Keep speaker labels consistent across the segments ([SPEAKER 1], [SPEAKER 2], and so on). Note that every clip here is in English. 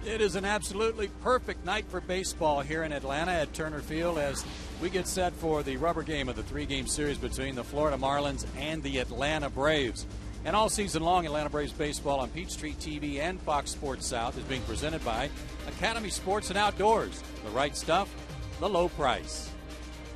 [SPEAKER 1] It is an absolutely perfect night for baseball here in Atlanta at Turner Field as we get set for the rubber game of the three-game series between the Florida Marlins and the Atlanta Braves. And all season long, Atlanta Braves baseball on Peachtree TV and Fox Sports South is being presented by Academy Sports and Outdoors. The right stuff, the low price.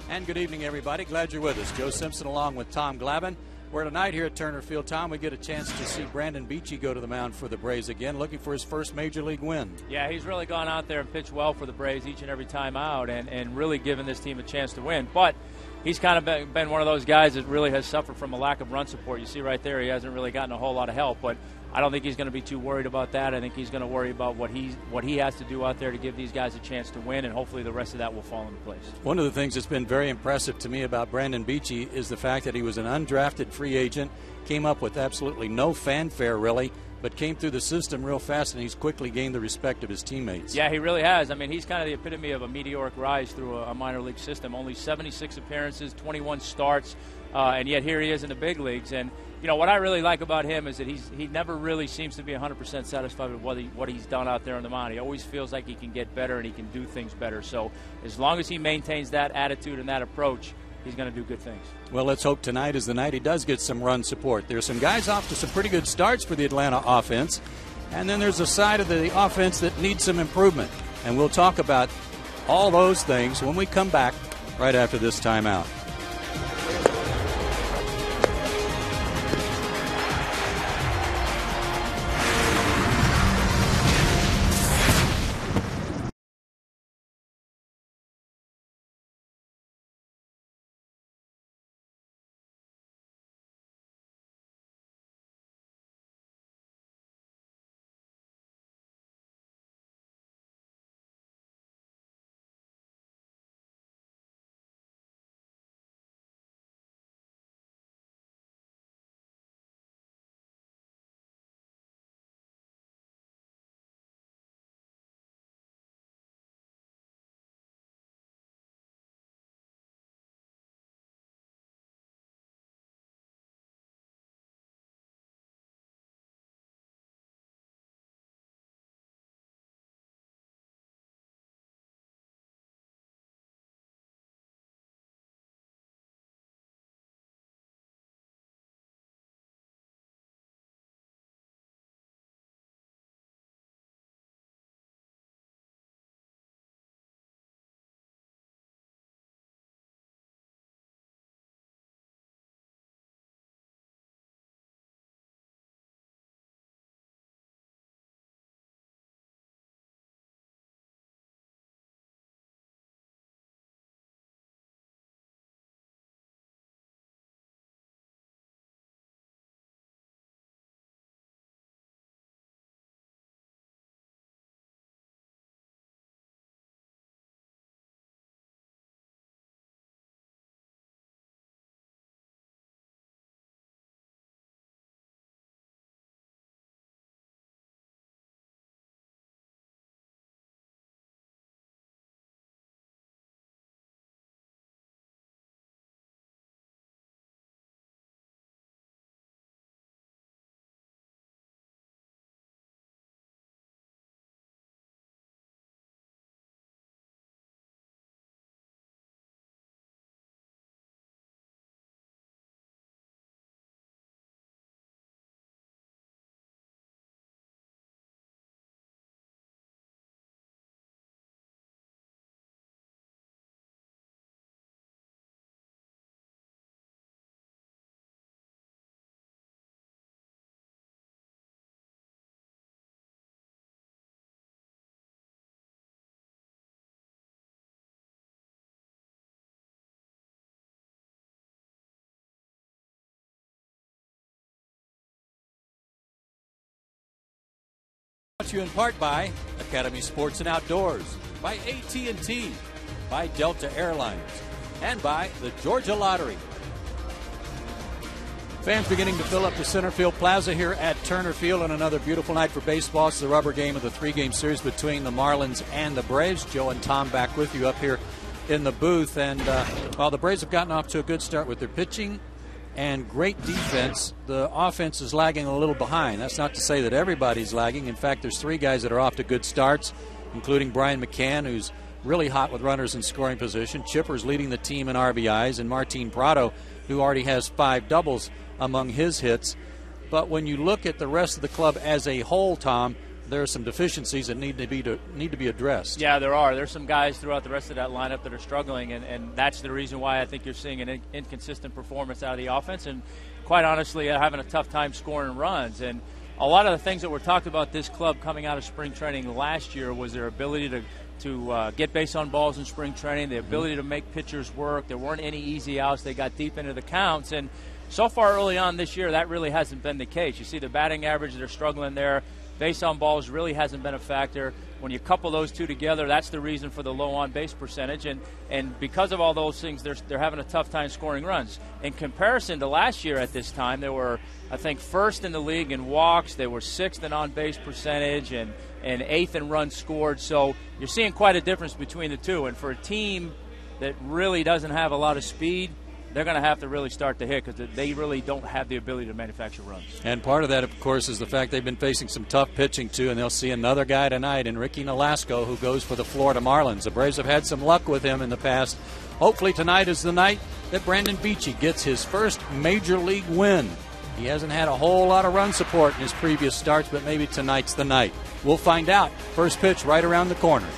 [SPEAKER 1] And good evening, everybody. Glad you're with us. Joe Simpson along with Tom Glavine. We're tonight here at Turner Field. Tom, we get a chance to see Brandon Beachy go to the mound for the Braves again, looking for his first Major League win.
[SPEAKER 2] Yeah, he's really gone out there and pitched well for the Braves each and every time out and really given this team a chance to win. But he's kind of been one of those guys that really has suffered from a lack of run support. You see right there, he hasn't really gotten a whole lot of help. But I don't think he's going to be too worried about that. I think he's going to worry about what he has to do out there to give these guys a chance to win, and hopefully the rest of that will fall into place.
[SPEAKER 1] One of the things that's been very impressive to me about Brandon Beachy is the fact that he was an undrafted free agent, came up with absolutely no fanfare really, but came through the system real fast, and he's quickly gained the respect of his teammates.
[SPEAKER 2] Yeah, he really has. I mean, he's kind of the epitome of a meteoric rise through a minor league system. Only 76 appearances, 21 starts, and yet here he is in the big leagues. And you know, what I really like about him is that he never really seems to be 100% satisfied with what he's done out there on the mound. He always feels like he can get better and he can do things better. So as long as he maintains that attitude and that approach, he's going to do good things.
[SPEAKER 1] Well, let's hope tonight is the night he does get some run support. There's some guys off to some pretty good starts for the Atlanta offense, and then there's a side of the offense that needs some improvement. And we'll talk about all those things when we come back right after this timeout. Brought to you in part by Academy Sports and Outdoors, by AT&T, by Delta Airlines, and by the Georgia Lottery. Fans beginning to fill up the center field plaza here at Turner Field on another beautiful night for baseball. It's the rubber game of the three-game series between the Marlins and the Braves. Joe and Tom back with you up here in the booth. And while the Braves have gotten off to a good start with their pitching and great defense, the offense is lagging a little behind. That's not to say that everybody's lagging. In fact, there's 3 guys that are off to good starts, including Brian McCann, who's really hot with runners in scoring position. Chipper's leading the team in RBIs, and Martin Prado, who already has 5 doubles among his hits. But when you look at the rest of the club as a whole, Tom, there are some deficiencies that need to be addressed.
[SPEAKER 2] Yeah, there are. There's some guys throughout the rest of that lineup that are struggling, and that's the reason why I think you're seeing an inconsistent performance out of the offense, and quite honestly, having a tough time scoring runs. And a lot of the things that were talked about this club coming out of spring training last year was their ability to get base on balls in spring training, the ability to make pitchers work. There weren't any easy outs. They got deep into the counts, and so far early on this year, that really hasn't been the case. You see the batting average, they're struggling there. Base on balls really hasn't been a factor. When you couple those two together, that's the reason for the low on-base percentage. And because of all those things, they're having a tough time scoring runs. In comparison to last year at this time, they were, I think, 1st in the league in walks. They were 6th in on-base percentage and 8th in runs scored. So you're seeing quite a difference between the two. And for a team that really doesn't have a lot of speed, they're going to have to really start to hit because they really don't have the ability to manufacture runs.
[SPEAKER 1] And part of that, of course, is the fact they've been facing some tough pitching, too, and they'll see another guy tonight in Ricky Nolasco, who goes for the Florida Marlins. The Braves have had some luck with him in the past. Hopefully tonight is the night that Brandon Beachy gets his first Major League win. He hasn't had a whole lot of run support in his previous starts, but maybe tonight's the night. We'll find out. First pitch right around the corner.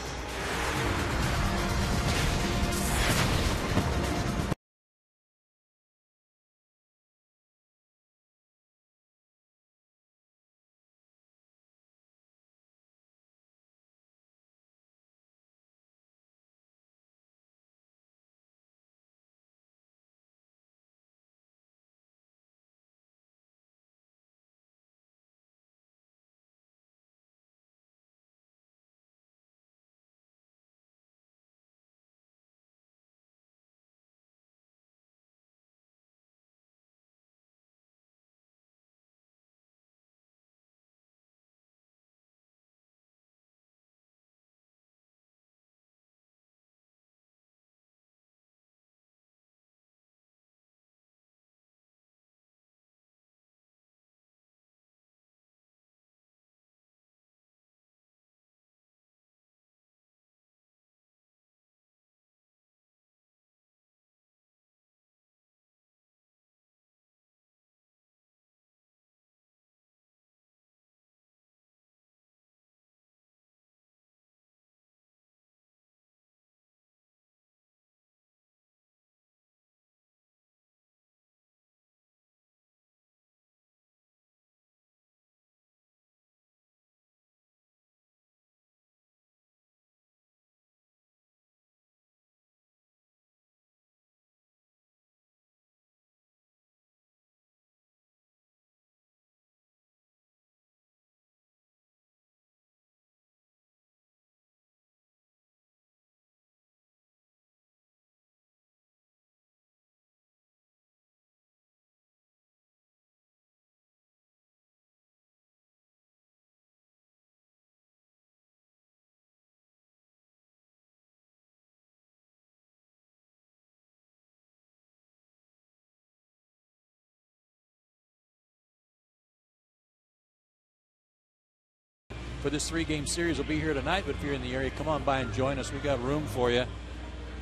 [SPEAKER 1] For this 3-game series, will be here tonight, but if you're in the area, come on by and join us. We've got room for you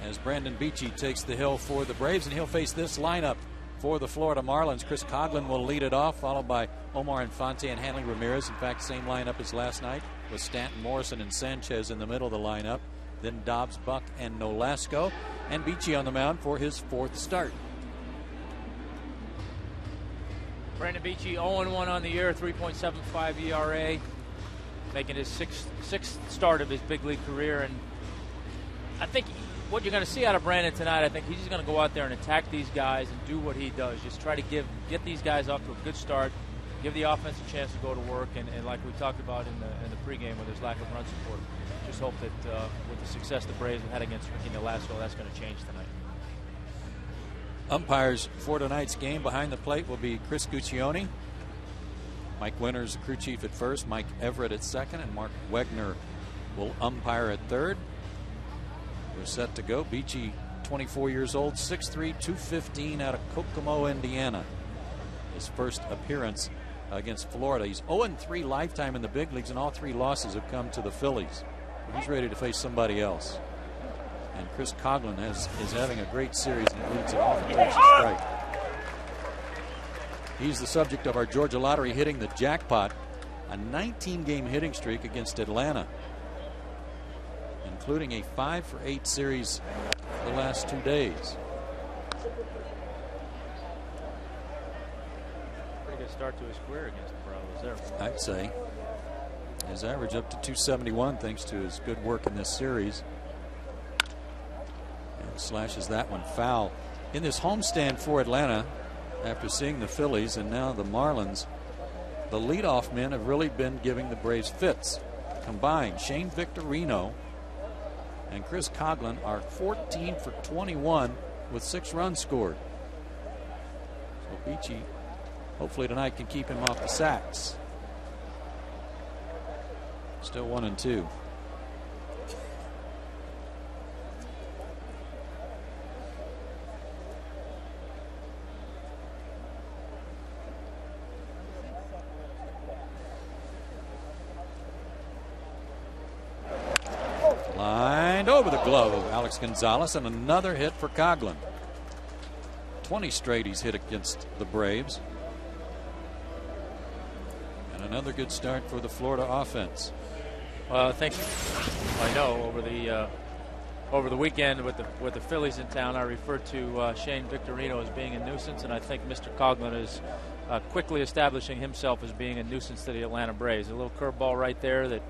[SPEAKER 1] as Brandon Beachy takes the hill for the Braves, and he'll face this lineup for the Florida Marlins. Chris Coughlin will lead it off, followed by Omar Infante and Hanley Ramirez. In fact, same lineup as last night with Stanton, Morrison, and Sanchez in the middle of the lineup. Then Dobbs, Buck, and Nolasco, and Beachy on the mound for his 4th start.
[SPEAKER 2] Brandon Beachy 0-1 on the year, 3.75 ERA. Making his sixth start of his big league career. And I think what you're going to see out of Brandon tonight, I think he's just going to go out there and attack these guys and do what he does. Just try to get these guys off to a good start, give the offense a chance to go to work, and like we talked about in the pregame with his lack of run support, just hope that with the success the Braves have had against Ricky Nolasco, that's going to change tonight.
[SPEAKER 1] Umpires for tonight's game behind the plate will be Chris Guccione. Mike Winters, the crew chief, at first, Mike Everett at second, and Mark Wegner will umpire at third. We're set to go. Beachy 24 years old, 6'3", 215 out of Kokomo, Indiana. His first appearance against Florida. He's 0-3 lifetime in the big leagues, and all 3 losses have come to the Phillies. He's ready to face somebody else. And Chris Coghlan is having a great series and leads it off and takes a strike. He's the subject of our Georgia Lottery hitting the jackpot, a 19-game hitting streak against Atlanta, including a 5-for-8 series the last 2 days.
[SPEAKER 2] Pretty good start to his career against the Bravos there.
[SPEAKER 1] I'd say. His average up to 271 thanks to his good work in this series. And slashes that one foul. In this homestand for Atlanta, after seeing the Phillies and now the Marlins, the leadoff men have really been giving the Braves fits. Combined, Shane Victorino and Chris Coghlan are 14 for 21 with 6 runs scored. So Beachy hopefully tonight can keep him off the sacks. Still 1-2. Lined over the glove of Alex Gonzalez, and another hit for Coghlan. 20 straight he's hit against the Braves. And another good start for the Florida offense.
[SPEAKER 2] Well, I know over the weekend with the Phillies in town, I referred to Shane Victorino as being a nuisance, and I think Mr. Coghlan is quickly establishing himself as being a nuisance to the Atlanta Braves. A little curveball right there that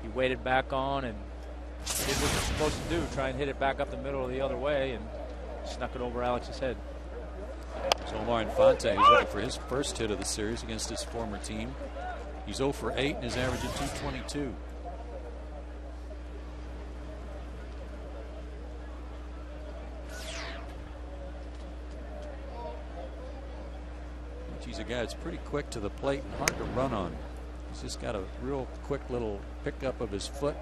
[SPEAKER 2] he waited back on and did what you're supposed to do, try and hit it back up the middle of the other way, and snuck it over Alex's head.
[SPEAKER 1] So Omar Infante, who's looking for his first hit of the series against his former team. He's 0 for 8 and his average at 222. He's a guy that's pretty quick to the plate and hard to run on. He's just got a real quick little pickup of his foot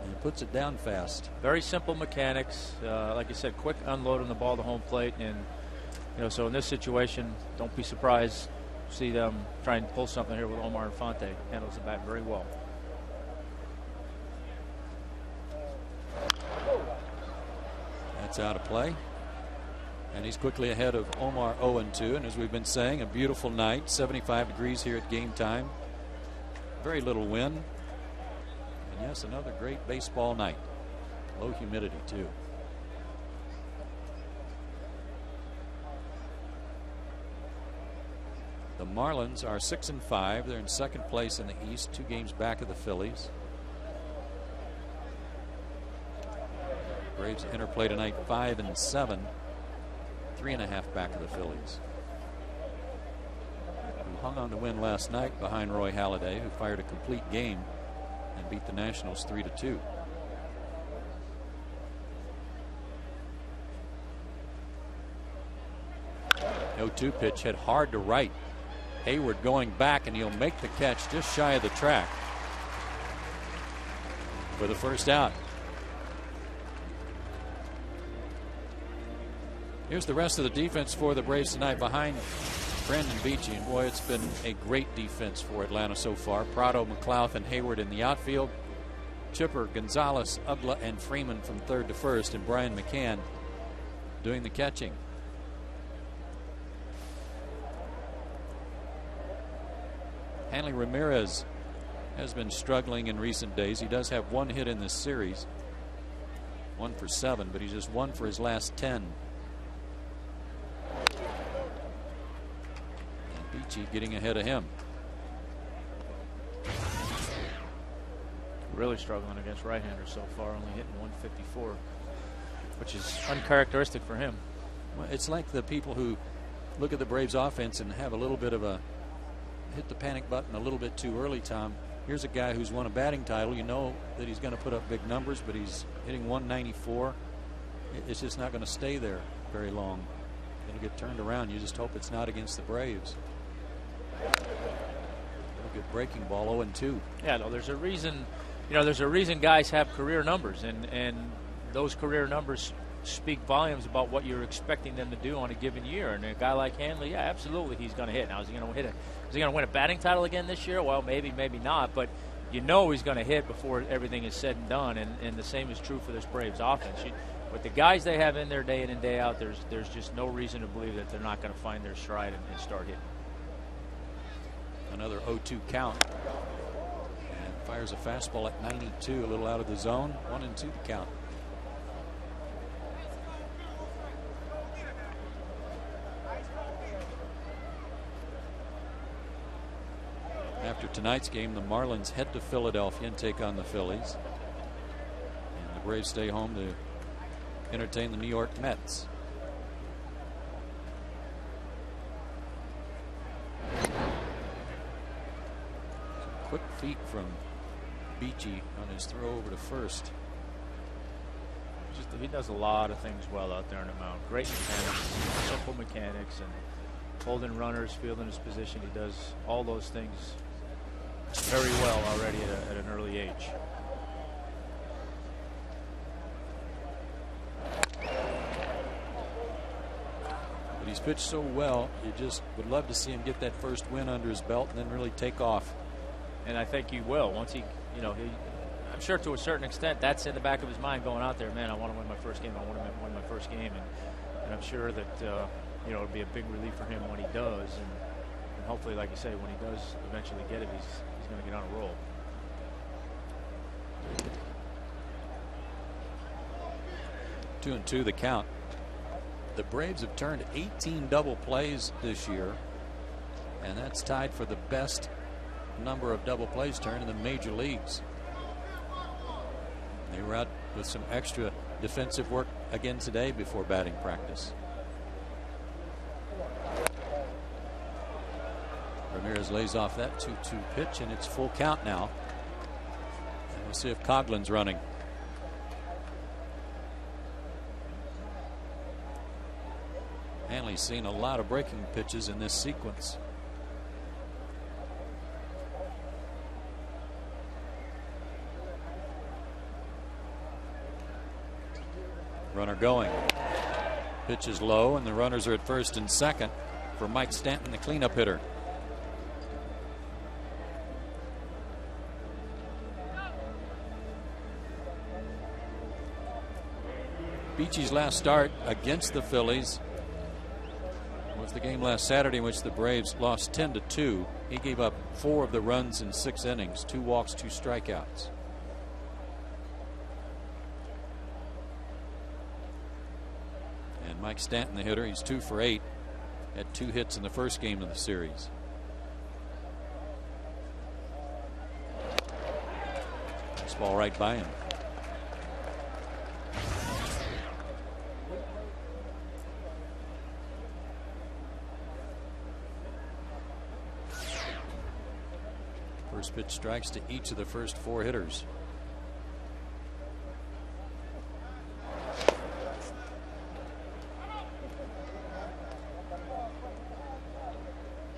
[SPEAKER 1] and puts it down fast.
[SPEAKER 2] Very simple mechanics. Like I said, quick unloading the ball to home plate. And, so in this situation, don't be surprised to see them try and pull something here with Omar Infante. Handles the bat very well.
[SPEAKER 1] That's out of play. And he's quickly ahead of Omar 0-2. And as we've been saying, a beautiful night. 75 degrees here at game time. Very little wind. And yes, another great baseball night. Low humidity, too. The Marlins are 6-5. They're in second place in the East, 2 games back of the Phillies. Braves interplay tonight 5-7. 3.5 back of the Phillies, who hung on to win last night behind Roy Halladay, who fired a complete game and beat the Nationals 3-2. No 2 pitch hit hard to right. Hayward going back, and he'll make the catch just shy of the track for the first out. Here's the rest of the defense for the Braves tonight behind Brandon Beachy. And boy, it's been a great defense for Atlanta so far. Prado, McLouth, and Hayward in the outfield. Chipper, Gonzalez, Ugla, and Freeman from third to first. And Brian McCann doing the catching. Hanley Ramirez has been struggling in recent days. He does have 1 hit in this series. 1 for 7, but he's just 1 for his last 10. Beachy getting ahead of him.
[SPEAKER 2] Really struggling against right-handers so far, only hitting 154, which is uncharacteristic for him.
[SPEAKER 1] Well, it's like the people who look at the Braves offense and have a little bit of a hit the panic button a little bit too early, Tom. Here's a guy who's won a batting title. You know that he's going to put up big numbers, but he's hitting 194. It's just not going to stay there very long. It'll get turned around. You just hope it's not against the Braves. Good breaking ball, 0-2.
[SPEAKER 2] Yeah, no, there's a reason. There's a reason guys have career numbers, and those career numbers speak volumes about what you're expecting them to do on a given year. And a guy like Hanley, yeah, absolutely, he's going to hit. Now, is he going to hit is he going to win a batting title again this year? Well, maybe, maybe not. But you know he's going to hit before everything is said and done. And the same is true for this Braves offense. With the guys they have in there day in and day out, there's just no reason to believe that they're not going to find their stride and start hitting.
[SPEAKER 1] Another 0-2 count. And fires a fastball at 92, a little out of the zone. 1-2 the count. After tonight's game, the Marlins head to Philadelphia and take on the Phillies. And the Braves stay home to entertain the New York Mets. Quick feet from Beachy on his throw over to first.
[SPEAKER 2] He does a lot of things well out there on the mound. Great mechanics, simple mechanics, and holding runners, fielding his position. He does all those things very well already at an early age.
[SPEAKER 1] But he's pitched so well, you just would love to see him get that first win under his belt and then really take off.
[SPEAKER 2] And I think he will once he, I'm sure to a certain extent that's in the back of his mind going out there. Man, I want to win my first game. I want to win my first game, and I'm sure that it'll be a big relief for him when he does, and hopefully, like you say, when he does eventually get it, he's going to get on a roll.
[SPEAKER 1] Two and two the count. The Braves have turned 18 double plays this year, and that's tied for the best number of double plays turned in the major leagues. They were out with some extra defensive work again today before batting practice. Ramirez lays off that 2-2 pitch, and it's full count now. And we'll see if Coughlin's running. Hanley's seen a lot of breaking pitches in this sequence. Runner going. Pitch is low, and the runners are at first and second for Mike Stanton, the cleanup hitter. Beachy's last start against the Phillies was the game last Saturday in which the Braves lost 10-2. He gave up 4 of the runs in 6 innings, 2 walks, 2 strikeouts. And Mike Stanton, the hitter, he's 2 for 8. Had 2 hits in the first game of the series. This ball right by him. First pitch strikes to each of the first 4 hitters.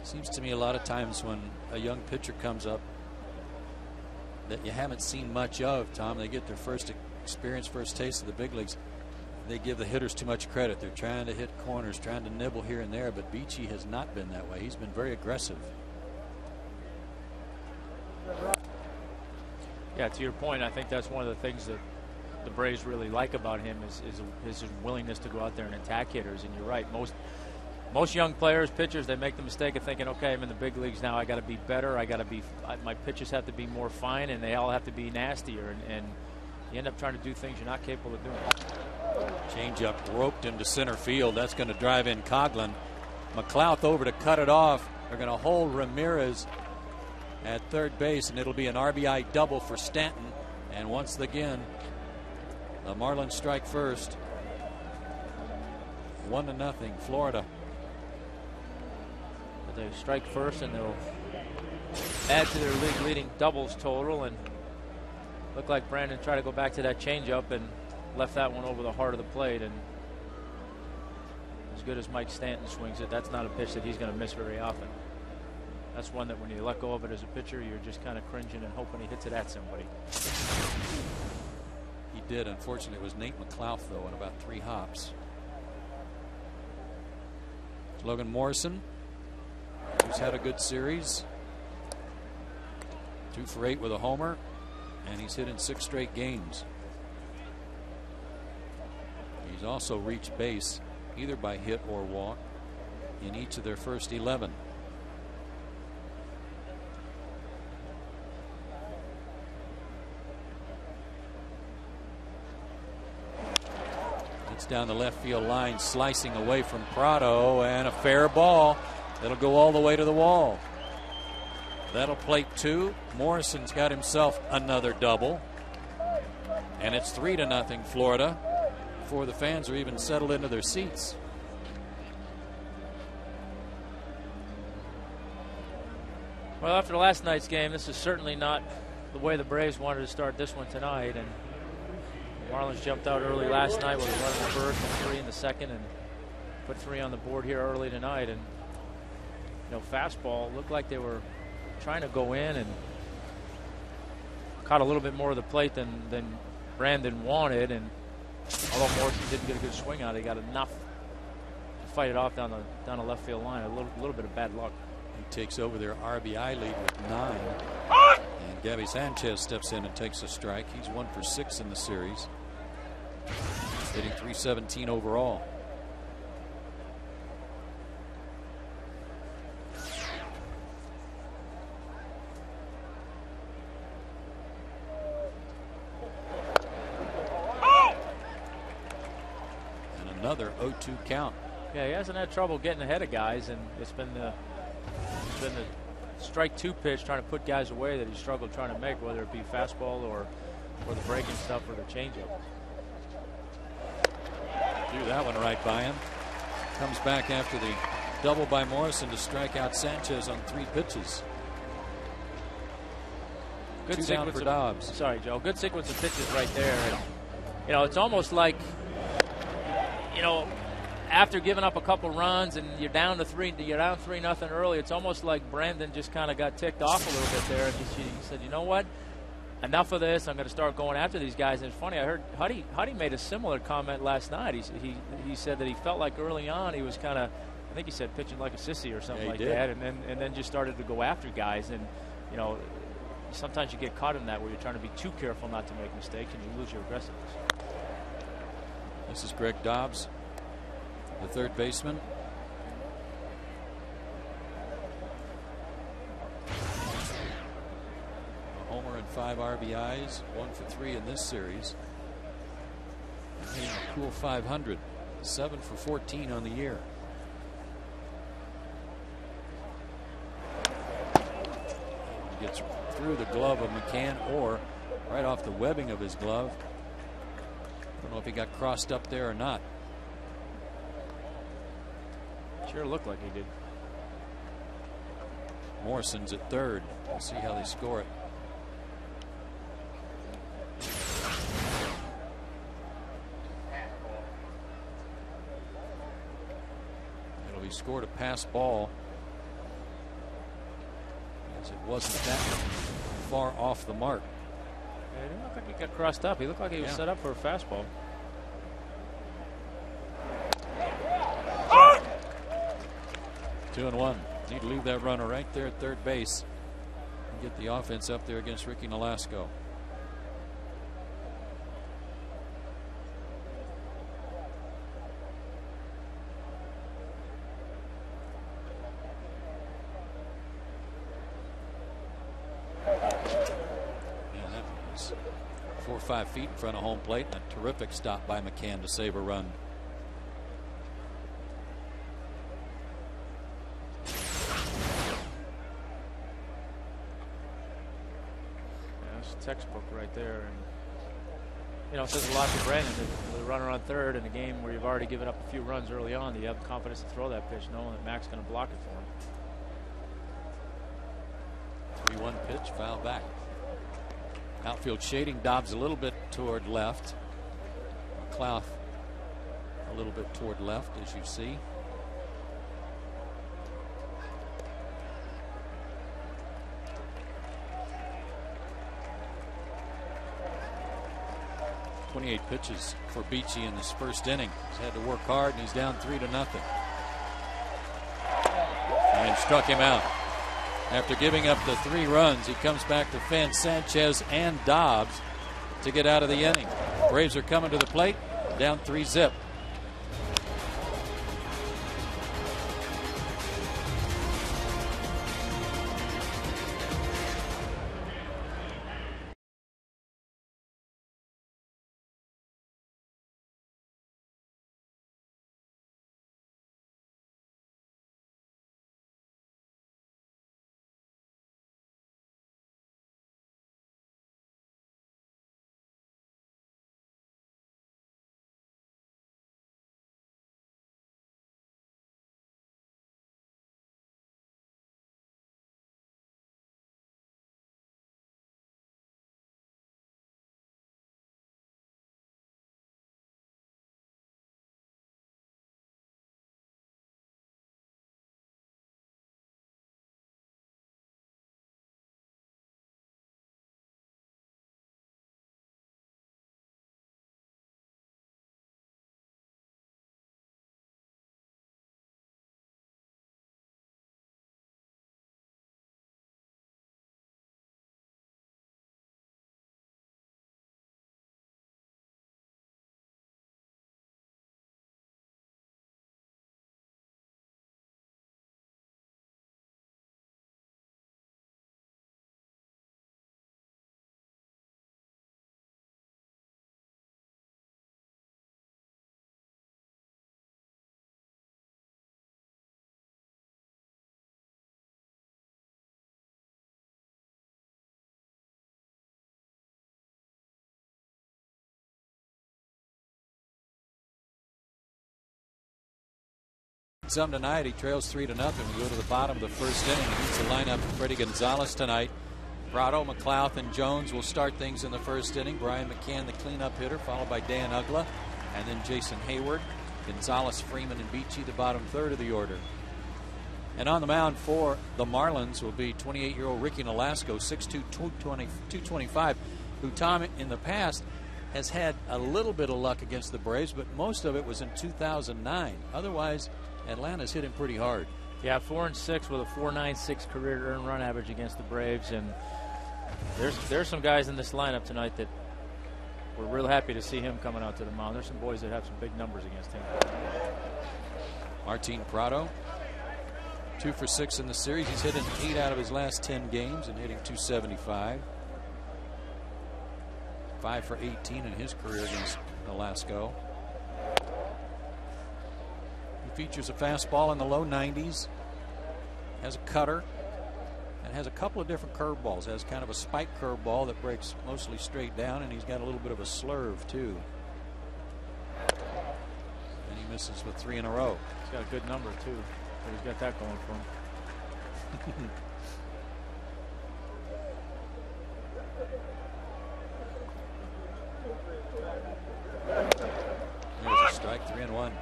[SPEAKER 1] Seems to me a lot of times when a young pitcher comes up that you haven't seen much of, Tom, they get their first experience, first taste of the big leagues, they give the hitters too much credit. They're trying to hit corners, trying to nibble here and there, but Beachy has not been that way. He's been very aggressive.
[SPEAKER 2] Yeah, to your point, I think that's one of the things that the Braves really like about him is his willingness to go out there and attack hitters. And you're right, most young players, pitchers, they make the mistake of thinking, okay, I'm in the big leagues now, I got to be better, my pitches have to be more fine, and they all have to be nastier, and you end up trying to do things you're not capable of doing.
[SPEAKER 1] Changeup roped into center field. That's going to drive in Coughlin. McLouth over to cut it off. They're going to hold Ramirez at third base, and it'll be an RBI double for Stanton. And once again, the Marlins strike first. 1-0, Florida.
[SPEAKER 2] But they strike first, and they'll add to their league leading doubles total. And looked like Brandon tried to go back to that changeup and left that one over the heart of the plate. And as good as Mike Stanton swings it, that's not a pitch that he's going to miss very often. That's one that when you let go of it as a pitcher, you're just kind of cringing and hoping he hits it at somebody.
[SPEAKER 1] He did. Unfortunately, it was Nate McLouth, though, in about 3 hops. Logan Morrison, who's had a good series. 2 for 8 with a homer, and he's hit in 6 straight games. He's also reached base either by hit or walk in each of their first 11. It's down the left field line, slicing away from Prado, and a fair ball. It'll go all the way to the wall. That'll plate 2. Morrison's got himself another double. And it's 3-0 Florida before the fans are even settled into their seats.
[SPEAKER 2] Well, after last night's game, this is certainly not the way the Braves wanted to start this one tonight. And the Marlins jumped out early last night with a run in the first and 3 in the second, and put 3 on the board here early tonight. And fastball looked like they were trying to go in and caught a little bit more of the plate than Brandon wanted. And although Morrison didn't get a good swing out, he got enough to fight it off down the left field line. A little bit of bad luck.
[SPEAKER 1] He takes over their RBI lead with 9. And Gabby Sanchez steps in and takes a strike. He's 1 for 6 in the series, hitting .317 overall. And another 0-2 count.
[SPEAKER 2] Yeah, he hasn't had trouble getting ahead of guys, and it's been the strike 2 pitch trying to put guys away that he struggled trying to make, whether it be fastball or the breaking stuff or the changeup.
[SPEAKER 1] Threw that one right by him. Comes back after the double by Morrison to strike out Sanchez on 3 pitches.
[SPEAKER 2] Good
[SPEAKER 1] 2 down for Dobbs.
[SPEAKER 2] Sorry, Joe. Good sequence of pitches right there. And, it's almost like, after giving up a couple runs and you're down 3-0 early, it's almost like Brandon just kind of got ticked off a little bit there. And he said, you know what? Enough of this. I'm going to start going after these guys. And it's funny, I heard Huddy made a similar comment last night. He said that he felt like early on he was kind of, I think he said, pitching like a sissy or something like that, and then just started to go after guys. And sometimes you get caught in that where you're trying to be too careful not to make mistakes and you lose your aggressiveness.
[SPEAKER 1] This is Greg Dobbs, the third baseman. A homer and 5 RBIs, 1 for 3 in this series. Hitting a cool .500, 7 for 14 on the year. He gets through the glove of McCann or right off the webbing of his glove. Don't know if he got crossed up there or not.
[SPEAKER 2] Sure looked like he did.
[SPEAKER 1] Morrison's at third. We'll see how they score it. It'll be scored a pass ball, as it wasn't that far off the mark.
[SPEAKER 2] Yeah, it didn't look like he got crossed up. He looked like he was set up for a fastball.
[SPEAKER 1] Two and one. Need to leave that runner right there at third base and get the offense up there against Ricky Nolasco. Yeah, that was 4 or 5 feet in front of home plate, and a terrific stop by McCann to save a run.
[SPEAKER 2] Textbook right there, and it says a lot to Brandon with a runner on third in a game where you've already given up a few runs early on. You have the confidence to throw that pitch, knowing that Mac's going to block it for him.
[SPEAKER 1] 3-1 pitch, foul back. Outfield shading Dobbs a little bit toward left. McLouth a little bit toward left, as you see. 28 pitches for Beachy in this first inning. He's had to work hard, and he's down 3-0. And struck him out. After giving up the 3 runs, he comes back to fend Sanchez and Dobbs to get out of the inning. Braves are coming to the plate, down 3-0. Some tonight. He trails 3-0. We go to the bottom of the first inning. He needs to line up Freddie Gonzalez tonight. Prado, McLouth, and Jones will start things in the first inning. Brian McCann, the cleanup hitter, followed by Dan Ugla, and then Jason Hayward. Gonzalez, Freeman, and Beachy, the bottom third of the order. And on the mound for the Marlins will be 28-year-old Ricky Nolasco, 6'2", 225, who, Tom, in the past has had a little bit of luck against the Braves, but most of it was in 2009. Otherwise, Atlanta's hit him pretty hard.
[SPEAKER 2] Yeah, 4-6 with a 4.96 career earned run average against the Braves, and there's some guys in this lineup tonight that we're real happy to see him coming out to the mound. There's some boys that have some big numbers against him.
[SPEAKER 1] Martin Prado, 2 for 6 in the series. He's hit in 8 out of his last 10 games and hitting .275. 5 for 18 in his career against Nolasco. He features a fastball in the low 90s, has a cutter, and has a couple of different curveballs. Has kind of a spike curveball that breaks mostly straight down, and he's got a little bit of a slurve too. And he misses with 3 in a row.
[SPEAKER 2] He's got a good number too. So he's got that going for him.
[SPEAKER 1] There's a strike, 3-1.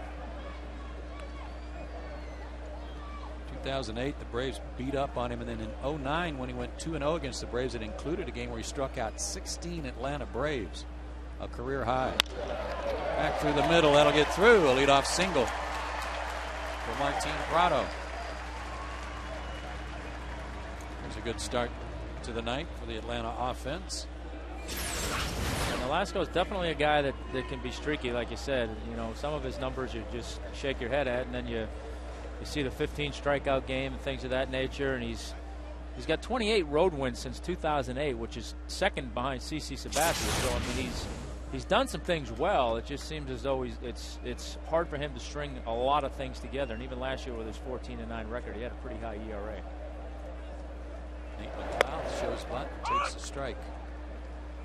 [SPEAKER 1] 2008, the Braves beat up on him, and then in 2009, when he went 2-0 against the Braves, it included a game where he struck out 16 Atlanta Braves, a career high. Back through the middle, that'll get through. A leadoff single for Martin Prado. There's a good start to the night for the Atlanta offense.
[SPEAKER 2] Nolasco is definitely a guy that can be streaky, like you said. You know, some of his numbers you just shake your head at, and then you see the 15 strikeout game and things of that nature. And he's got 28 road wins since 2008, which is second behind CC Sabathia. So I mean, he's done some things well. It just seems as though it's hard for him to string a lot of things together. And even last year with his 14-9 record, he had a pretty high ERA.
[SPEAKER 1] Nate McLeod shows bunt and takes the strike.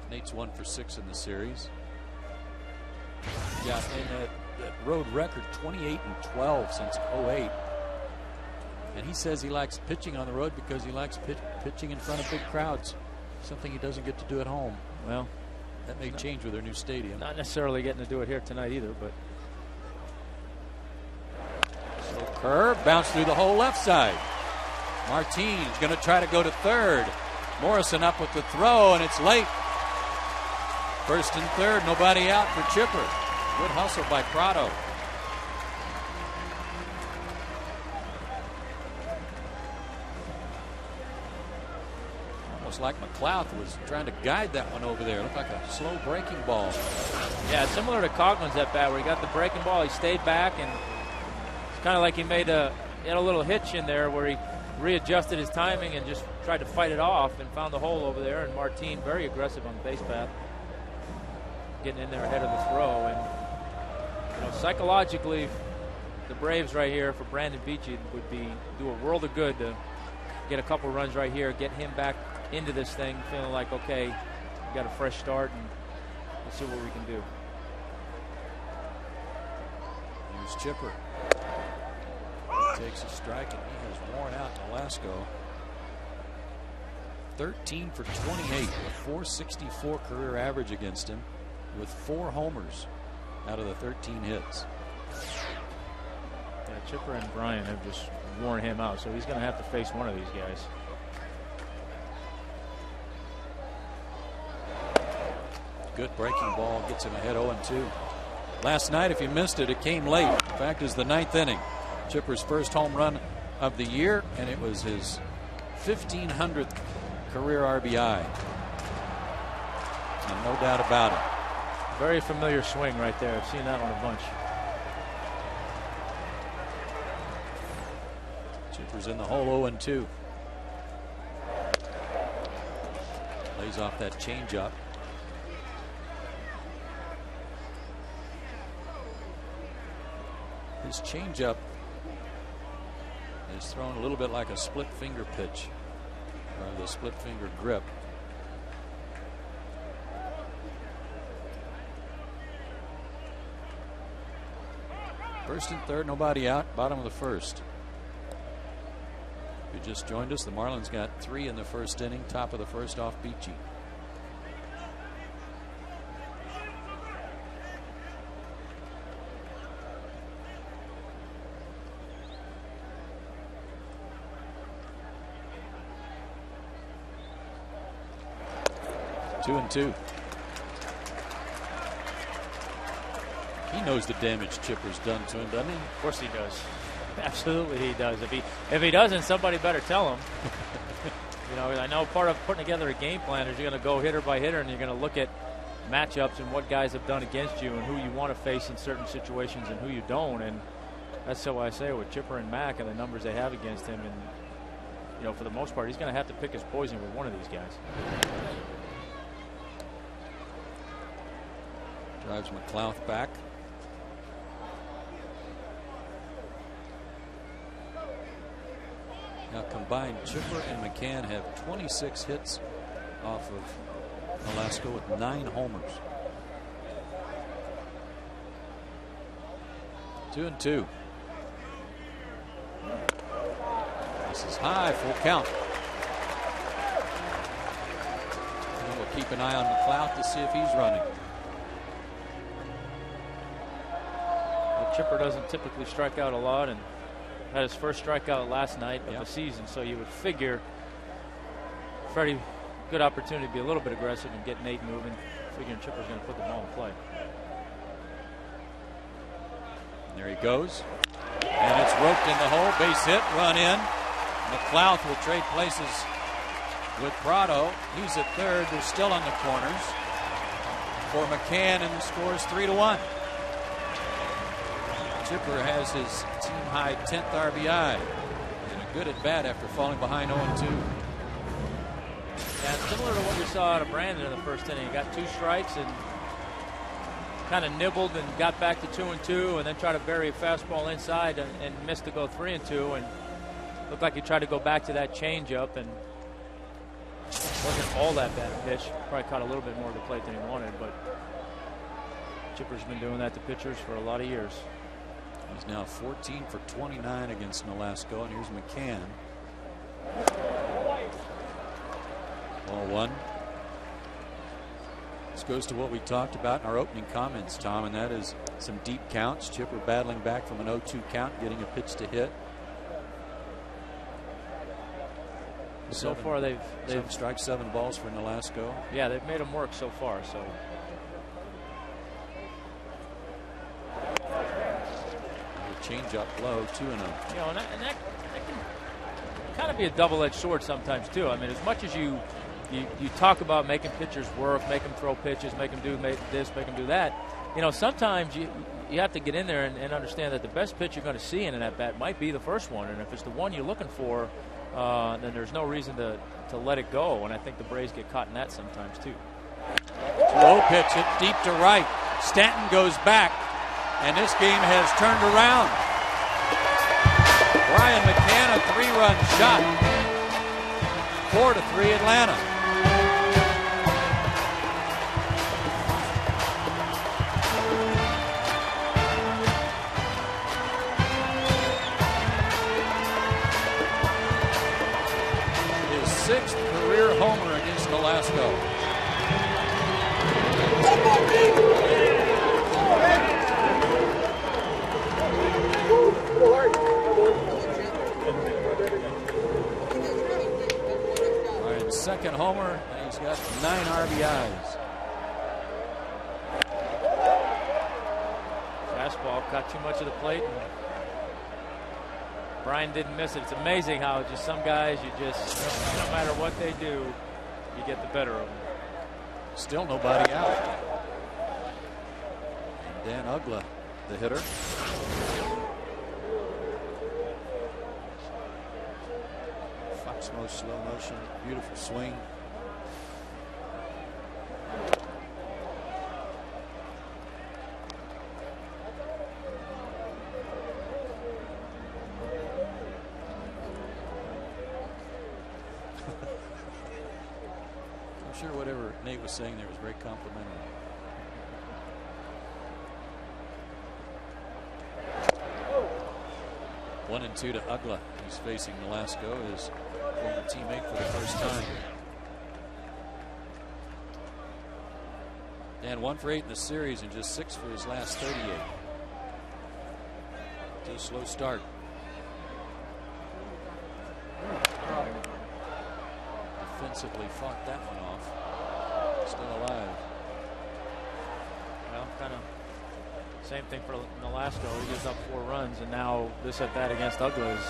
[SPEAKER 1] Nate's 1 for 6 in the series. Yeah, and that road record 28-12 since 2008. And he says he likes pitching on the road because he likes pitching in front of big crowds, something he doesn't get to do at home.
[SPEAKER 2] Well,
[SPEAKER 1] that may change with their new stadium.
[SPEAKER 2] Not necessarily getting to do it here tonight either, but.
[SPEAKER 1] Slow curve, bounce through the whole left side. Martin's going to try to go to third. Morrison up with the throw, and it's late. First and third, nobody out for Chipper. Good hustle by Prado. Almost like McLeod was trying to guide that one over there. Looked like a slow breaking ball.
[SPEAKER 2] Yeah, similar to Coughlin's at bat, where he got the breaking ball, he stayed back, and it's kind of like he had a little hitch in there where he readjusted his timing and just tried to fight it off and found the hole over there. And Martin very aggressive on the base path, getting in there ahead of the throw. And psychologically, the Braves right here for Brandon Beachy would do a world of good to get a couple runs right here, get him back into this thing, feeling like, okay, we got a fresh start, and let's see what we can do.
[SPEAKER 1] Here's Chipper. He takes a strike, and he has worn out Nolasco. 13 for 28, a 464 career average against him, with 4 homers out of the 13 hits.
[SPEAKER 2] Yeah, Chipper and Bryan have just worn him out, so he's going to have to face one of these guys.
[SPEAKER 1] Good breaking ball, gets him ahead 0-2. Last night, if you missed it, it came late. In fact, it's the 9th inning. Chipper's first home run of the year, and it was his 1,500th career RBI. And no doubt about it.
[SPEAKER 2] Very familiar swing right there. I've seen that one a bunch.
[SPEAKER 1] Chipper's in the hole 0-2. Lays off that changeup. His changeup is thrown a little bit like a split finger pitch, or the split finger grip. First and third, nobody out, bottom of the first. If you just joined us, the Marlins got 3 in the first inning, top of the first off Beachy. Two and two. He knows the damage Chipper's done to him, doesn't he?
[SPEAKER 2] Of course he does. Absolutely he does. If he doesn't, somebody better tell him. I know part of putting together a game plan is you're going to go hitter by hitter, and you're going to look at matchups and what guys have done against you and who you want to face in certain situations and who you don't. And that's why I say with Chipper and Mack and the numbers they have against him, and for the most part, he's going to have to pick his poison with one of these guys.
[SPEAKER 1] Drives McLeod back. Now combined, Chipper and McCann have 26 hits off of Nolasco with 9 homers. 2-2. This is high, full count. And we'll keep an eye on McLeod to see if he's running.
[SPEAKER 2] Chipper doesn't typically strike out a lot, and had his first strikeout last night of the season, so you would figure Freddie, good opportunity to be a little bit aggressive and get Nate moving, figuring Chipper's going to put the ball in play.
[SPEAKER 1] And there he goes, and it's roped in the hole, base hit, run in. McLeod will trade places with Prado. He's at third, they're still on the corners for McCann, and the score is 3-1. Chipper has his team-high 10th RBI and a good at-bat after falling behind 0-2.
[SPEAKER 2] Yeah, similar to what we saw out of Brandon in the first inning. He got 2 strikes and kind of nibbled and got back to 2-2, and then tried to bury a fastball inside and missed to go 3-2, and looked like he tried to go back to that changeup, and wasn't all that bad a pitch. Probably caught a little bit more of the plate than he wanted, but Chipper's been doing that to pitchers for a lot of years.
[SPEAKER 1] He's now 14 for 29 against Nolasco, and here's McCann. 0-1. This goes to what we talked about in our opening comments, Tom, and that is some deep counts. Chipper battling back from an 0-2 count, getting a pitch to hit.
[SPEAKER 2] So far, they've
[SPEAKER 1] 7 strikes, 7 balls for Nolasco.
[SPEAKER 2] Yeah, they've made him work so far. So
[SPEAKER 1] Change-up low, 2-0.
[SPEAKER 2] You know, and that can kind of be a double-edged sword sometimes too. I mean, as much as you talk about making pitchers work, make them throw pitches, make them do this, make them do that. You know, sometimes you have to get in there and understand that the best pitch you're going to see in an at-bat might be the first one. And if it's the one you're looking for, then there's no reason to let it go. And I think the Braves get caught in that sometimes too.
[SPEAKER 1] Low pitch hit deep to right. Stanton goes back, and this game has turned around. Brian McCann, a 3-run shot. 4-3 Atlanta. His 6th career homer against Velasco. Ryan's 2nd homer, and he's got 9 RBIs.
[SPEAKER 2] Fastball caught too much of the plate. And Brian didn't miss it. It's amazing how just some guys, no matter what they do, you get the better of them.
[SPEAKER 1] Still nobody out. And Dan Ugla, the hitter. Foxmo slow motion, beautiful swing. I'm sure whatever Nate was saying there was very complimentary. One and 2 to Ugla, who's facing Velasco, his former teammate for the first time. Dan 1 for 8 in the series and just 6 for his last 38. To a slow start. Defensively fought that one off. Still alive.
[SPEAKER 2] Well, kind of same thing for Velasco. He gives up 4 runs, and now this at bat against Ugla is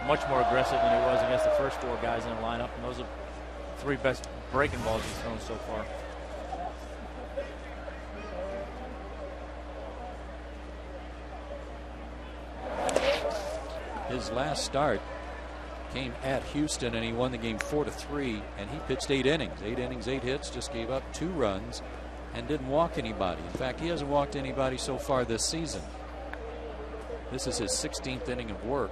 [SPEAKER 2] much more aggressive than he was against the first 4 guys in the lineup. And those are 3 best breaking balls he's thrown so far.
[SPEAKER 1] His last start came at Houston, and he won the game 4-3, and he pitched 8 innings. 8 innings, 8 hits, just gave up 2 runs, and didn't walk anybody. In fact, he hasn't walked anybody so far this season. This is his 16th inning of work.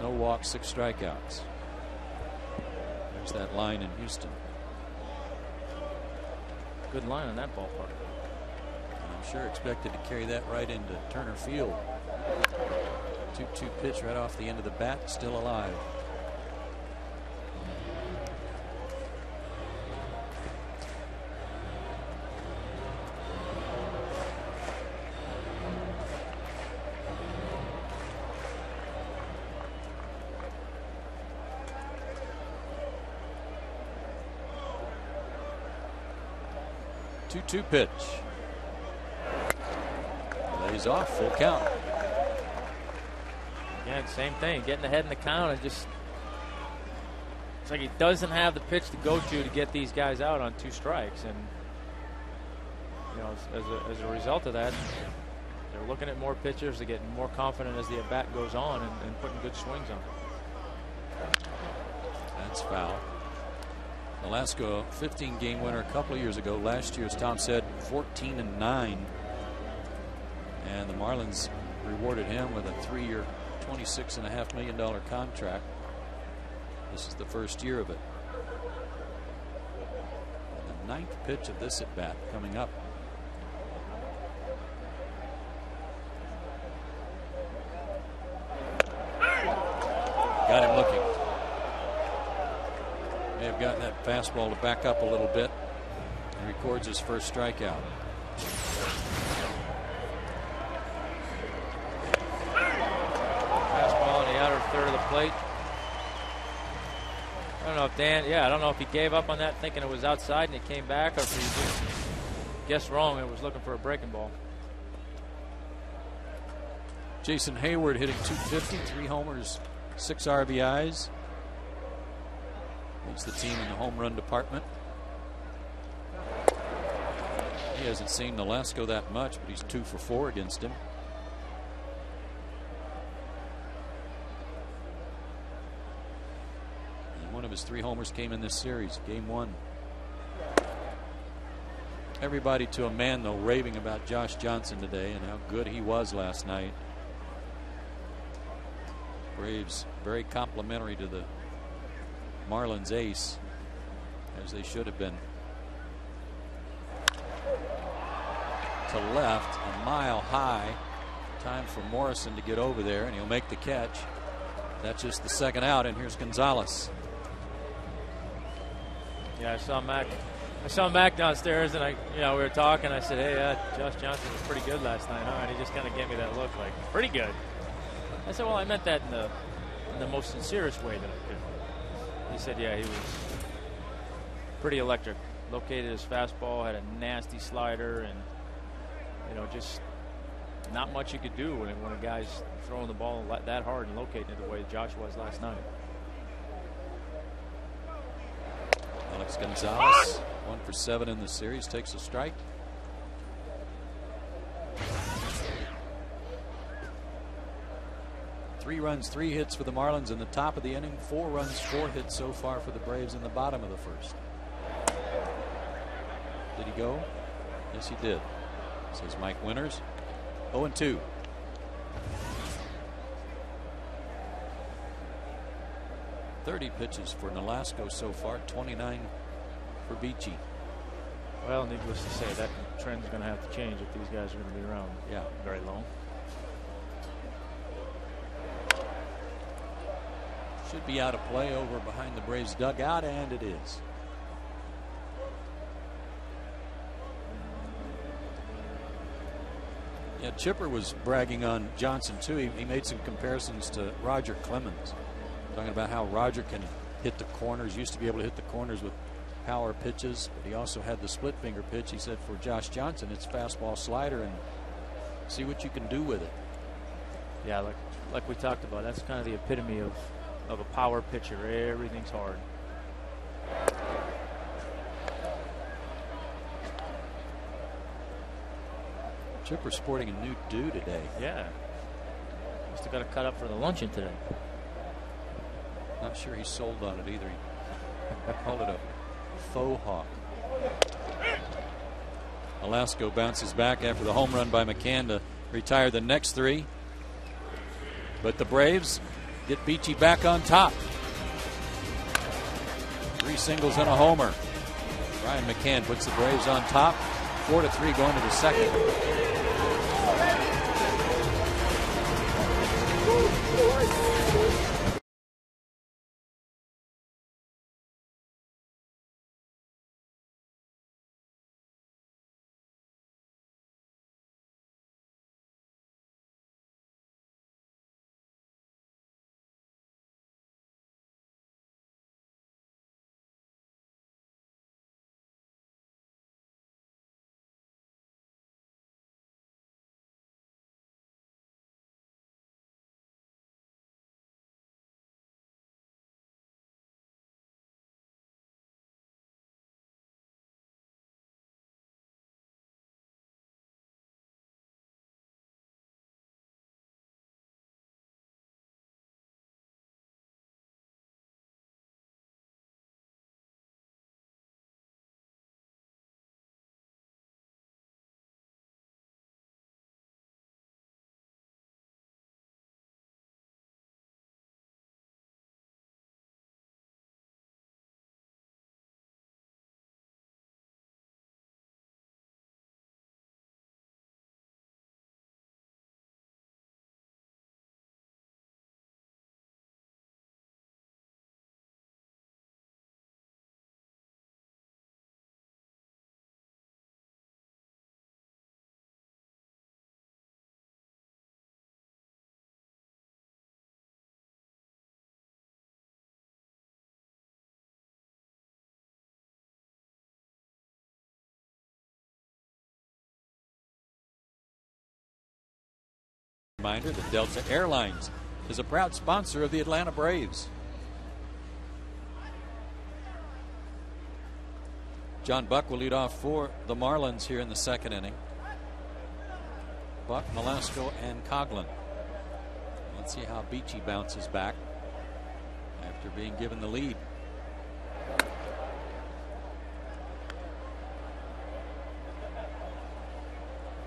[SPEAKER 1] No walks, 6 strikeouts. There's that line in Houston.
[SPEAKER 2] Good line in that ballpark.
[SPEAKER 1] And I'm sure expected to carry that right into Turner Field. 2-2 pitch right off the end of the bat, still alive. Two pitch. Lays off, full count.
[SPEAKER 2] Again, same thing, getting ahead in the count, and just it's like he doesn't have the pitch to go to get these guys out on 2 strikes. And you know, as a result of that, they're looking at more pitchers, they're getting more confident as the at bat goes on, and putting good swings on.
[SPEAKER 1] That's foul. Velasco, 15-game winner a couple of years ago. Last year, as Tom said, 14-9. And the Marlins rewarded him with a 3-year, $26.5 million contract. This is the first year of it. And the 9th pitch of this at bat coming up. Got him looking. May have gotten that fastball to back up a little bit. He records his first strikeout.
[SPEAKER 2] Fastball in the outer third of the plate. I don't know if I don't know if he gave up on that thinking it was outside and it came back, or if he just guessed wrong and was looking for a breaking ball.
[SPEAKER 1] Jason Hayward hitting .250, 3 homers, 6 RBIs. Leads the team in the home run department. He hasn't seen Nolasco that much, but he's 2 for 4 against him. And one of his 3 homers came in this series, game 1. Everybody to a man, though, raving about Josh Johnson today and how good he was last night. Braves very complimentary to the Marlins ace, as they should have been. To left, a mile high. Time for Morrison to get over there, and he'll make the catch. That's just the second out, and here's Gonzalez.
[SPEAKER 2] Yeah, I saw Mac downstairs, and we were talking. I said, "Hey, Josh Johnson was pretty good last night, huh?" And he just kind of gave me that look, like, "Pretty good." I said, "Well, I meant that in the most sincerest way that I could." He said, "Yeah, he was pretty electric. Located his fastball, had a nasty slider, and just not much you could do when a guy's throwing the ball that hard and locating it the way Josh was last night."
[SPEAKER 1] Alex Gonzalez, 1 for 7 in the series, takes a strike. Three runs, 3 hits for the Marlins in the top of the inning. 4 runs, 4 hits so far for the Braves in the bottom of the first. Did he go? Yes, he did. Says Mike Winters. 0-2. .30 pitches for Nolasco so far, 29 for Beachy.
[SPEAKER 2] Well, needless to say, that trend's going to have to change if these guys are going to be around very long.
[SPEAKER 1] Should be out of play over behind the Braves dugout, and it is. Yeah, Chipper was bragging on Johnson too. He made some comparisons to Roger Clemens, talking about how Roger can hit the corners, used to be able to hit the corners with power pitches, but he also had the split finger pitch. He said for Josh Johnson, it's fastball, slider, and see what you can do with it.
[SPEAKER 2] Yeah, like we talked about, that's kind of the epitome of a power pitcher. Everything's hard.
[SPEAKER 1] Chipper sporting a new do today.
[SPEAKER 2] Yeah. Must have got to cut up for the luncheon today.
[SPEAKER 1] Not sure he's sold on it either. He called it a faux hawk. Nolasco bounces back after the home run by McCann to retire the next 3. But the Braves get Beachy back on top. 3 singles and a homer. Ryan McCann puts the Braves on top. 4-3 going to the second. Reminder that Delta Airlines is a proud sponsor of the Atlanta Braves. John Buck will lead off for the Marlins here in the second inning. Buck, Velasco, and Coughlin. Let's see how Beachy bounces back after being given the lead.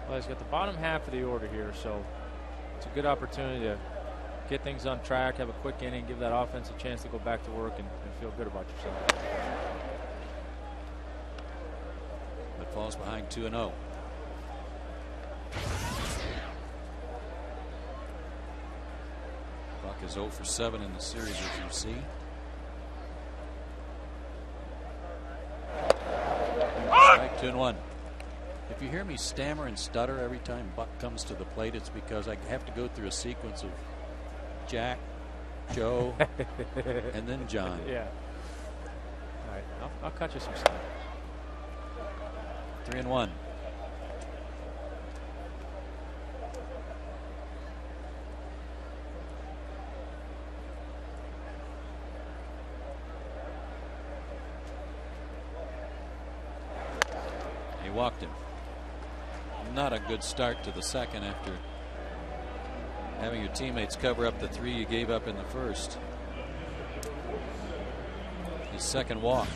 [SPEAKER 2] Well, he's got the bottom half of the order here, so it's a good opportunity to get things on track, have a quick inning, give that offense a chance to go back to work and feel good about yourself.
[SPEAKER 1] But falls behind 2-0. Buck is 0 for 7 in the series, as you see. Strike 2-1. If you hear me stammer and stutter every time Buck comes to the plate, it's because I have to go through a sequence of Jack, Joe, and then John.
[SPEAKER 2] Yeah. All right, I'll cut you some slack.
[SPEAKER 1] 3-1. He walked him. Not a good start to the second after having your teammates cover up the 3 you gave up in the first. His second walk.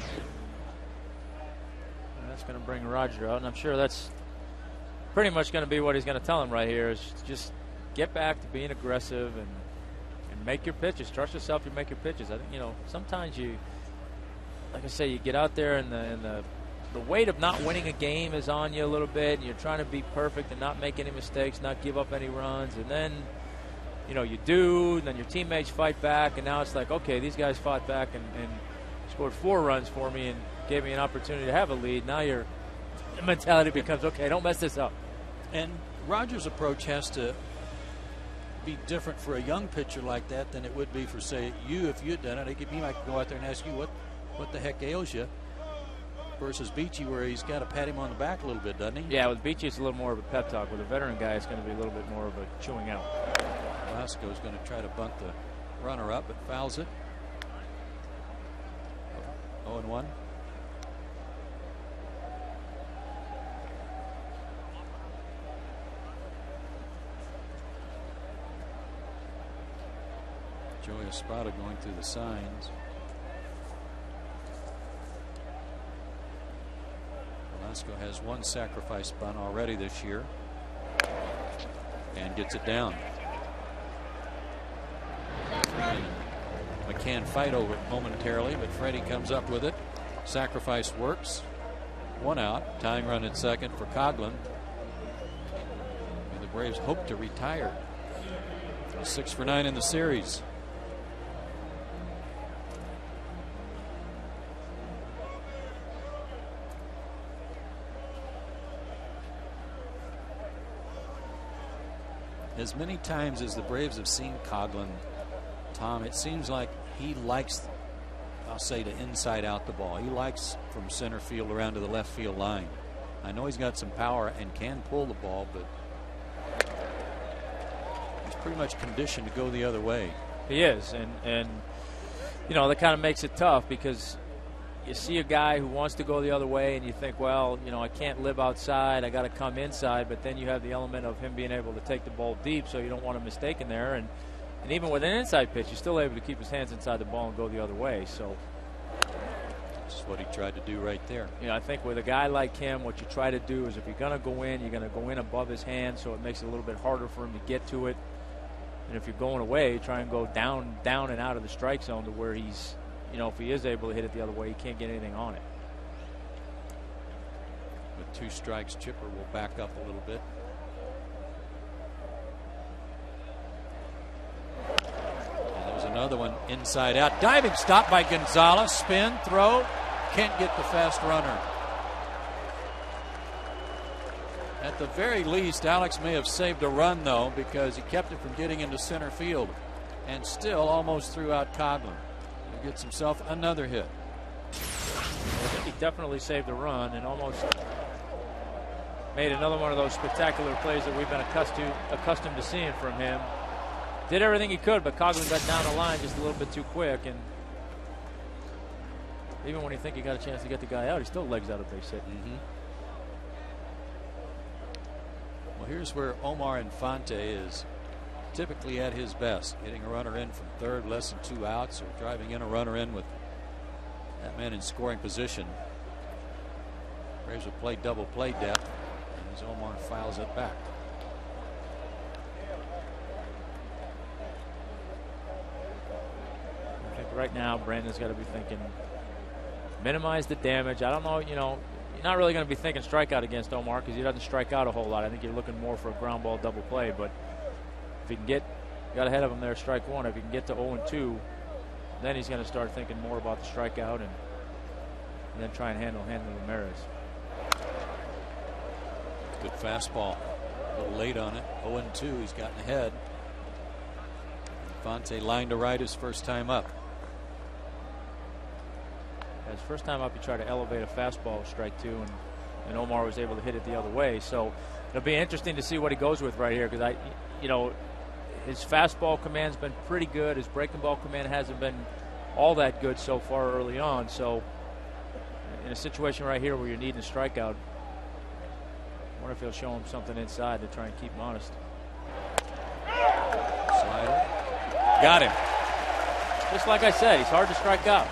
[SPEAKER 2] That's going to bring Roger out, and I'm sure that's pretty much going to be what he's going to tell him right here is just get back to being aggressive and make your pitches. Trust yourself, you make your pitches. I think, you know, sometimes you, like I say, you get out there and the weight of not winning a game is on you a little bit, and you're trying to be perfect and not make any mistakes, not give up any runs, and then, you know, you do, and then your teammates fight back, and now it's like, okay, these guys fought back and scored 4 runs for me and gave me an opportunity to have a lead. Now your mentality becomes, okay, don't mess this up.
[SPEAKER 1] And Roger's approach has to be different for a young pitcher like that than it would be for, say, you. If you had done it, he might go out there and ask you what the heck ails you. Versus Beachy, where he's got to pat him on the back a little bit, doesn't he?
[SPEAKER 2] Yeah, with Beachy, it's a little more of a pep talk. With a veteran guy, it's going to be a little bit more of a chewing out.
[SPEAKER 1] Velasco is going to try to bunt the runner up, but fouls it. 0-1. Joey Espada going through the signs. Velasco has 1 sacrifice bunt already this year and gets it down. McCann fight over it momentarily, but Freddie comes up with it. Sacrifice works. 1 out. Tying run at second for Coughlin. And the Braves hope to retire. 6 for 9 in the series. As many times as the Braves have seen Coughlin, Tom, it seems like he likes, I'll say, to inside out the ball. He likes from center field around to the left field line. I know he's got some power and can pull the ball, but he's pretty much conditioned to go the other way.
[SPEAKER 2] He is, and you know, that kind of makes it tough because you see a guy who wants to go the other way and you think, well, you know, I can't live outside, I got to come inside, but then you have the element of him being able to take the ball deep, so you don't want a mistake in there, and even with an inside pitch, he's still able to keep his hands inside the ball and go the other way. So
[SPEAKER 1] that's what he tried to do right there.
[SPEAKER 2] You know, I think with a guy like him, what you try to do is if you're going to go in, you're going to go in above his hand, so it makes it a little bit harder for him to get to it. And if you're going away, try and go down and out of the strike zone to where he's, you know, if he is able to hit it the other way, he can't get anything on it.
[SPEAKER 1] With 2 strikes, Chipper will back up a little bit. And there's another one inside out. Diving stop by Gonzalez. Spin, throw. Can't get the fast runner. At the very least, Alex may have saved a run, though, because he kept it from getting into center field. And still almost threw out Coughlin. He gets himself another hit.
[SPEAKER 2] I think he definitely saved a run and almost made another one of those spectacular plays that we've been accustomed to seeing from him. Did everything he could, but Coughlin got down the line just a little bit too quick, and even when you think he got a chance to get the guy out, he still legs out a base hit.
[SPEAKER 1] Well, here's where Omar Infante is typically at his best, getting a runner in from third, less than 2 outs, or driving in a runner in with that man in scoring position. Braves will play double play depth as Omar files it back.
[SPEAKER 2] I think right now Brandon's got to be thinking minimize the damage. I don't know, you know, you're not really going to be thinking strikeout against Omar because he doesn't strike out a whole lot. I think you're looking more for a ground ball double play, but if he can got ahead of him there, strike one. If he can get to 0-2, then he's going to start thinking more about the strikeout and then try and handle Ramirez.
[SPEAKER 1] Good fastball. A little late on it. 0-2. He's gotten ahead. Infante line to right his first time up.
[SPEAKER 2] His first time up, he tried to elevate a fastball, strike two, and Omar was able to hit it the other way. So it'll be interesting to see what he goes with right here because his fastball command's been pretty good. His breaking ball command hasn't been all that good so far early on. So in a situation right here where you're needing a strikeout, I wonder if he'll show him something inside to try and keep him honest.
[SPEAKER 1] Slider. Got him.
[SPEAKER 2] Just like I said, he's hard to strike out.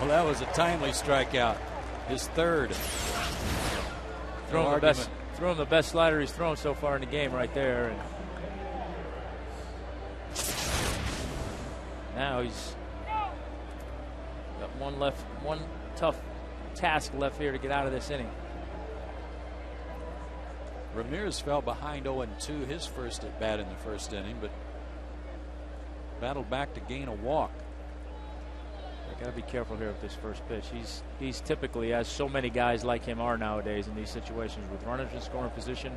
[SPEAKER 1] Well, that was a timely strikeout. His third.
[SPEAKER 2] Threw him the best slider he's thrown so far in the game right there. And now he's got one tough task left here to get out of this inning.
[SPEAKER 1] Ramirez fell behind 0-2 his first at bat in the first inning, but battled back to gain a walk.
[SPEAKER 2] I got to be careful here with this first pitch. He's typically, as so many guys like him are nowadays in these situations with runners in scoring position,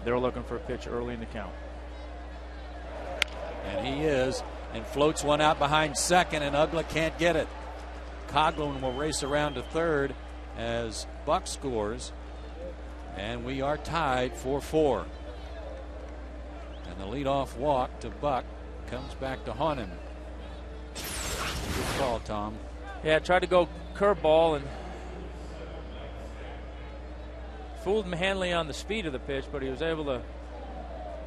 [SPEAKER 2] they're looking for a pitch early in the count.
[SPEAKER 1] And he is, and floats one out behind second, and Ugla can't get it. Coughlin will race around to third as Buck scores, and we are tied 4-4. And the leadoff walk to Buck comes back to haunt him. Good call, Tom.
[SPEAKER 2] Yeah, tried to go curveball and fooled Hanley on the speed of the pitch, but he was able to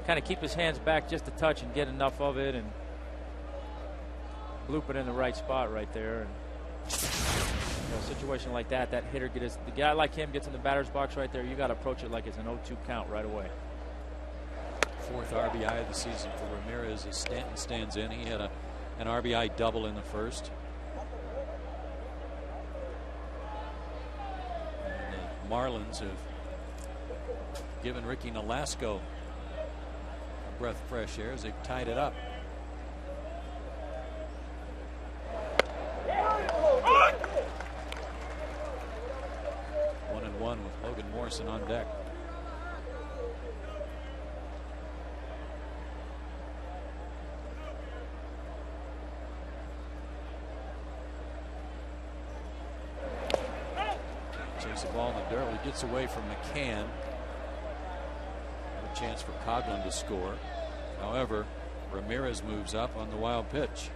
[SPEAKER 2] kind of keep his hands back just a touch and get enough of it and bloop it in the right spot right there. And a situation like that hitter the guy like him gets in the batter's box right there. You got to approach it like it's an 0-2 count right away.
[SPEAKER 1] Fourth RBI of the season for Ramirez as Stanton stands in. He had an RBI double in the first. And the Marlins have given Ricky Nolasco a breath of fresh air as they've tied it up. One and one with Logan Morrison on deck. Chase the ball in the dirt. He gets away from McCann. A chance for Coughlin to score. However, Ramirez moves up on the wild pitch.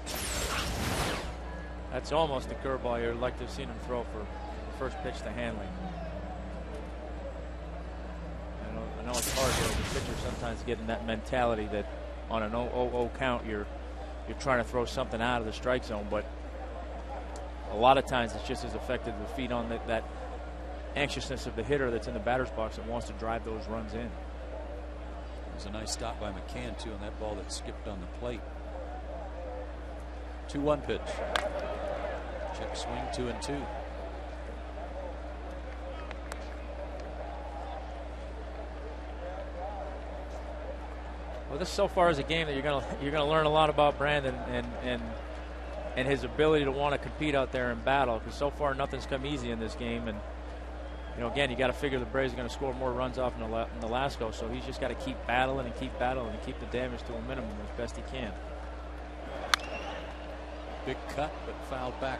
[SPEAKER 2] That's almost a curveball here. I'd like to have seen him throw for the first pitch to Hanley. I know it's hard here. The pitcher sometimes get in that mentality that on an 0-0 count you're trying to throw something out of the strike zone, but a lot of times it's just as effective to feed on that anxiousness of the hitter that's in the batter's box that wants to drive those runs in.
[SPEAKER 1] It was a nice stop by McCann too on that ball that skipped on the plate. 2-1 pitch. Check swing, 2-2.
[SPEAKER 2] Well, this so far is a game that you're gonna learn a lot about Brandon and his ability to want to compete out there and battle, because so far nothing's come easy in this game. And again, you got to figure the Braves are going to score more runs off Nolasco, so he's just got to keep battling and keep the damage to a minimum as best he can.
[SPEAKER 1] Big cut, but fouled back.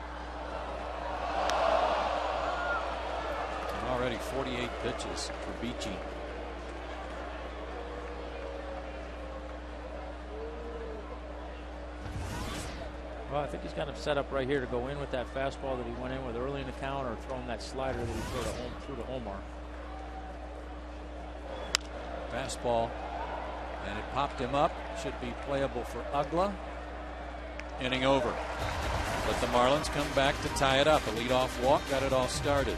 [SPEAKER 1] Already 48 pitches for Beachy.
[SPEAKER 2] Well, I think he's got him set up right here to go in with that fastball that he went in with early in the count, or throw him that slider that he threw to Omar.
[SPEAKER 1] Fastball, and it popped him up. Should be playable for Ugla. Inning over. But the Marlins come back to tie it up. A leadoff walk got it all started.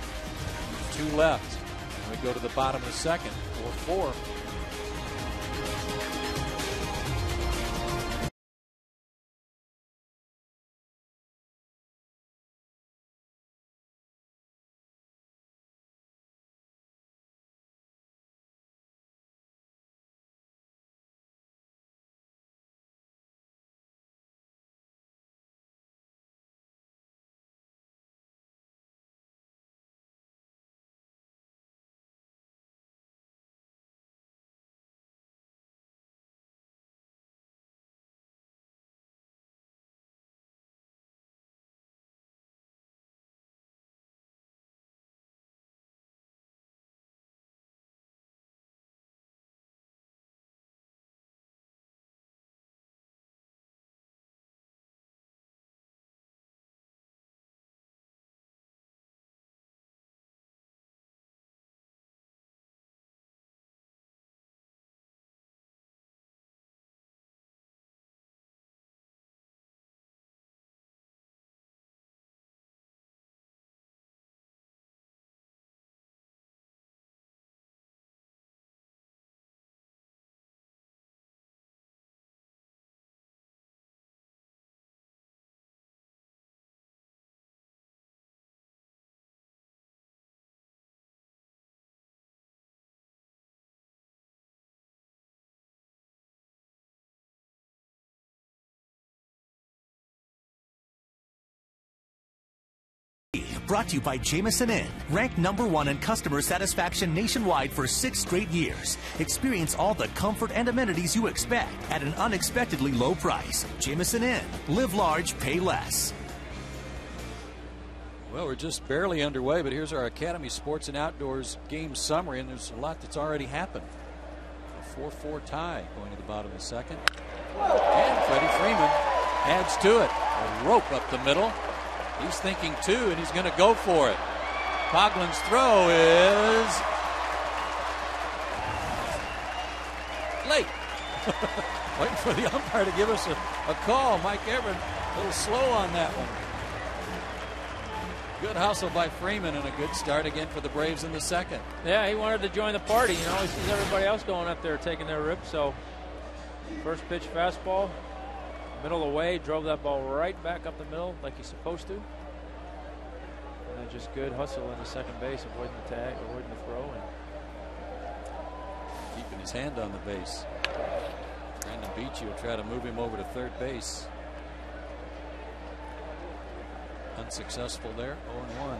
[SPEAKER 1] 2 left. And we go to the bottom of the second. 4-4.
[SPEAKER 3] Brought to you by Jameson Inn, ranked #1 in customer satisfaction nationwide for 6 straight years. Experience all the comfort and amenities you expect at an unexpectedly low price. Jameson Inn. Live large, pay less.
[SPEAKER 1] Well, we're just barely underway, but here's our Academy Sports and Outdoors game summary, and there's a lot that's already happened. A 4-4 tie going to the bottom of the second. And Freddie Freeman adds to it. A rope up the middle. He's thinking 2, and he's going to go for it. Coughlin's throw is late. Waiting for the umpire to give us a call. Mike Everett a little slow on that one. Good hustle by Freeman, and a good start again for the Braves in the second.
[SPEAKER 2] Yeah, he wanted to join the party. You know, he sees everybody else going up there taking their rip. So first pitch fastball. Middle away, drove that ball right back up the middle like he's supposed to. And just good hustle into second base, avoiding the tag, avoiding the throw, and
[SPEAKER 1] keeping his hand on the base. Brandon Beachy will try to move him over to third base. Unsuccessful there, 0-1.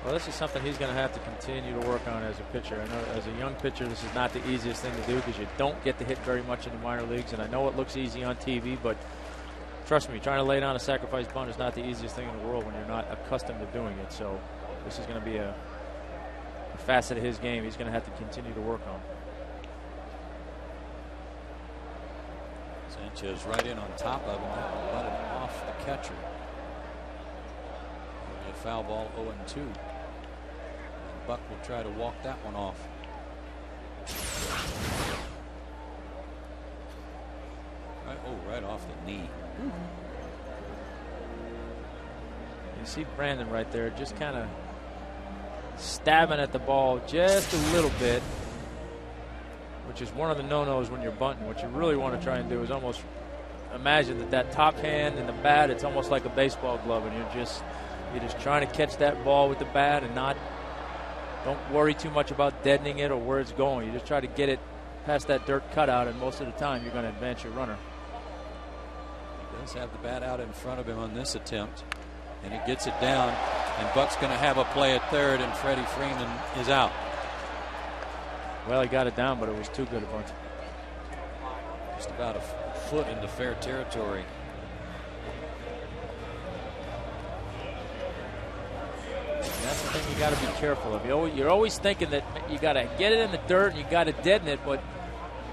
[SPEAKER 2] Well, this is something he's going to have to continue to work on as a pitcher. I know as a young pitcher, this is not the easiest thing to do because you don't get to hit very much in the minor leagues. And I know it looks easy on TV, but trust me, trying to lay down a sacrifice bunt is not the easiest thing in the world when you're not accustomed to doing it. So this is going to be a facet of his game he's going to have to continue to work on.
[SPEAKER 1] Sanchez right in on top of him. Let it off the catcher. A foul ball, 0-2. And Buck will try to walk that one off. Right off the knee.
[SPEAKER 2] You see Brandon right there just kind of stabbing at the ball just a little bit, which is one of the no-nos when you're bunting. What you really want to try and do is almost imagine that top hand and the bat, it's almost like a baseball glove, and you're just trying to catch that ball with the bat and don't worry too much about deadening it or where it's going. You just try to get it past that dirt cutout, and most of the time you're going to advance your runner.
[SPEAKER 1] He does have the bat out in front of him on this attempt, and he gets it down, and Buck's going to have a play at third, and Freddie Freeman is out.
[SPEAKER 2] Well, he got it down, but it was too good a bunt.
[SPEAKER 1] Just about a foot into fair territory.
[SPEAKER 2] thing you got to be careful of. You're always thinking that you got to get it in the dirt and you got to deaden it, but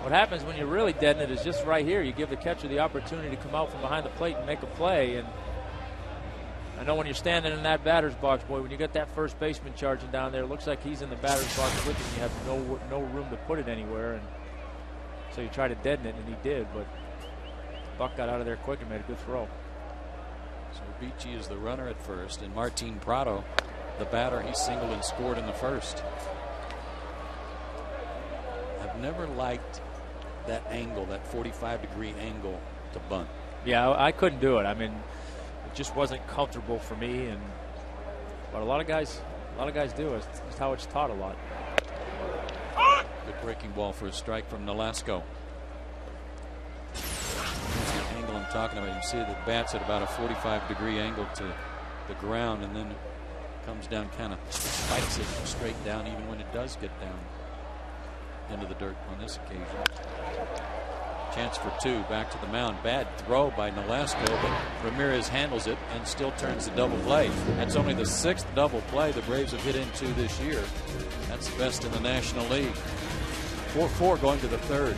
[SPEAKER 2] what happens when you really deaden it is just right here. You give the catcher the opportunity to come out from behind the plate and make a play. And I know when you're standing in that batter's box, boy, when you get that first baseman charging down there, it looks like he's in the batter's box with you, and you have no room to put it anywhere. And so you try to deaden it, and he did, but Buck got out of there quick and made a good throw.
[SPEAKER 1] So Beachy is the runner at first, and Martin Prado, the batter, he singled and scored in the first. I've never liked that angle, that 45-degree angle to bunt.
[SPEAKER 2] Yeah, I couldn't do it. I mean, it just wasn't comfortable for me, but a lot of guys do. It's just how it's taught a lot.
[SPEAKER 1] Good breaking ball for a strike from Nolasco. That's the angle I'm talking about. You see the bat's at about a 45-degree angle to the ground, and then it comes down, kind of spikes it straight down, even when it does get down into the dirt on this occasion. Chance for two, back to the mound. Bad throw by Nolasco, but Ramirez handles it and still turns the double play. That's only the 6th double play the Braves have hit into this year. That's the best in the National League. 4-4 going to the 3rd.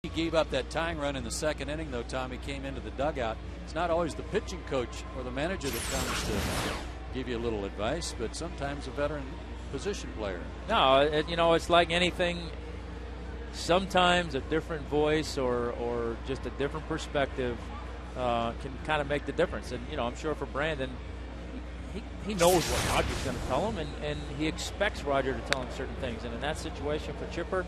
[SPEAKER 1] He gave up that tying run in the 2nd inning, though. Tommy came into the dugout. It's not always the pitching coach or the manager that comes to give you a little advice, but sometimes a veteran position player.
[SPEAKER 2] No, it's like anything. Sometimes a different voice or just a different perspective can kind of make the difference. And I'm sure for Brandon, he knows what Roger's going to tell him, and he expects Roger to tell him certain things. And in that situation for Chipper,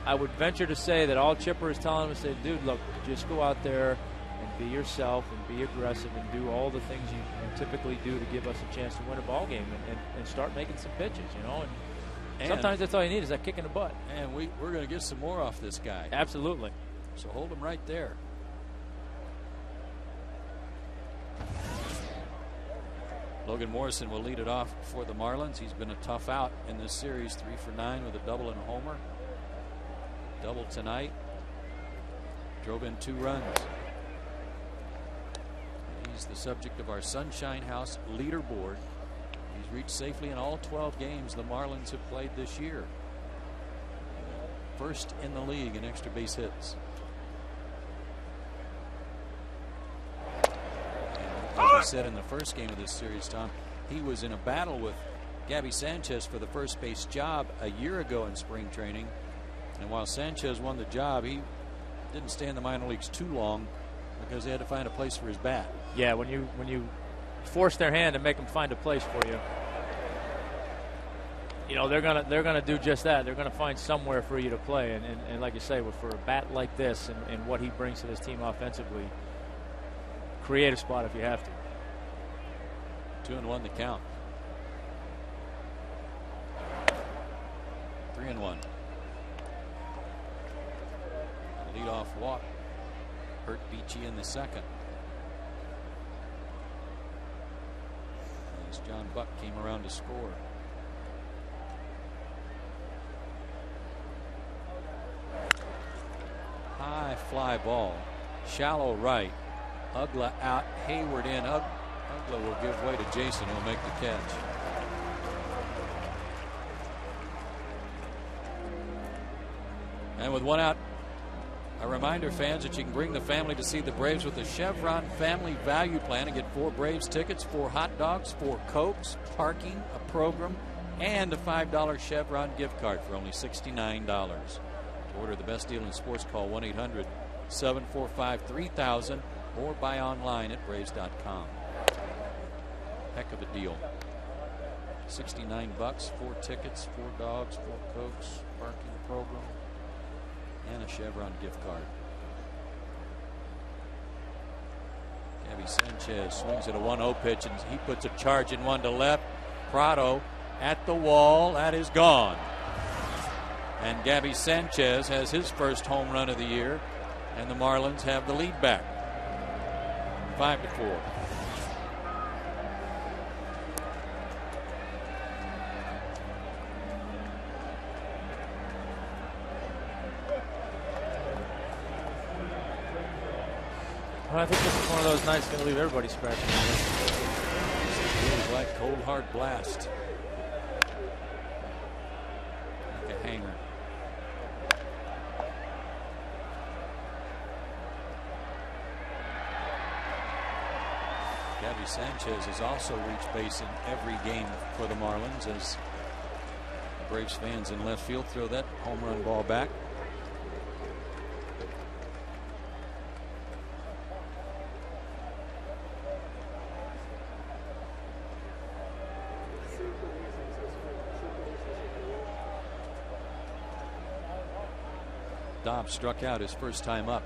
[SPEAKER 2] I would venture to say that all Chipper is telling him is, say, dude, look, just go out there and be yourself and be aggressive and do all the things you typically do to give us a chance to win a ball game and start making some pitches, And sometimes that's all you need is that kick in the butt.
[SPEAKER 1] And we're going to get some more off this guy.
[SPEAKER 2] Absolutely.
[SPEAKER 1] So hold him right there. Logan Morrison will lead it off for the Marlins. He's been a tough out in this series, 3 for 9 with a double and a homer. Double tonight. Drove in 2 runs. He's the subject of our Sunshine House leaderboard. He's reached safely in all 12 games the Marlins have played this year. First in the league in extra base hits. And as we said in the first game of this series, Tom, he was in a battle with Gabby Sanchez for the first base job a year ago in spring training. And while Sanchez won the job, he didn't stay in the minor leagues too long because they had to find a place for his bat.
[SPEAKER 2] Yeah, when you force their hand and make them find a place for you, they're gonna do just that. They're gonna find somewhere for you to play. And like you say, for a bat like this and what he brings to this team offensively, create a spot if you have to.
[SPEAKER 1] 2-1 the count. 3-1. Leadoff walk hurt Beachy in the second. As John Buck came around to score. High fly ball. Shallow right. Ugla out. Hayward in. Ugla will give way to Jason, who will make the catch. And with one out, a reminder, fans, that you can bring the family to see the Braves with the Chevron Family Value Plan and get 4 Braves tickets, 4 hot dogs, 4 Cokes, parking, a program, and a $5 Chevron gift card for only $69. To order the best deal in sports, call 1-800-745-3000 or buy online at Braves.com. Heck of a deal. $69, 4 tickets, 4 dogs, 4 Cokes, parking program, and a Chevron gift card. Gabby Sanchez swings at a 1-0 pitch, and he puts a charge in one to left. Prado at the wall. That is gone. And Gabby Sanchez has his first home run of the year, and the Marlins have the lead back. 5-4.
[SPEAKER 2] Well, I think this is one of those nights going to leave everybody scratching.
[SPEAKER 1] Feels like cold hard blast. Like a hanger. Gabby Sanchez has also reached base in every game for the Marlins, as the Braves fans in left field throw that home run ball back. Dobbs struck out his first time up.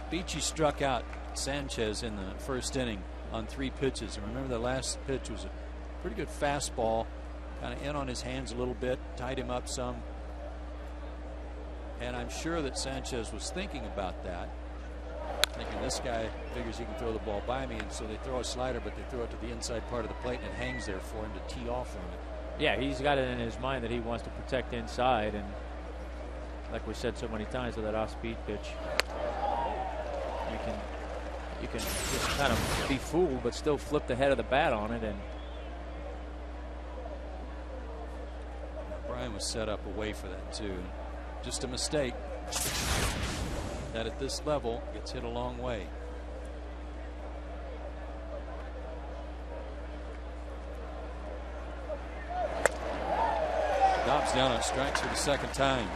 [SPEAKER 1] Beachy struck out Sanchez in the first inning on 3 pitches. And remember, the last pitch was a pretty good fastball, kind of in on his hands a little bit, tied him up some. And I'm sure that Sanchez was thinking about that, thinking this guy figures he can throw the ball by me, and so they throw a slider, but they throw it to the inside part of the plate, and it hangs there for him to tee off on it.
[SPEAKER 2] Yeah, he's got it in his mind that he wants to protect inside, and like we said so many times with that off-speed pitch, you can just kind of be fooled, but still flip the head of the bat on it. And
[SPEAKER 1] Brian was set up away for that too. Just a mistake that at this level gets hit a long way. Dobbs down on strikes for the second time.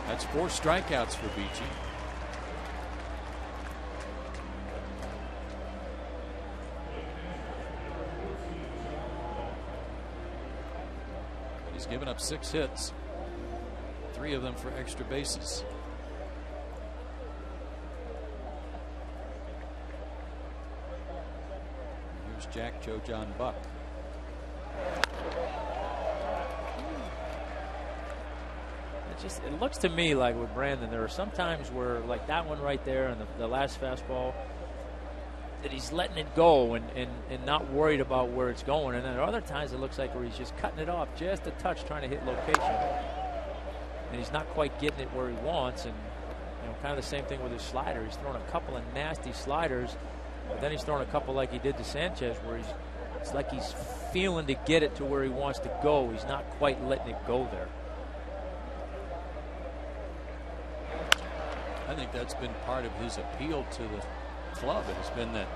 [SPEAKER 1] That's 4 strikeouts for Beachy. He's given up 6 hits, 3 of them for extra bases. Here's Jack Joe John Buck.
[SPEAKER 2] It looks to me like with Brandon, there are some times where, like that one right there and the last fastball, that he's letting it go and not worried about where it's going. And then there are other times it looks like where he's just cutting it off just a touch, trying to hit location. And he's not quite getting it where he wants. And, kind of the same thing with his slider. He's throwing a couple of nasty sliders, but then he's throwing a couple like he did to Sanchez, where it's like he's feeling to get it to where he wants to go. He's not quite letting it go there.
[SPEAKER 1] I think that's been part of his appeal to the club. It has been that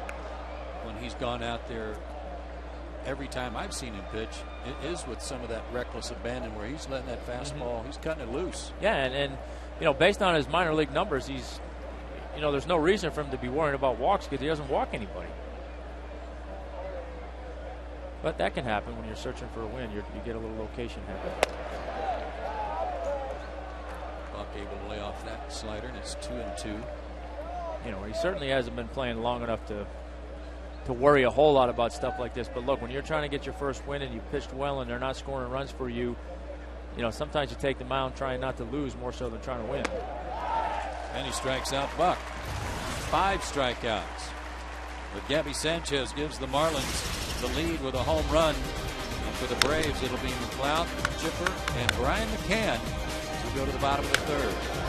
[SPEAKER 1] when he's gone out there, every time I've seen him pitch, it is with some of that reckless abandon where he's letting that fastball, he's cutting it loose.
[SPEAKER 2] Yeah, and based on his minor league numbers, he's, there's no reason for him to be worrying about walks because he doesn't walk anybody. But that can happen when you're searching for a win. You get a little location happen.
[SPEAKER 1] Buck able to lay off that slider, and it's 2-2.
[SPEAKER 2] He certainly hasn't been playing long enough to worry a whole lot about stuff like this. But look, when you're trying to get your first win and you pitched well and they're not scoring runs for you, sometimes you take the mound trying not to lose more so than trying to win.
[SPEAKER 1] And he strikes out Buck. 5 strikeouts. But Gabby Sanchez gives the Marlins the lead with a home run. And for the Braves, it'll be McLeod, Chipper, and Brian McCann to go to the bottom of the 3rd.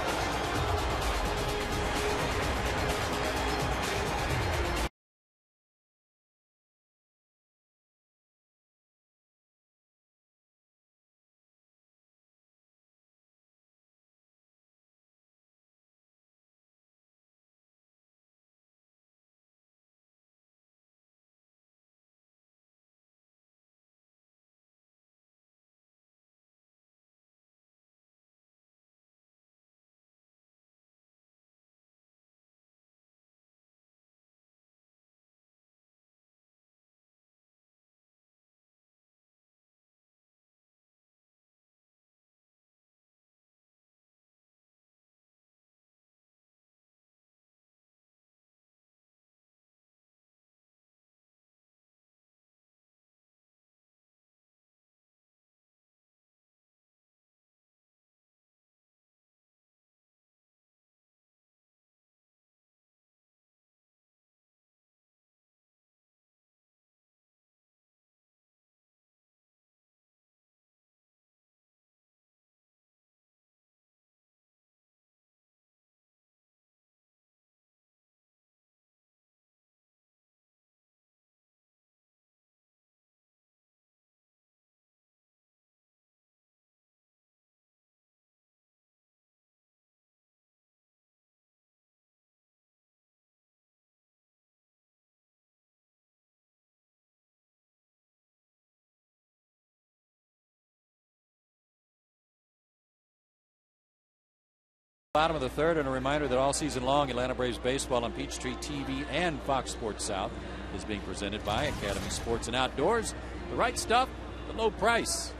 [SPEAKER 1] Bottom of the 3rd, and a reminder that all season long Atlanta Braves baseball on Peachtree TV and Fox Sports South is being presented by Academy Sports and Outdoors. The right stuff, the low price.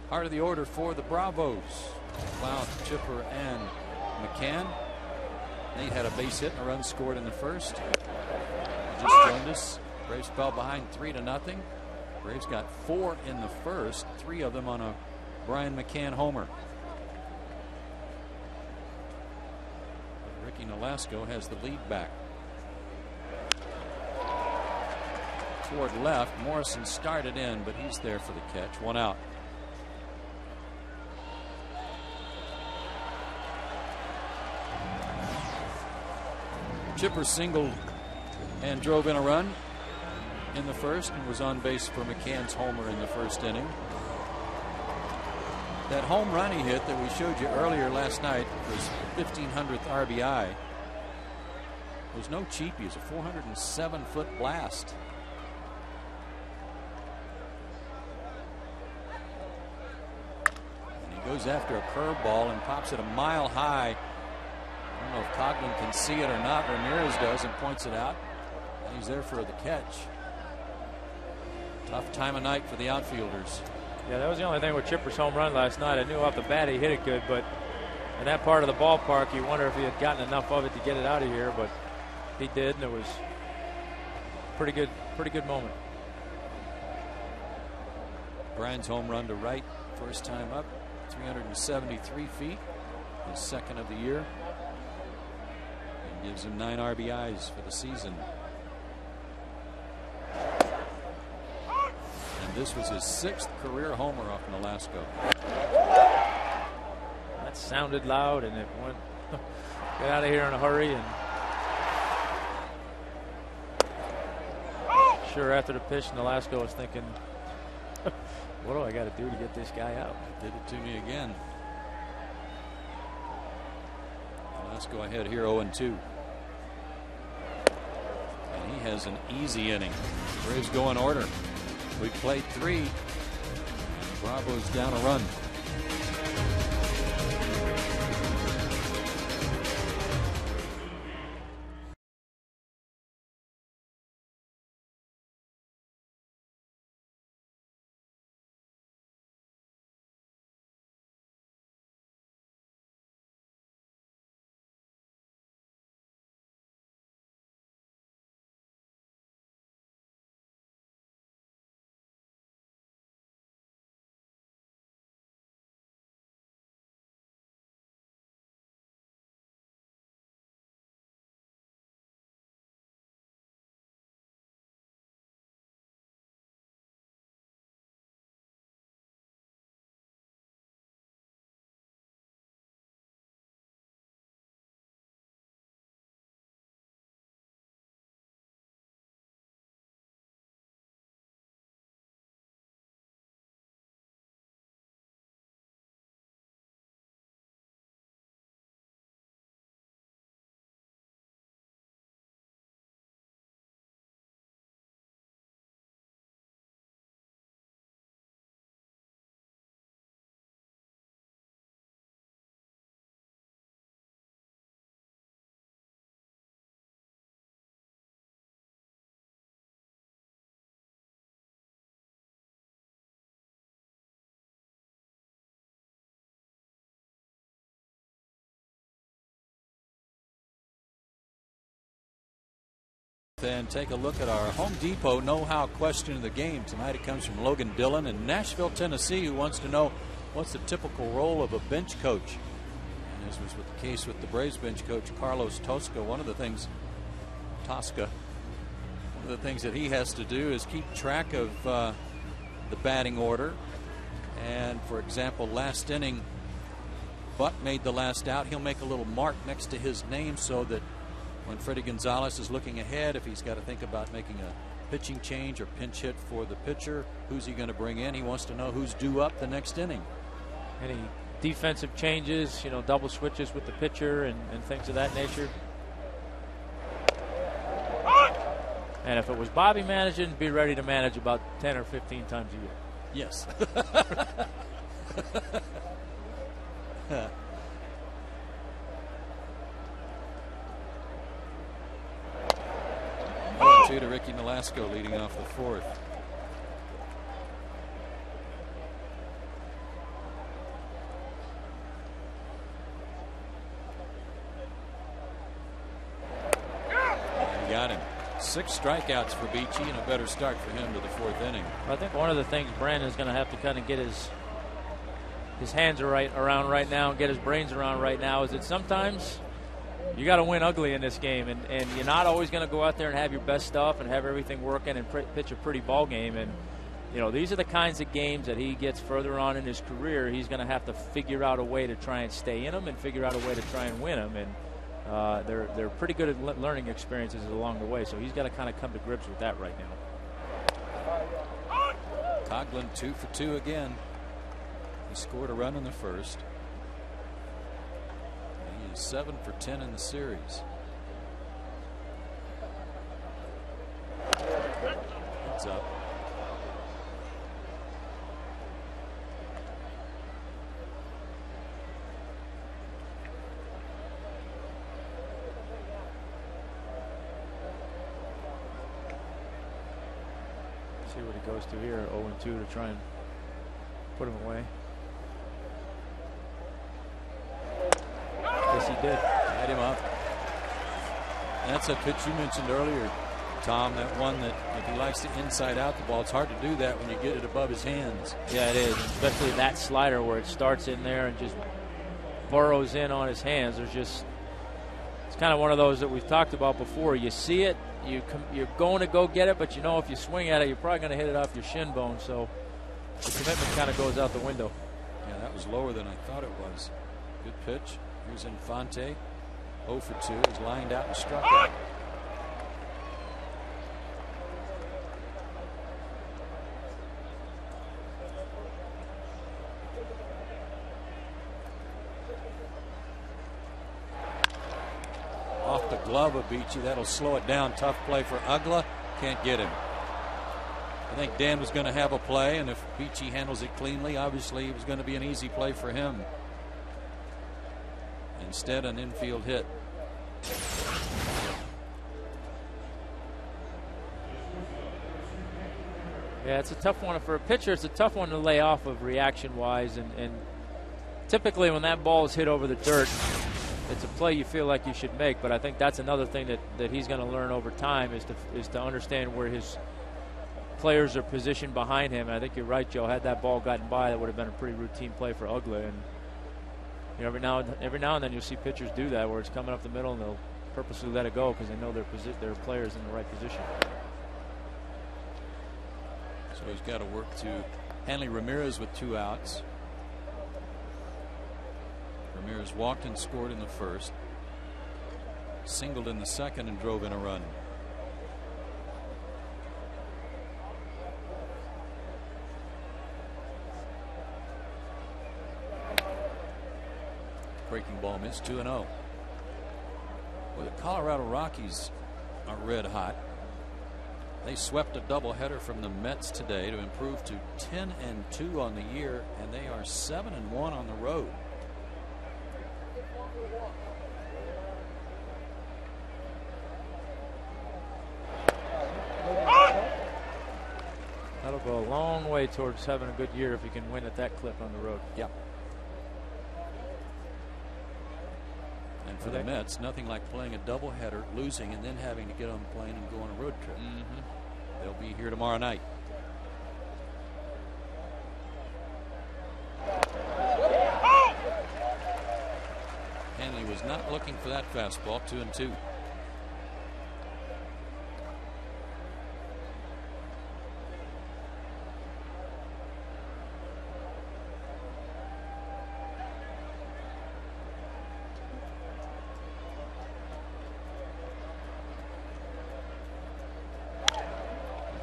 [SPEAKER 1] Heart of the order for the Bravos. McLeod, Chipper, and McCann. Nate had a base hit and a run scored in the 1st. He just joined us. Braves fell behind 3-0. Braves got 4 in the 1st, 3 of them on a Brian McCann homer. Ricky Nolasco has the lead back. Toward left, Morrison started in, but he's there for the catch. 1 out. Chipper singled and drove in a run in the 1st and was on base for McCann's homer in the 1st inning. That home run he hit that we showed you earlier last night was 1500th RBI. It was no cheapie. It was a 407-foot blast. And he goes after a curveball and pops it a mile high. I don't know if Coghlan can see it or not. Ramirez does and points it out. And he's there for the catch. Tough time of night for the outfielders.
[SPEAKER 2] Yeah, that was the only thing with Chipper's home run last night. I knew off the bat he hit it good, but in that part of the ballpark, you wonder if he had gotten enough of it to get it out of here, but he did, and it was pretty good moment.
[SPEAKER 1] Brian's home run to right, first time up, 373 feet, his 2nd of the year, and gives him 9 RBIs for the season. This was his 6th career homer off Nolasco.
[SPEAKER 2] That sounded loud, and it went. Get out of here in a hurry, and sure after the pitch, Nolasco was thinking, "What do I got to do to get this guy out?"
[SPEAKER 1] Did it to me again. Nolasco ahead here, 0-2, and he has an easy inning. Braves go in order. We played 3. Bravos down a run. And take a look at our Home Depot know-how question of the game. Tonight it comes from Logan Dillon in Nashville, Tennessee, who wants to know what's the typical role of a bench coach. And as was with the case with the Braves bench coach, Carlos Tosca, one of the things that he has to do is keep track of the batting order. And for example, last inning, Buck made the last out. He'll make a little mark next to his name so that when Freddie Gonzalez is looking ahead, if he's got to think about making a pitching change or pinch hit for the pitcher, who's he going to bring in? He wants to know who's due up the next inning.
[SPEAKER 2] Any defensive changes, double switches with the pitcher and things of that nature. And if it was Bobby managing, be ready to manage about 10 or 15 times a year.
[SPEAKER 1] Yes. 2 to Ricky Nolasco leading off the fourth. And got him. 6 strikeouts for Beachy and a better start for him to the fourth inning.
[SPEAKER 2] I think one of the things Brandon's going to have to kind of get his hands around right now and get his brains around right now is that sometimes you got to win ugly in this game, and you're not always going to go out there and have your best stuff and have everything working and pitch a pretty ball game. And these are the kinds of games that he gets further on in his career. He's going to have to figure out a way to try and stay in them and figure out a way to try and win them. And they're pretty good at learning experiences along the way. So he's got to kind of come to grips with that right now.
[SPEAKER 1] Coughlin 2 for 2 again. He scored a run in the first. He is 7 for 10 in the series. It's up.
[SPEAKER 2] See what he goes to here. 0-2 to try and put him away. Yes, he did.
[SPEAKER 1] Tied him up. And that's a pitch you mentioned earlier, Tom, that one that if he likes to inside out the ball, it's hard to do that when you get it above his hands.
[SPEAKER 2] Yeah, it is, especially that slider where it starts in there and just burrows in on his hands. It's kind of one of those that we've talked about before. You see it, you're going to go get it, but if you swing at it, you're probably going to hit it off your shin bone. So the commitment kind of goes out the window.
[SPEAKER 1] Yeah, that was lower than I thought it was. Good pitch. Here's Infante. 0 for 2. He's lined out and struck out. Off the glove of Beachy. That'll slow it down. Tough play for Ugla. Can't get him. I think Dan was going to have a play, and if Beachy handles it cleanly, obviously it was going to be an easy play for him. Instead, an infield hit.
[SPEAKER 2] Yeah, it's a tough one for a pitcher. It's a tough one to lay off of reaction-wise, and typically when that ball is hit over the dirt, it's a play you feel like you should make. But I think that's another thing that he's going to learn over time is to understand where his players are positioned behind him. And I think you're right, Joe. Had that ball gotten by, that would have been a pretty routine play for Ugla. And every now and then you'll see pitchers do that, where it's coming up the middle and they'll purposely let it go because they know their players in the right position.
[SPEAKER 1] So he's got to work to Hanley Ramirez with 2 outs. Ramirez walked and scored in the first, singled in the second, and drove in a run. Breaking ball missed. 2-0. Well, the Colorado Rockies are red hot. They swept a doubleheader from the Mets today to improve to 10-2 on the year, and they are 7-1 on the road.
[SPEAKER 2] That'll go a long way towards having a good year if you can win at that clip on the road.
[SPEAKER 1] Yep. And And for the Mets, nothing like playing a doubleheader, losing, and then having to get on a plane and go on a road trip. They'll be here tomorrow night. Hanley was not looking for that fastball. 2-2.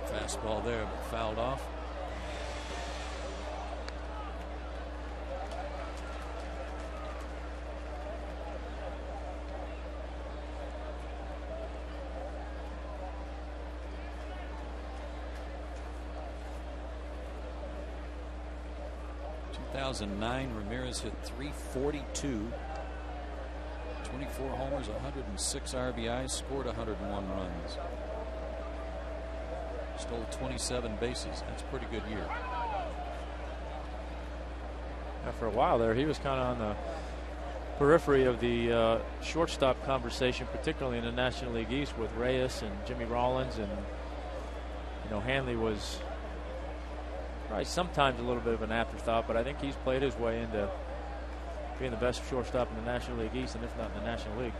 [SPEAKER 1] Fastball there, but fouled off. In 2009, Ramirez hit .342, 24 homers, 106 RBIs, scored 101 runs. Stole 27 bases. That's a pretty good year.
[SPEAKER 2] Now for a while there, he was kind of on the periphery of the shortstop conversation, particularly in the National League East with Reyes and Jimmy Rollins, and Hanley was probably sometimes a little bit of an afterthought, but I think he's played his way into being the best shortstop in the National League East, and if not in the National League.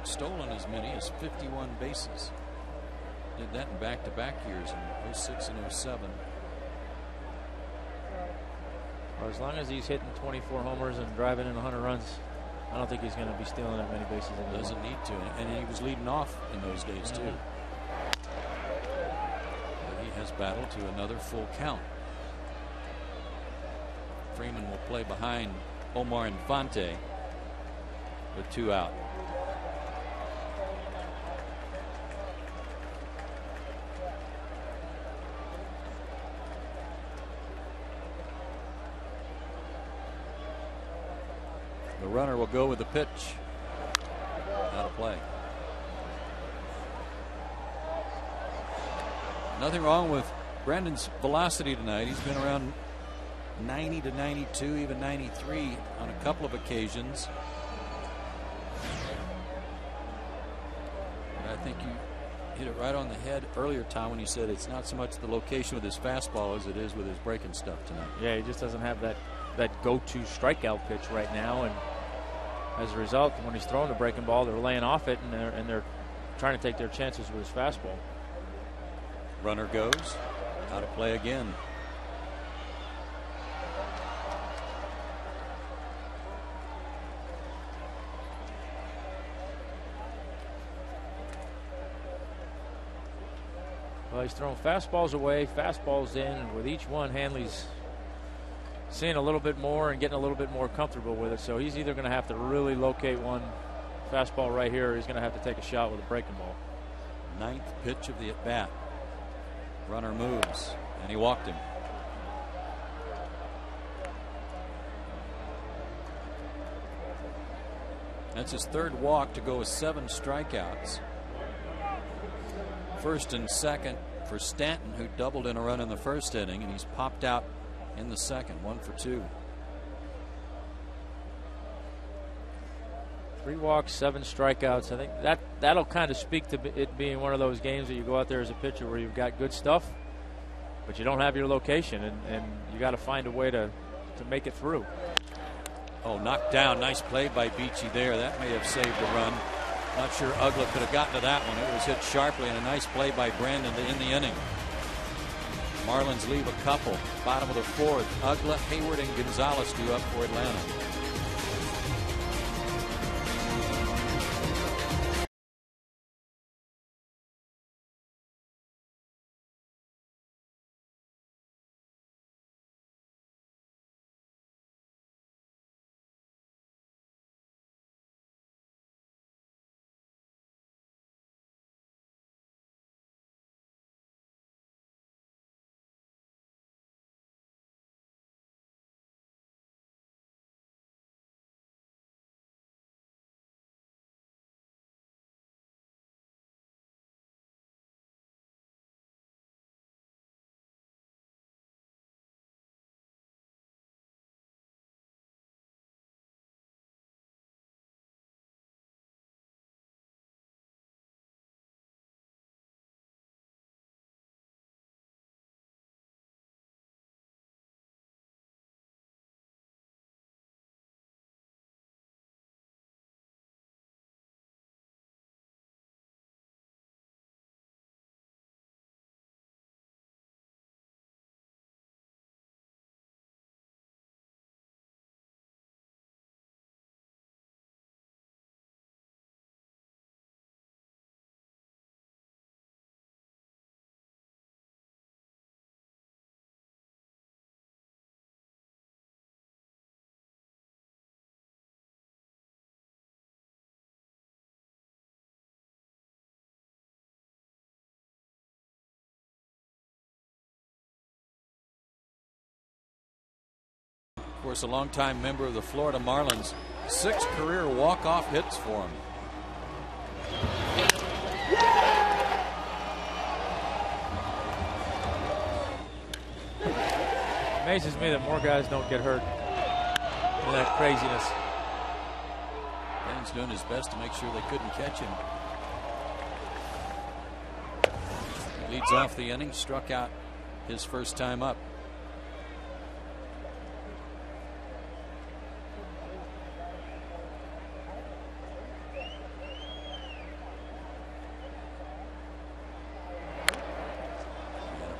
[SPEAKER 1] Stolen as many as 51 bases. Did that in back-to-back years in 06 and 07.
[SPEAKER 2] Well, as long as he's hitting 24 homers and driving in 100 runs, I don't think he's going to be stealing that many bases anymore.
[SPEAKER 1] Doesn't need to, and he was leading off in those days too. But he has battled to another full count. Freeman will play behind Omar Infante with 2 out. The runner will go with the pitch. Out of play. Nothing wrong with Brandon's velocity tonight. He's been around 90 to 92, even 93 on a couple of occasions. And I think you hit it right on the head earlier, Tom, when you said it's not so much the location with his fastball as it is with his breaking stuff tonight.
[SPEAKER 2] Yeah, he just doesn't have that go-to strikeout pitch right now, and as a result, when he's throwing the breaking ball, they're laying off it, and they're trying to take their chances with his fastball.
[SPEAKER 1] Runner goes out of play again.
[SPEAKER 2] Well, he's throwing fastballs away, fastballs in, and with each one, Hanley's seeing a little bit more and getting a little bit more comfortable with it. So he's either going to have to really locate one fastball right here, or he's going to have to take a shot with a breaking ball.
[SPEAKER 1] 9th pitch of the at-bat. Runner moves, and he walked him. That's his 3rd walk to go with 7 strikeouts. First and second for Stanton, who doubled in a run in the first inning, and he's popped out in the second. 1 for 2.
[SPEAKER 2] 3 walks, 7 strikeouts. I think that'll kind of speak to it being one of those games that you go out there as a pitcher where you've got good stuff, but you don't have your location, and you got to find a way to make it through.
[SPEAKER 1] Oh, knocked down. Nice play by Beachy there. That may have saved the run. Not sure Ugla could have gotten to that one. It was hit sharply, and a nice play by Brandon to end the inning. Marlins leave a couple. Bottom of the 4th. Ugla, Hayward, and Gonzalez due up for Atlanta. Of course, a longtime member of the Florida Marlins. 6 career walk-off hits for him.
[SPEAKER 2] Amazes me that more guys don't get hurt in that craziness.
[SPEAKER 1] He's doing his best to make sure they couldn't catch him. He leads off the inning, struck out his first time up.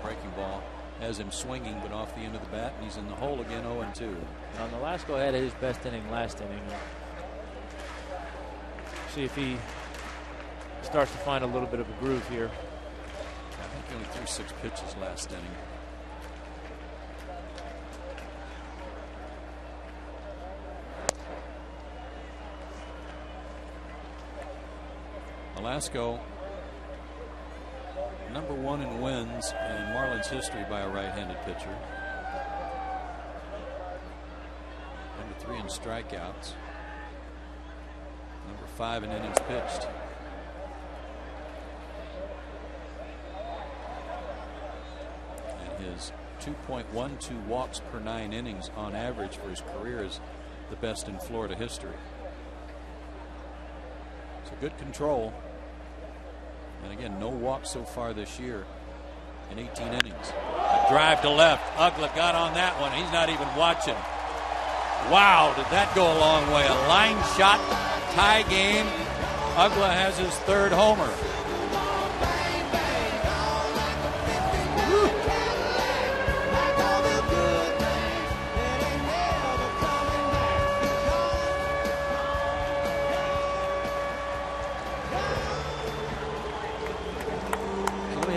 [SPEAKER 1] Breaking ball has him swinging, but off the end of the bat, and he's in the hole again. 0-2.
[SPEAKER 2] On the last go had his best inning last inning. See if he starts to find a little bit of a groove here.
[SPEAKER 1] I think he only threw 6 pitches last inning. Velasco, number 1 in wins in Marlins history by a right-handed pitcher. Number 3 in strikeouts. Number 5 in innings pitched. And his 2.12 walks per 9 innings on average for his career is the best in Florida history. So good control. And again, no walks so far this year in 18 innings. A drive to left. Ugla got on that one. He's not even watching. Wow, did that go a long way? A line shot, tie game. Ugla has his 3rd homer.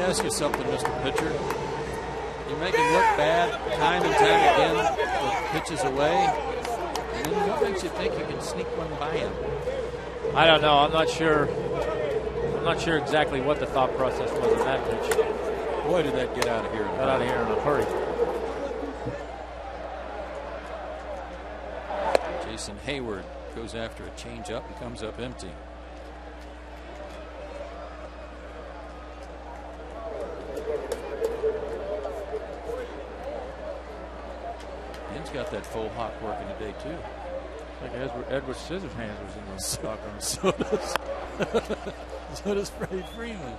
[SPEAKER 1] Ask you something, Mr. Pitcher. You make him look bad time and time again with pitches away. And then what makes you think you can sneak one by him?
[SPEAKER 2] I don't know. I'm not sure. I'm not sure exactly what the thought process was in that pitch.
[SPEAKER 1] Boy, did that get out of here.
[SPEAKER 2] Got out of here in a hurry.
[SPEAKER 1] Jason Hayward goes after a changeup and comes up empty. Got that full hawk working today too.
[SPEAKER 2] Like Edward Scissorhands was in the stock room.
[SPEAKER 1] So does Freddie Freeman.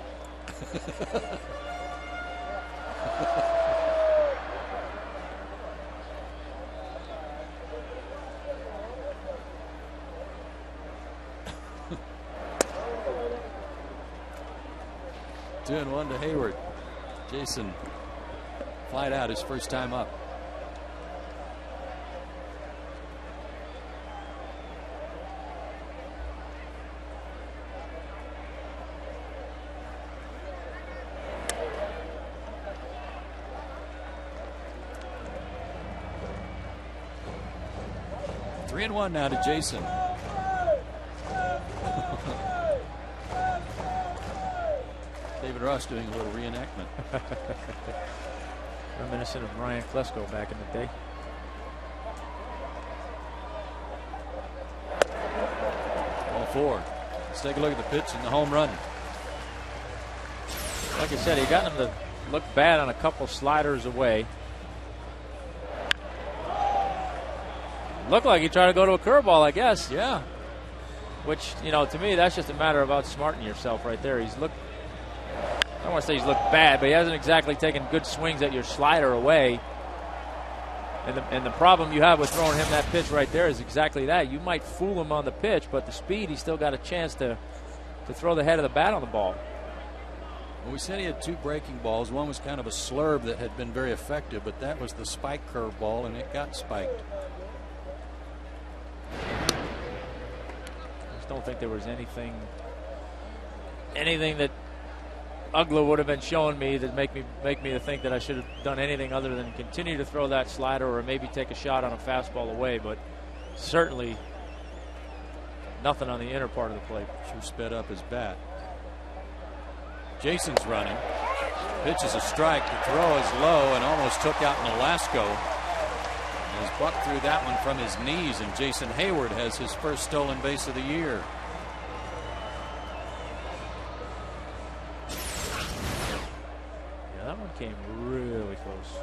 [SPEAKER 1] Two and one to Hayward. Jason flied out his first time up. Three and one now to Jason. David Ross doing a little reenactment.
[SPEAKER 2] Reminiscent of Ryan Klesko back in the day.
[SPEAKER 1] Ball 4. Let's take a look at the pitch and the home run.
[SPEAKER 2] Like I said, he got him to look bad on a couple sliders away. Looked like he tried to go to a curveball, I guess.
[SPEAKER 1] Yeah.
[SPEAKER 2] Which, you know, to me, that's just a matter of outsmarting yourself right there. He's looked, I don't want to say he's looked bad, but he hasn't exactly taken good swings at your slider away. And the problem you have with throwing him that pitch right there is exactly that. You might fool him on the pitch, but the speed, he's still got a chance to throw the head of the bat on the ball.
[SPEAKER 1] Well, we said he had 2 breaking balls. One was kind of a slurve that had been very effective, but that was the spike curve ball, and it got spiked.
[SPEAKER 2] I just don't think there was anything that Ugla would have been showing me that make me to think that I should have done anything other than continue to throw that slider or maybe take a shot on a fastball away, but certainly nothing on the inner part of the plate.
[SPEAKER 1] Sure sped up his bat. Jason's running. Pitch is a strike. The throw is low and almost took out Nolasco. As Buck threw that one from his knees, and Jason Hayward has his first stolen base of the year.
[SPEAKER 2] Yeah, that one came really close.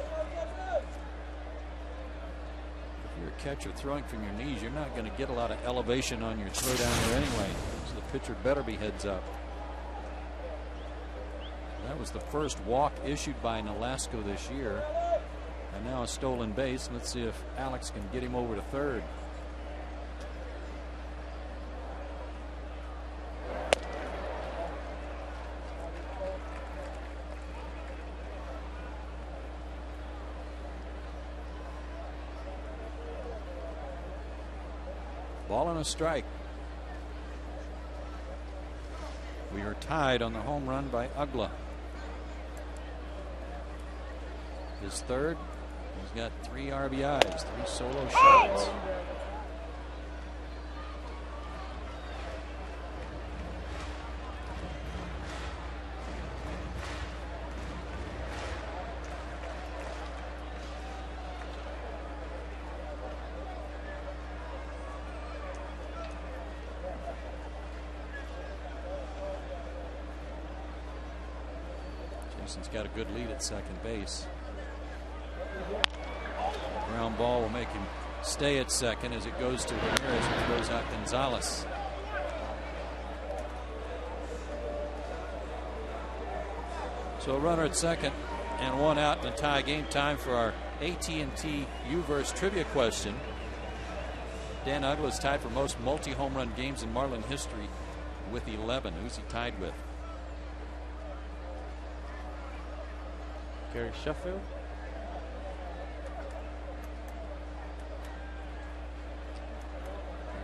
[SPEAKER 1] If you're a catcher throwing from your knees, you're not going to get a lot of elevation on your throw down there anyway. So the pitcher better be heads up. That was the first walk issued by Nolasco this year. And now a stolen base. Let's see if Alex can get him over to third. Ball and a strike. We are tied on the home run by Ugla. His third. He's got 3 RBIs, 3 solo shots. Jason's got a good lead at second base. Ground ball will make him stay at second as it goes to Ramirez, which throws out Gonzalez. So a runner at second and 1 out in the tie. Game time for our AT&T U-verse trivia question. Dan Ugla is tied for most multi-home run games in Marlin history with 11. Who's he tied with?
[SPEAKER 2] Gary Sheffield.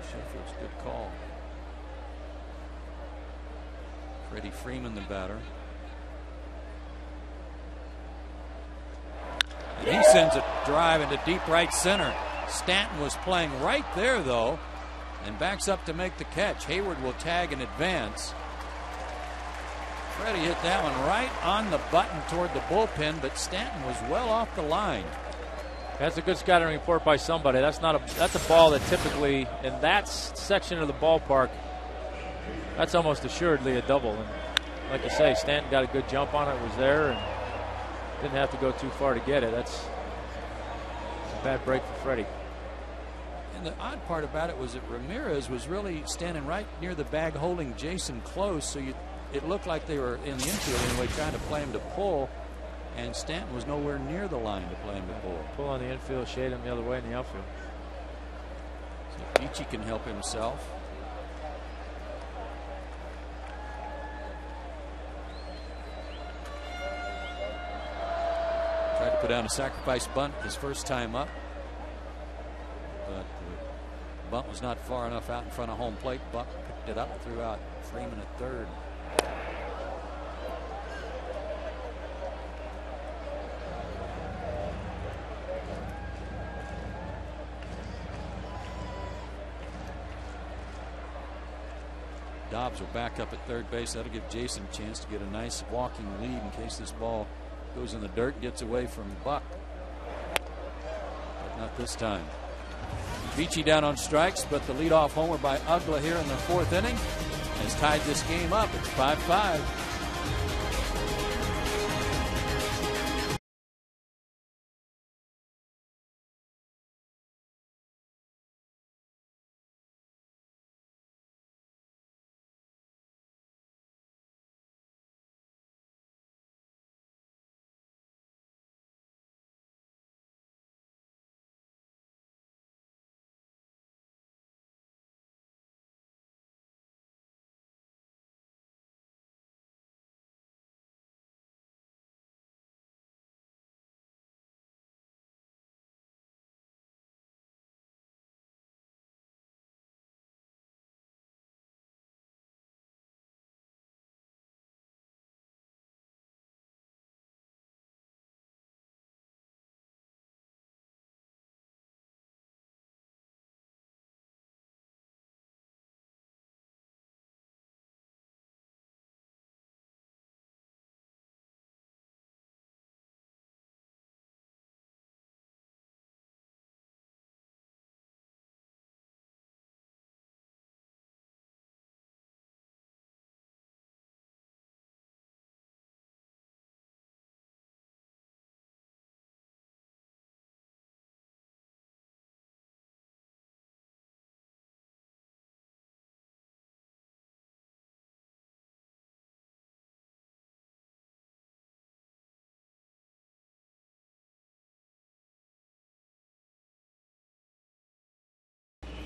[SPEAKER 1] Sheffield's a good call. Freddie Freeman, the batter. And he sends a drive into deep right center. Stanton was playing right there, though, and backs up to make the catch. Hayward will tag and advance. Freddie hit that one right on the button toward the bullpen, but Stanton was well off the line.
[SPEAKER 2] That's a good scouting report by somebody. That's a ball that typically in that section of the ballpark, that's almost assuredly a double. And like you say, Stanton got a good jump on it, was there, and didn't have to go too far to get it. That's a bad break for Freddie.
[SPEAKER 1] And the odd part about it was that Ramirez was really standing right near the bag, holding Jason close, so it looked like they were in the infield anyway, trying to play him to pull. And Stanton was nowhere near the line to play him to pull.
[SPEAKER 2] Pull on the infield, shade him the other way in the outfield.
[SPEAKER 1] So Beachy can help himself. Tried to put down a sacrifice bunt his first time up, but the bunt was not far enough out in front of home plate. Buck picked it up, threw out Freeman at third. Dobbs will back up at third base. That'll give Jason a chance to get a nice walking lead in case this ball goes in the dirt and gets away from Buck. But not this time. Beachy down on strikes, but the leadoff homer by Ugla here in the 4th inning has tied this game up. It's 5-5.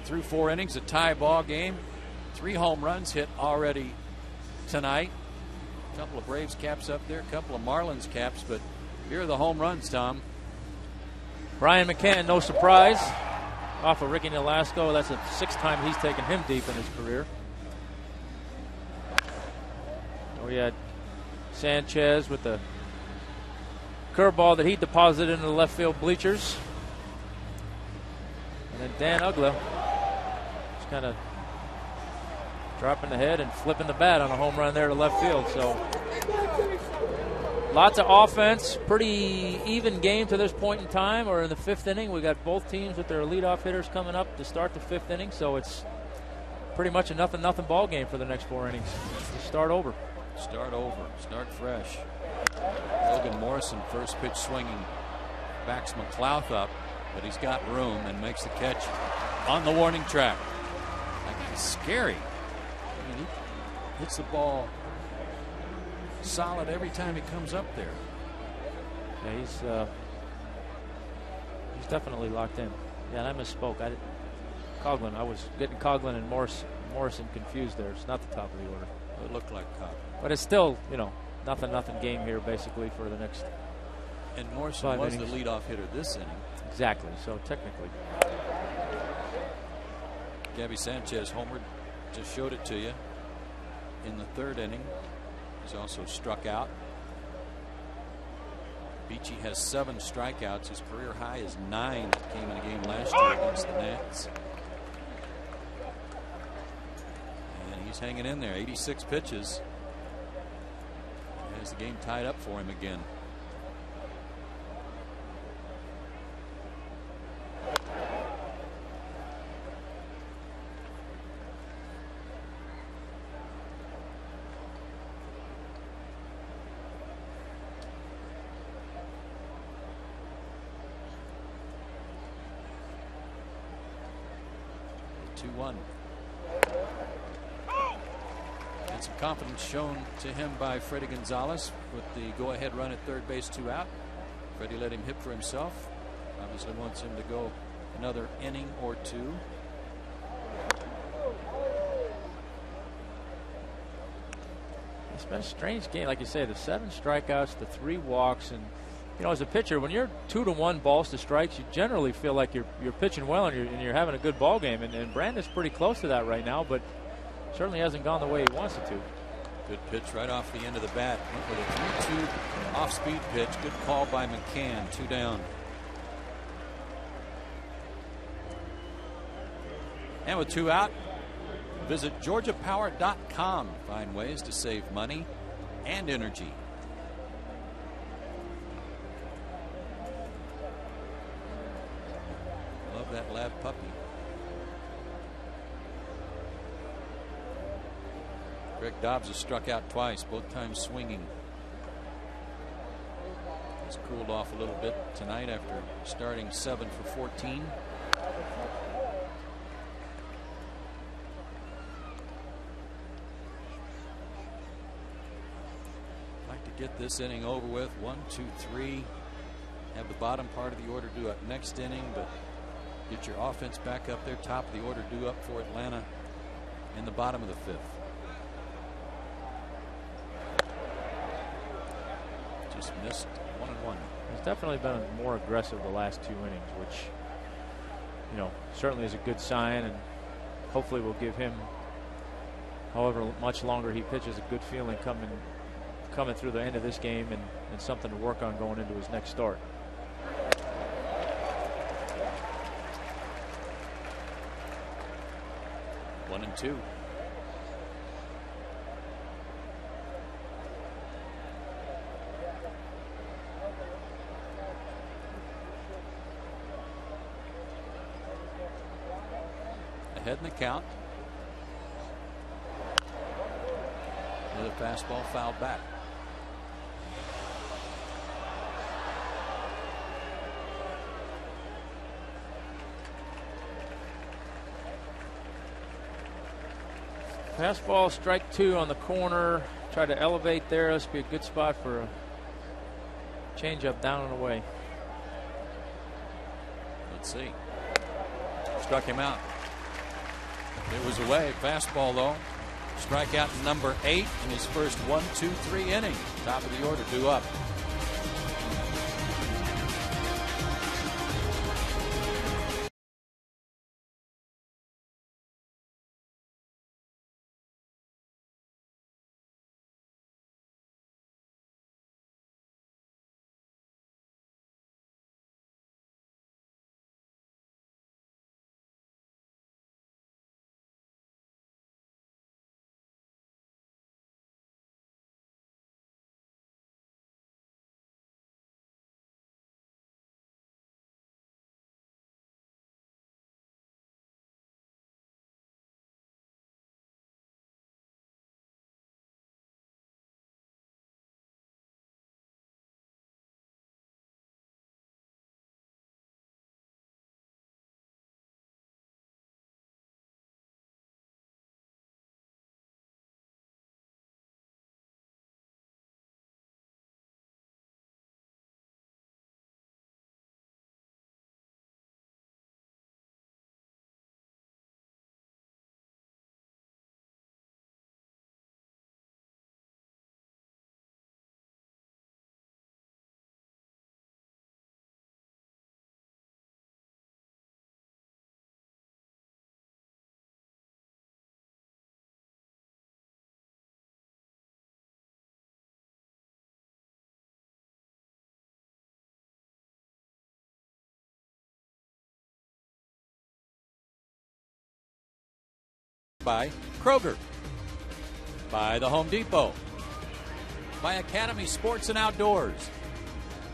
[SPEAKER 1] through 4 innings, a tie ball game. 3 home runs hit already tonight. A couple of Braves caps up there, a couple of Marlins caps, but here are the home runs, Tom.
[SPEAKER 2] Brian McCann, no surprise, off of Ricky Nolasco. That's the 6th time he's taken him deep in his career. We had Sanchez with the curveball that he deposited into the left field bleachers. And then Dan Ugla just kind of dropping the head and flipping the bat on a home run there to left field. So lots of offense, pretty even game to this point in time. Or in the 5th inning, we got both teams with their leadoff hitters coming up to start the 5th inning. So it's pretty much a nothing ball game for the next 4 innings. Just start over.
[SPEAKER 1] Start fresh. Logan Morrison, first pitch swinging, backs McLouth up, but he's got room and makes the catch on the warning track. That guy's scary. I mean, he hits the ball solid every time he comes up there.
[SPEAKER 2] Yeah, he's definitely locked in. Yeah, and I misspoke. I was getting Coughlin and Morrison confused there. It's not the top of the order.
[SPEAKER 1] It looked like Coughlin.
[SPEAKER 2] But it's still, nothing game here basically for the next.
[SPEAKER 1] And Morrison was the leadoff hitter this inning.
[SPEAKER 2] Exactly. So technically,
[SPEAKER 1] Gabby Sanchez homered, just showed it to you in the 3rd inning. He's also struck out. Beachy has 7 strikeouts. His career high is 9 that came in a game last year against the Nats. And he's hanging in there. 86 pitches. Has the game tied up for him again. And some confidence shown to him by Freddie Gonzalez with the go-ahead run at 3rd base, 2 out. Freddie let him hit for himself. Obviously wants him to go another inning or 2.
[SPEAKER 2] It's been a strange game, like you say, the 7 strikeouts, the 3 walks, and as a pitcher, when you're 2-1 balls to strikes, you generally feel like you're pitching well and you're having a good ball game. And Brandon's pretty close to that right now, but certainly hasn't gone the way he wants it to.
[SPEAKER 1] Good pitch right off the end of the bat. Went with a 3-2 off-speed pitch. Good call by McCann. 2 down. And with 2 out, visit GeorgiaPower.com. Find ways to save money and energy. Love that lab puppy. Greg Dobbs has struck out twice, both times swinging. He's cooled off a little bit tonight after starting 7 for 14. Like to get this inning over with. 1, 2, 3. Have the bottom part of the order due up next inning, but get your offense back up there. Top of the order due up for Atlanta in the bottom of the 5th. Just missed 1-1.
[SPEAKER 2] He's definitely been more aggressive the last 2 innings, which certainly is a good sign, and hopefully will give him, however much longer he pitches, a good feeling coming through the end of this game and something to work on going into his next start.
[SPEAKER 1] One and 2. Ahead in the count. Another fastball fouled back.
[SPEAKER 2] Fastball, strike 2 on the corner. Try to elevate there. This would be a good spot for a changeup down and away.
[SPEAKER 1] Let's see. Struck him out. It was away. Fastball, though. Strikeout number 8 in his first 1, 2, 3 inning. Top of the order, 2 up. By Kroger, by the Home Depot, by Academy Sports and Outdoors,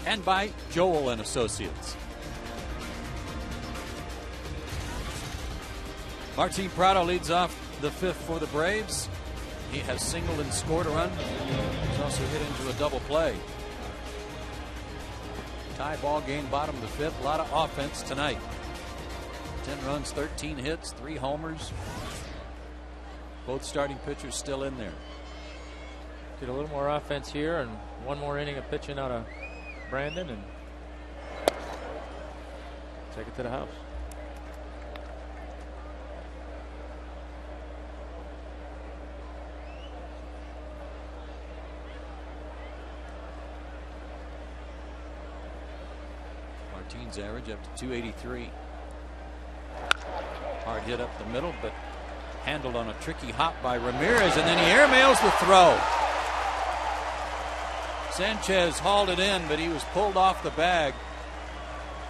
[SPEAKER 1] and by Joel and Associates. Martin Prado leads off the 5th for the Braves. He has singled and scored a run. He's also hit into a double play. Tie ball game, bottom of the 5th. A lot of offense tonight. 10 runs, 13 hits, 3 homers. Both starting pitchers still in there.
[SPEAKER 2] Get a little more offense here and one more inning of pitching out of Brandon and take it to the house.
[SPEAKER 1] Martin's average up to 283. Hard hit up the middle, but handled on a tricky hop by Ramirez, and then he airmails the throw. Sanchez hauled it in, but he was pulled off the bag.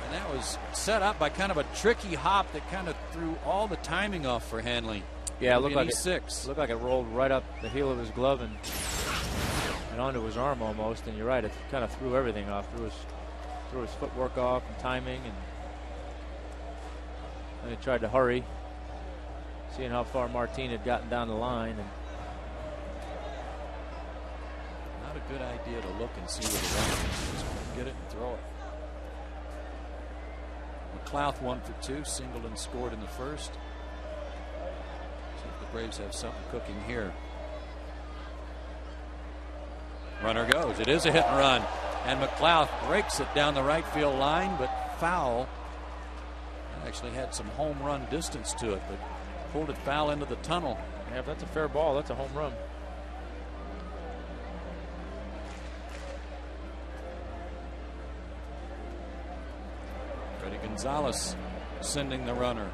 [SPEAKER 1] And that was set up by kind of a tricky hop that kind of threw all the timing off for Hanley.
[SPEAKER 2] Yeah, it looked like it rolled right up the heel of his glove and onto his arm almost. And you're right, it kind of threw everything off. Threw his footwork off and timing, and he tried to hurry, seeing how far Martin had gotten down the line. And
[SPEAKER 1] not a good idea to look and see where the runner is. Just get it and throw it. McLouth 1 for 2, singled and scored in the first. See if the Braves have something cooking here. Runner goes. It is a hit and run. And McLouth breaks it down the right field line, but foul. It actually had some home run distance to it, but pulled it foul into the tunnel.
[SPEAKER 2] Yeah, if that's a fair ball, that's a home run.
[SPEAKER 1] Freddie Gonzalez sending the runner.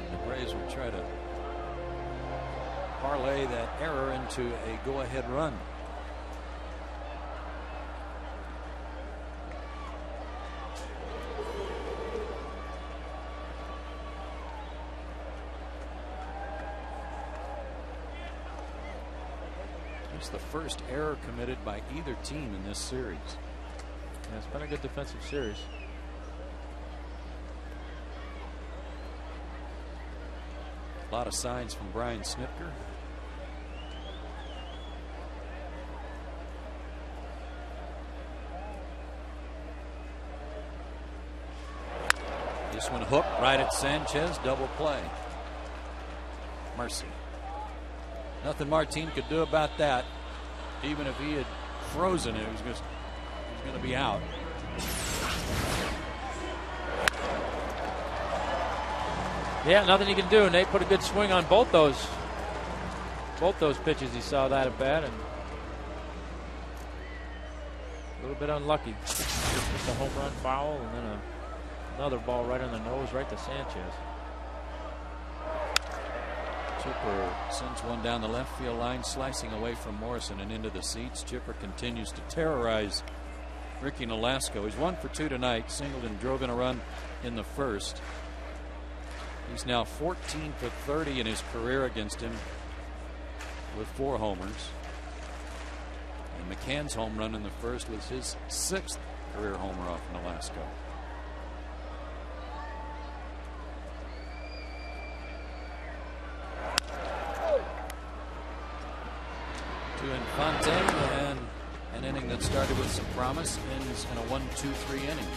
[SPEAKER 1] The Braves will try to parlay that error into a go-ahead run. It's the first error committed by either team in this series.
[SPEAKER 2] Yeah, it's been a good defensive series.
[SPEAKER 1] A lot of signs from Brian Snitker. This one hooked right at Sanchez. Double play. Mercy. Nothing Martin could do about that, even if he had frozen. It was just, he's going to be out.
[SPEAKER 2] Yeah, nothing you can do. Nate put a good swing on both those pitches. He saw that at bat, and a little bit unlucky. Just a home run foul, and then another ball right on the nose, right to Sanchez.
[SPEAKER 1] Chipper sends one down the left field line, slicing away from Morrison and into the seats. Chipper continues to terrorize Ricky Nolasco. He's 1 for 2 tonight. Singled and drove in a run in the first. He's now 14 for 30 in his career against him with 4 homers. And McCann's home run in the first was his 6th career homer off Nolasco. To Infante, and an inning that started with some promise ends in a 1-2-3 inning.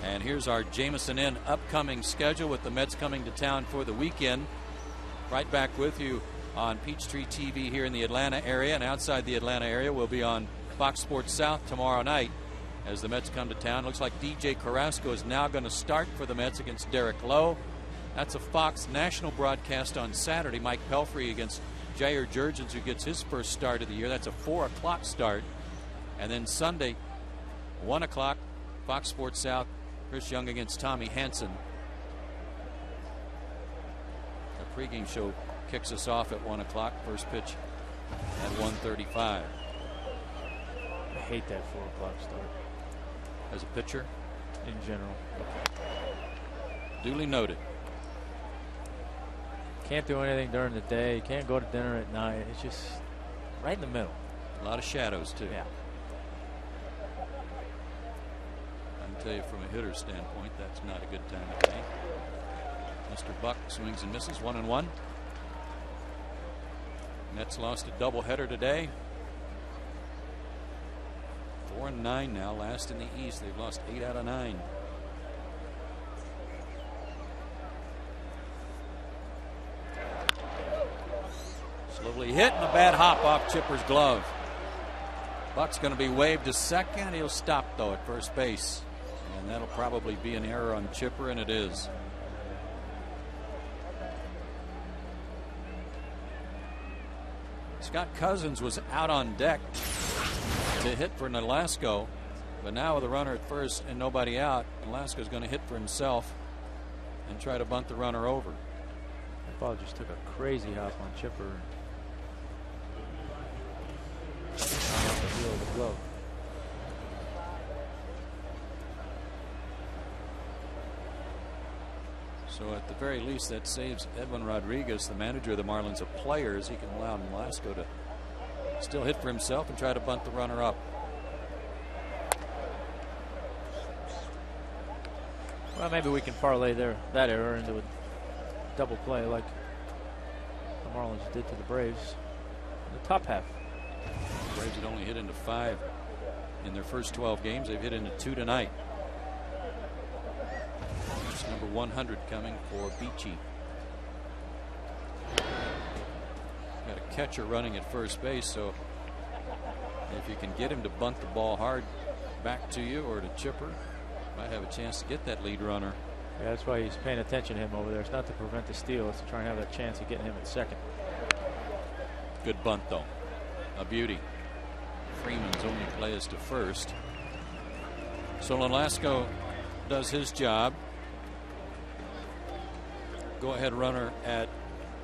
[SPEAKER 1] And here's our Jamison Inn upcoming schedule with the Mets coming to town for the weekend. Right back with you on Peachtree TV here in the Atlanta area, and outside the Atlanta area we'll be on Fox Sports South tomorrow night as the Mets come to town. Looks like DJ Carrasco is now going to start for the Mets against Derek Lowe. That's a Fox national broadcast on Saturday. Mike Pelfrey against Jair Jurgens, who gets his first start of the year. That's a 4 o'clock start. And then Sunday, 1 o'clock, Fox Sports South, Chris Young against Tommy Hanson. The pregame show kicks us off at 1 o'clock. First pitch at 1:35.
[SPEAKER 2] I hate that 4 o'clock start.
[SPEAKER 1] As a pitcher?
[SPEAKER 2] In general.
[SPEAKER 1] Duly noted.
[SPEAKER 2] Can't do anything during the day. Can't go to dinner at night. It's just right in the middle.
[SPEAKER 1] A lot of shadows, too.
[SPEAKER 2] Yeah.
[SPEAKER 1] I can tell you from a hitter's standpoint, that's not a good time of day. Mr. Buck swings and misses, 1-1. Mets lost a doubleheader today. 4-9 now, last in the East. They've lost 8 out of 9. Slowly hit, and a bad hop off Chipper's glove. Buck's going to be waved to second. He'll stop, though, at first base. And that'll probably be an error on Chipper, and it is. Scott Cousins was out on deck to hit for Nolasco, but now with a runner at first and nobody out, Nolasco's going to hit for himself and try to bunt the runner over.
[SPEAKER 2] That ball just took a crazy hop on Chipper. Off the heel of the glove.
[SPEAKER 1] So at the very least, that saves Edwin Rodriguez, the manager of the Marlins, of players. He can allow Nolasco to still hit for himself and try to bunt the runner up.
[SPEAKER 2] Well, maybe we can parlay that error into a double play like the Marlins did to the Braves in the top half.
[SPEAKER 1] The Braves had only hit into 5 in their first 12 games. They've hit into 2 tonight. It's number 100 coming for Beachy. Got a catcher running at first base, so if you can get him to bunt the ball hard back to you or to chipper, might have a chance to get that lead runner.
[SPEAKER 2] Yeah, that's why he's paying attention to him over there. It's not to prevent the steal, it's to try and have that chance of getting him at second.
[SPEAKER 1] Good bunt, though. A beauty. Freeman's only play is to first. So Nolasco does his job. Go ahead runner at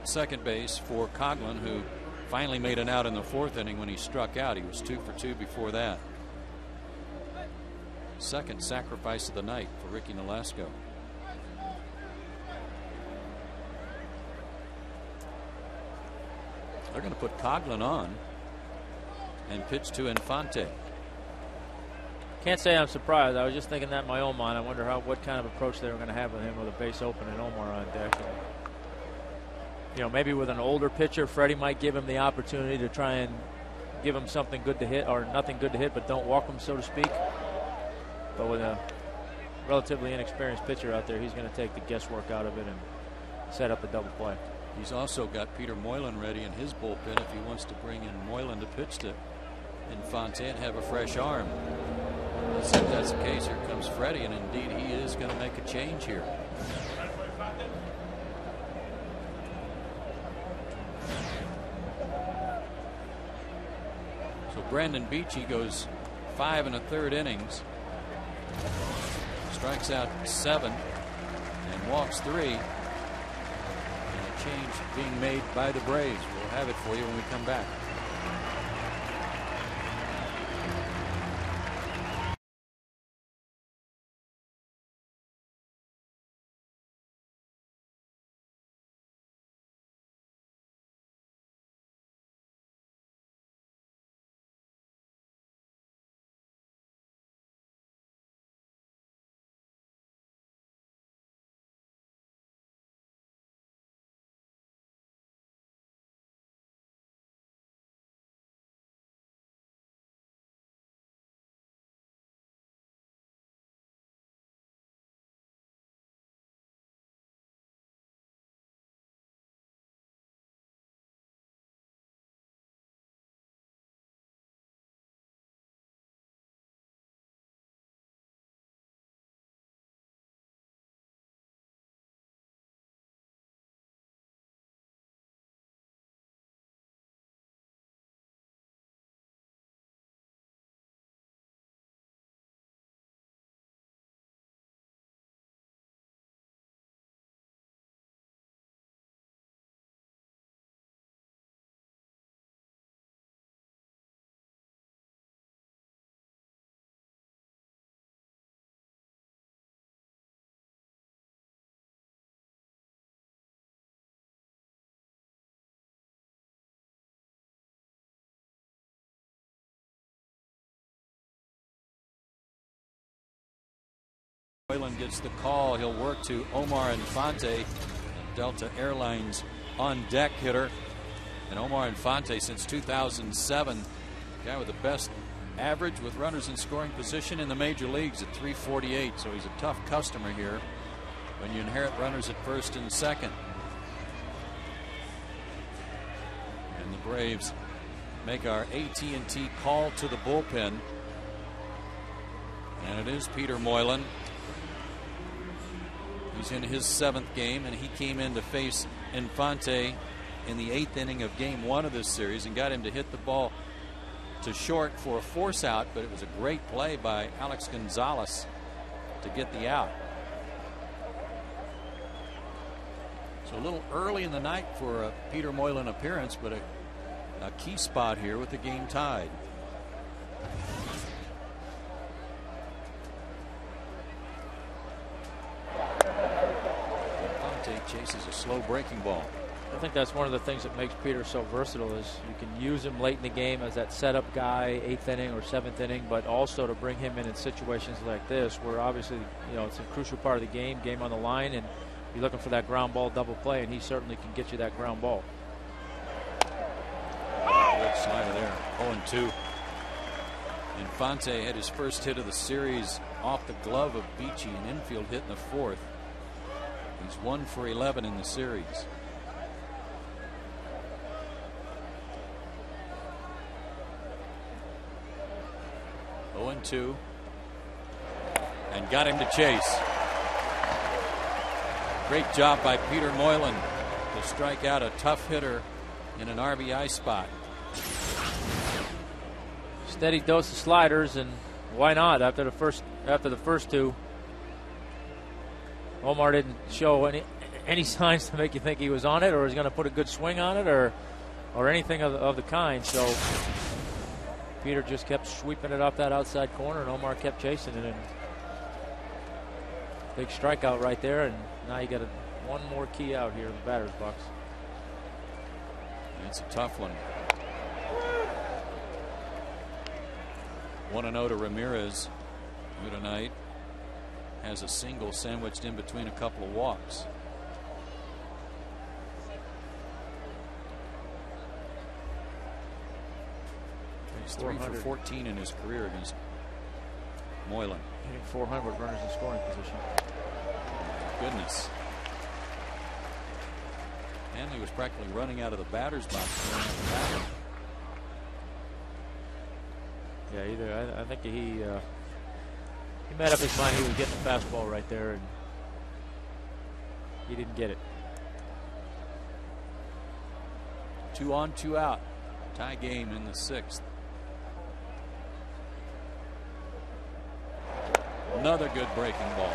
[SPEAKER 1] second base for Coughlin, who finally made an out in the 4th inning when he struck out. He was 2 for 2 before that. Second sacrifice of the night for Ricky Nolasco. They're going to put Coughlin on and pitch to Infante.
[SPEAKER 2] Can't say I'm surprised. I was just thinking that in my own mind. I wonder what kind of approach they were going to have with him with a base open and Omar on deck. And, you know, maybe with an older pitcher, Freddie might give him the opportunity to try and give him something good to hit, or nothing good to hit, but don't walk him, so to speak. But with a relatively inexperienced pitcher out there, he's going to take the guesswork out of it and set up a double play.
[SPEAKER 1] He's also got Peter Moylan ready in his bullpen if he wants to bring in Moylan to pitch to Infante and have a fresh arm. Let's see if that's the case. Here comes Freddie, and indeed he is going to make a change here. So Brandon Beachy goes 5 1/3 innings, strikes out 7 and walks 3. And a change being made by the Braves. We'll have it for you when we come back. Moylan gets the call. He'll work to Omar Infante, Delta Airlines on deck hitter. And Omar Infante, since 2007, guy with the best average with runners in scoring position in the major leagues at 348. So he's a tough customer here when you inherit runners at first and second. And the Braves make our AT&T call to the bullpen. And it is Peter Moylan. He's in his 7th game, and he came in to face Infante in the 8th inning of game 1 of this series and got him to hit the ball to short for a force out, but it was a great play by Alex Gonzalez to get the out. So a little early in the night for a Peter Moylan appearance, but a key spot here with the game tied. Chases a slow breaking ball.
[SPEAKER 2] I think that's one of the things that makes Peter so versatile is you can use him late in the game as that setup guy, 8th inning or 7th inning, but also to bring him in situations like this where obviously, you know, it's a crucial part of the game on the line, and you're looking for that ground ball double play, and he certainly can get you that ground ball.
[SPEAKER 1] Good slider there, 0-2. Infante had his first hit of the series off the glove of Beachy, an infield hit in the 4th. He's 1 for 11 in the series. And 2, and got him to chase. Great job by Peter Moylan to strike out a tough hitter in an RBI spot.
[SPEAKER 2] Steady dose of sliders, and why not after the first two? Omar didn't show any signs to make you think he was on it or was going to put a good swing on it or anything of the kind. So Peter just kept sweeping it up that outside corner, and Omar kept chasing it. And big strikeout right there, and now you got one more key out here in the batter's box.
[SPEAKER 1] It's a tough one. 1-0 to Ramirez, who tonight has a single sandwiched in between a couple of walks. He's 3 for 14 in his career against Moylan.
[SPEAKER 2] Hitting 400 with runners in scoring position.
[SPEAKER 1] Goodness. Hanley was practically running out of the batter's box.
[SPEAKER 2] Yeah, I think he made up his mind he was getting the fastball right there, and he didn't get it.
[SPEAKER 1] 2 on, 2 out. Tie game in the 6th. Another good breaking ball.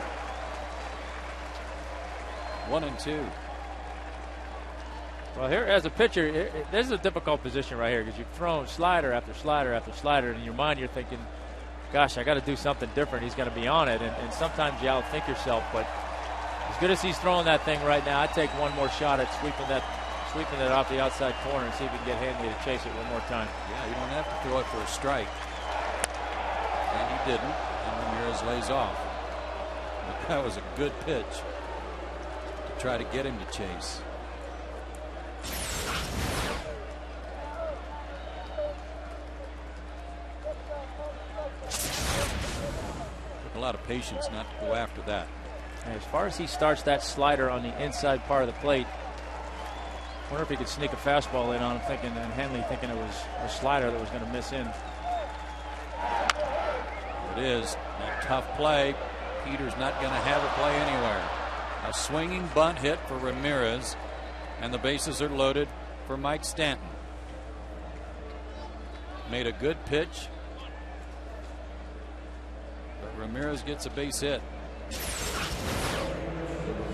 [SPEAKER 1] 1-2.
[SPEAKER 2] Well, here as a pitcher, this is a difficult position right here because you've thrown slider after slider after slider, and in your mind you're thinking, gosh, I got to do something different. He's going to be on it, and sometimes you outthink yourself. But as good as he's throwing that thing right now, I'd take one more shot at sweeping it off the outside corner and see if he can get Hanley to chase it one more time.
[SPEAKER 1] Yeah, you don't have to throw it for a strike. And he didn't, and Ramirez lays off. But that was a good pitch to try to get him to chase. Took a lot of patience not to go after that.
[SPEAKER 2] And as far as he starts that slider on the inside part of the plate, I wonder if he could sneak a fastball in on him, and Hanley thinking it was a slider that was going to miss in.
[SPEAKER 1] It is a tough play. Peter's not going to have a play anywhere. A swinging bunt hit for Ramirez, and the bases are loaded for Mike Stanton. Made a good pitch, but Ramirez gets a base hit.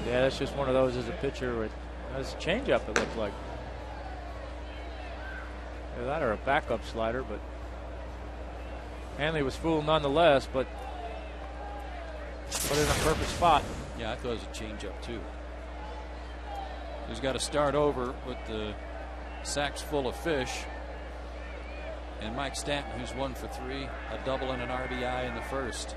[SPEAKER 2] Yeah, that's just one of those as a pitcher. That's a changeup, it looked like. Either that or a backup slider, but Hanley was fooled nonetheless, but put it in a perfect spot.
[SPEAKER 1] Yeah, I thought it was a changeup too. He's got to start over with the sacks full of fish. And Mike Stanton, who's 1 for 3, a double and an RBI in the first.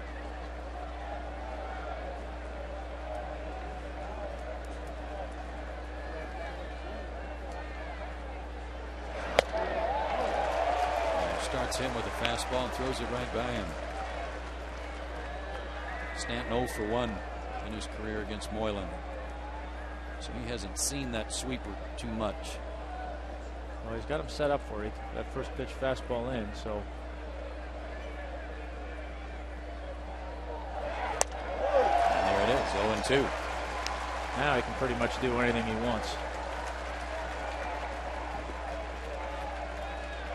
[SPEAKER 1] Starts him with a fastball and throws it right by him. Stanton 0 for 1 in his career against Moylan. So he hasn't seen that sweeper too much.
[SPEAKER 2] Well, he's got him set up for it. That first pitch fastball in, so.
[SPEAKER 1] And there it is, 0-2.
[SPEAKER 2] Now he can pretty much do anything he wants.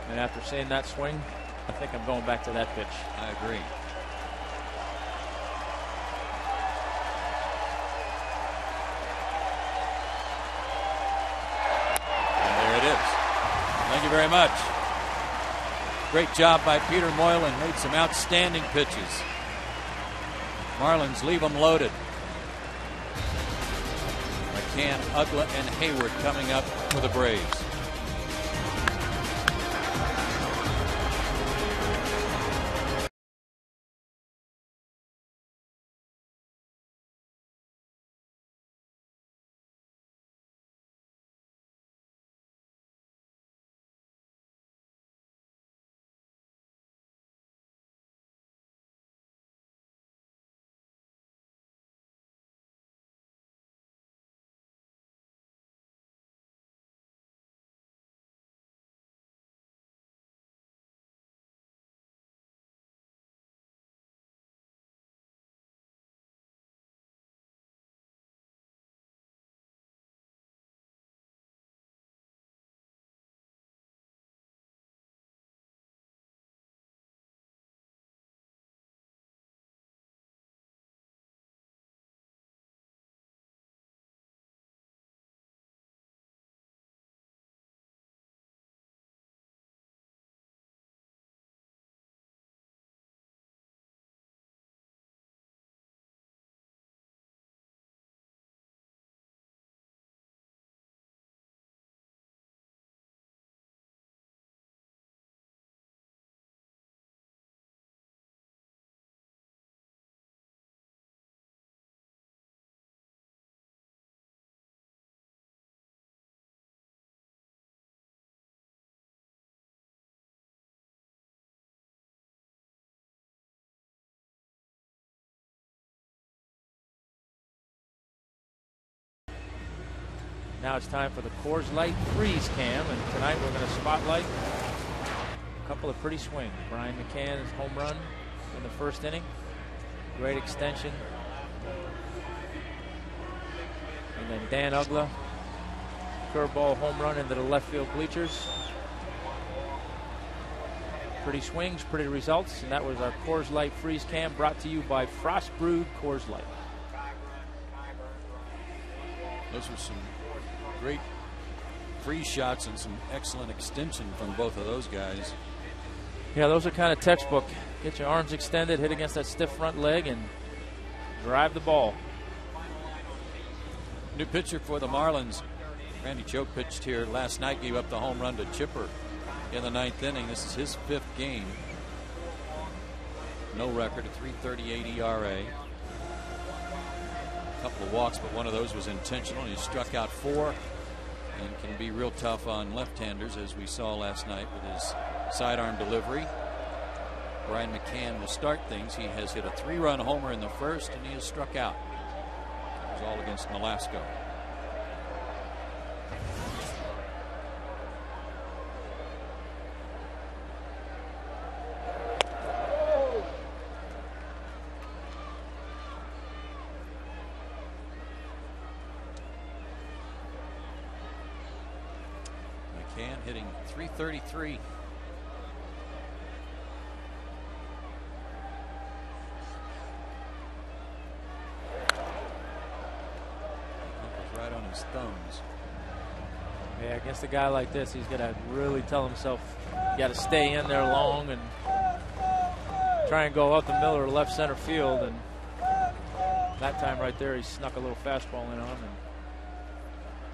[SPEAKER 2] And after seeing that swing, I think I'm going back to that pitch.
[SPEAKER 1] I agree. And there it is. Thank you very much. Great job by Peter Moylan. Made some outstanding pitches. Marlins leave them loaded. McCann, Ugla, and Hayward coming up for the Braves.
[SPEAKER 2] Now it's time for the Coors Light Freeze Cam, and tonight we're going to spotlight a couple of pretty swings. Brian McCann's home run in the first inning, great extension. And then Dan Ugla, curveball home run into the left field bleachers. Pretty swings, pretty results, and that was our Coors Light Freeze Cam, brought to you by Frost Brewed Coors Light.
[SPEAKER 1] Those were some great free shots and some excellent extension from both of those guys.
[SPEAKER 2] Yeah, those are kind of textbook. Get your arms extended, hit against that stiff front leg, and drive the ball.
[SPEAKER 1] New pitcher for the Marlins. Randy Choke pitched here last night, gave up the home run to Chipper in the 9th inning. This is his 5th game. No record, a 3.38 ERA. A couple of walks, but one of those was intentional. He struck out 4 and can be real tough on left-handers, as we saw last night with his sidearm delivery. Brian McCann will start things. He has hit a 3-run homer in the first, and he has struck out. It was all against Nolasco. McCann hitting .333. Right on his thumbs.
[SPEAKER 2] Yeah, against a guy like this, he's got to really tell himself, you got to stay in there long and try and go up the middle or left center field. And that time right there, he snuck a little fastball in on him, and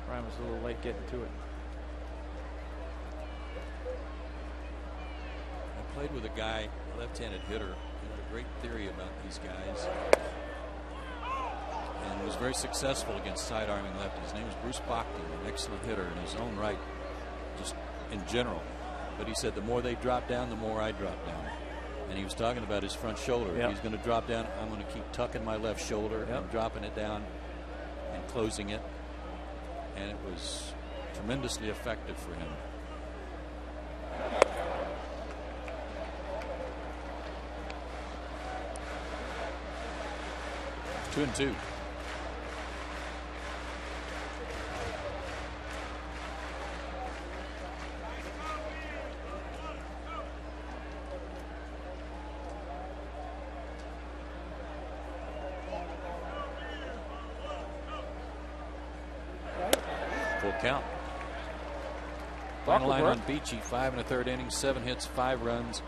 [SPEAKER 2] Brian was a little late getting to it.
[SPEAKER 1] I played with a guy, a left-handed hitter, who had a great theory about these guys, and was very successful against side-arming lefties. His name was Bruce Bachty, an excellent hitter in his own right, just in general. But he said the more they drop down, the more I drop down. And he was talking about his front shoulder.
[SPEAKER 2] Yep.
[SPEAKER 1] If he's going to drop down, I'm going to keep tucking my left shoulder and dropping it down and closing it. And it was tremendously effective for him. Two and two. Full count. Final line on Beachy, 5 1/3 innings, 7 hits, 5 runs,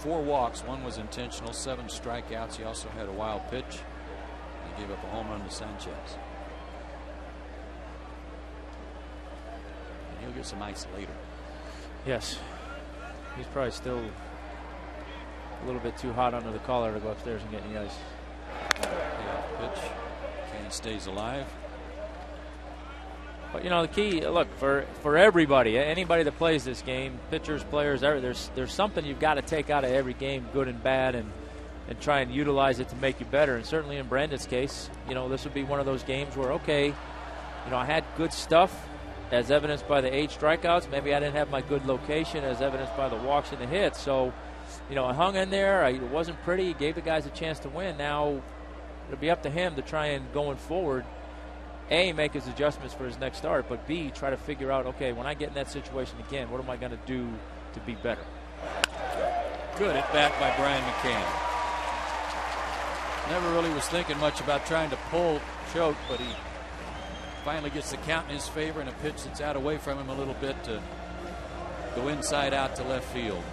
[SPEAKER 1] 4 walks. 1 was intentional, 7 strikeouts. He also had a wild pitch. He gave up a home run to Sanchez. get some ice later.
[SPEAKER 2] Yes. He's probably still a little bit too hot under the collar to go upstairs and get any ice.
[SPEAKER 1] Yeah, pitch. Kane stays alive.
[SPEAKER 2] But, you know, the key, look, for everybody, anybody that plays this game, pitchers, players, there's something you've got to take out of every game, good and bad, and try and utilize it to make you better. And certainly in Brandon's case, you know, this would be one of those games where, okay, you know, I had good stuff as evidenced by the 8 strikeouts. Maybe I didn't have my good location as evidenced by the walks and the hits. So, you know, I hung in there. It wasn't pretty. Gave the guys a chance to win. Now it'll be up to him to try and, going forward, A, make his adjustments for his next start, but B, try to figure out, okay, when I get in that situation again, what am I going to do to be better?
[SPEAKER 1] Good at bat by Brian McCann. Never really was thinking much about trying to pull Choate, but he finally gets the count in his favor, and a pitch that's out away from him a little bit to go inside out to left field.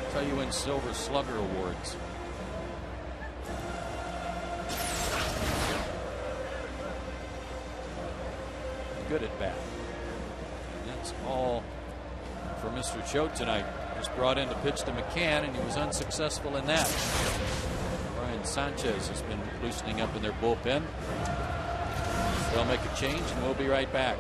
[SPEAKER 1] That's how you win Silver Slugger awards. Good at bat. And that's all for Mr. Choate tonight. Was brought in to pitch to McCann, and he was unsuccessful in that. Brian Sanchez has been loosening up in their bullpen. They'll make a change, and we'll be right back.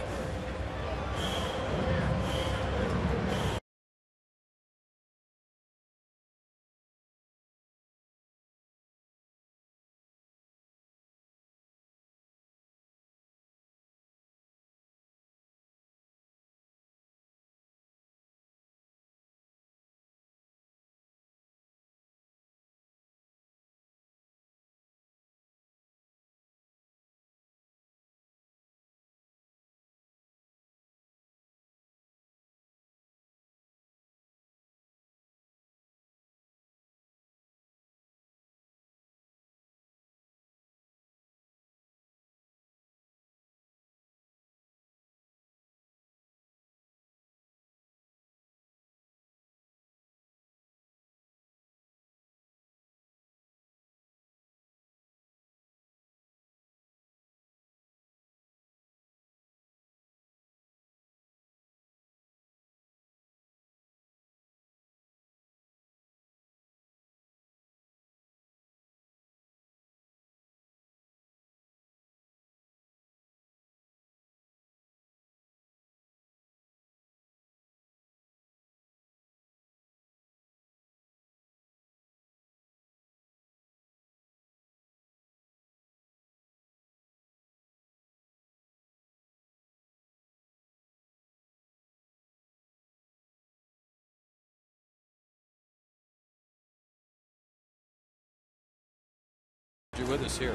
[SPEAKER 1] You're with us here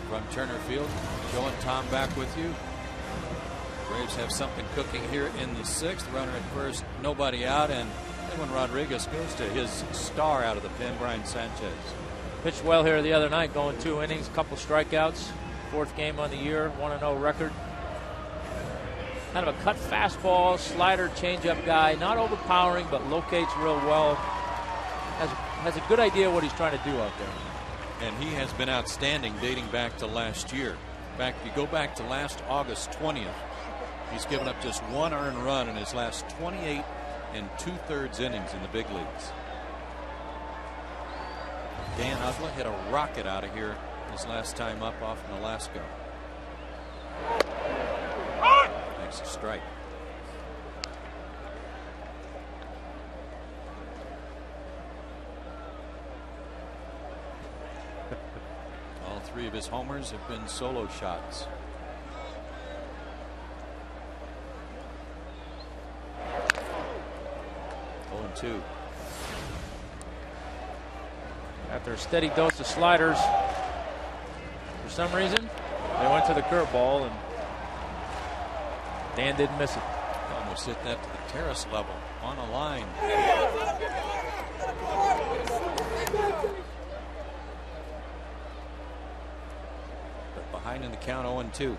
[SPEAKER 1] from Turner Field. Joe and Tom back with you. Braves have something cooking here in the 6th. Runner at first, nobody out, and Edwin Rodriguez goes to his star out of the pen, Brian Sanchez.
[SPEAKER 2] Pitched well here the other night, going 2 innings, couple strikeouts, 4th game on the year, 1-0 record. Kind of a cut fastball, slider, changeup guy, not overpowering, but locates real well. Has a good idea what he's trying to do out there.
[SPEAKER 1] And he has been outstanding dating back to last year. In fact, if you go back to last August 20th, he's given up just 1 earned run in his last 28 2/3 innings in the big leagues. Dan Ugla hit a rocket out of here his last time up off in Alaska. Makes a strike. All 3 of his homers have been solo shots. Oh, 2.
[SPEAKER 2] After a steady dose of sliders, for some reason, they went to the curveball, and Dan didn't miss it.
[SPEAKER 1] Almost hit that to the terrace level on a line. But behind in the count, 0-2.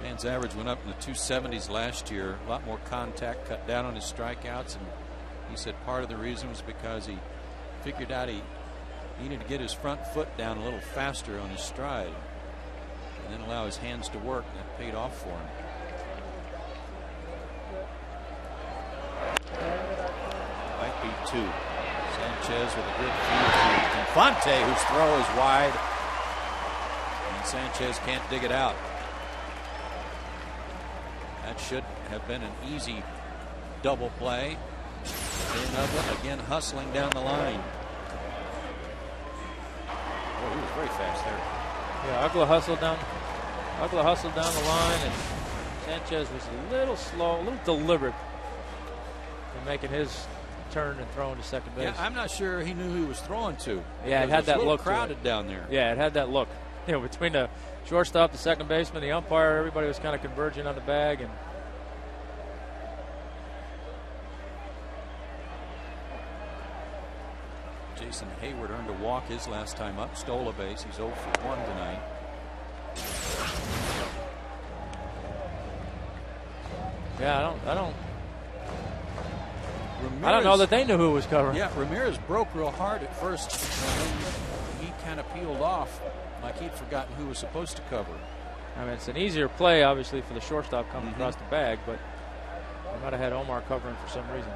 [SPEAKER 1] Dan's average went up in the 270s last year. A lot more contact, cut down on his strikeouts, and he said part of the reason was because he figured out he Needed to get his front foot down a little faster on his stride and then allow his hands to work. That paid off for him. Might be 2. Sanchez with a good feed to Infante, whose throw is wide. And Sanchez can't dig it out. That should have been an easy double play. Ugla again hustling down the line. Oh, he was very fast there.
[SPEAKER 2] Yeah, Ugla hustled down the line, and Sanchez was a little slow, a little deliberate in making his turn and throwing to second base.
[SPEAKER 1] Yeah, I'm not sure he knew who he was throwing to.
[SPEAKER 2] Yeah, it had that look.
[SPEAKER 1] Crowded down there.
[SPEAKER 2] Yeah, it had that look. You know, between the shortstop, the second baseman, the umpire, everybody was kind of converging on the bag. And
[SPEAKER 1] Jason Hayward earned a walk his last time up, stole a base. He's 0 for 1 tonight.
[SPEAKER 2] Yeah, I don't know that they knew who was covering.
[SPEAKER 1] Yeah, Ramirez broke real hard at first. He kind of peeled off like he'd forgotten who was supposed to cover.
[SPEAKER 2] I mean, it's an easier play, obviously, for the shortstop coming across the bag, but they might have had Omar covering for some reason.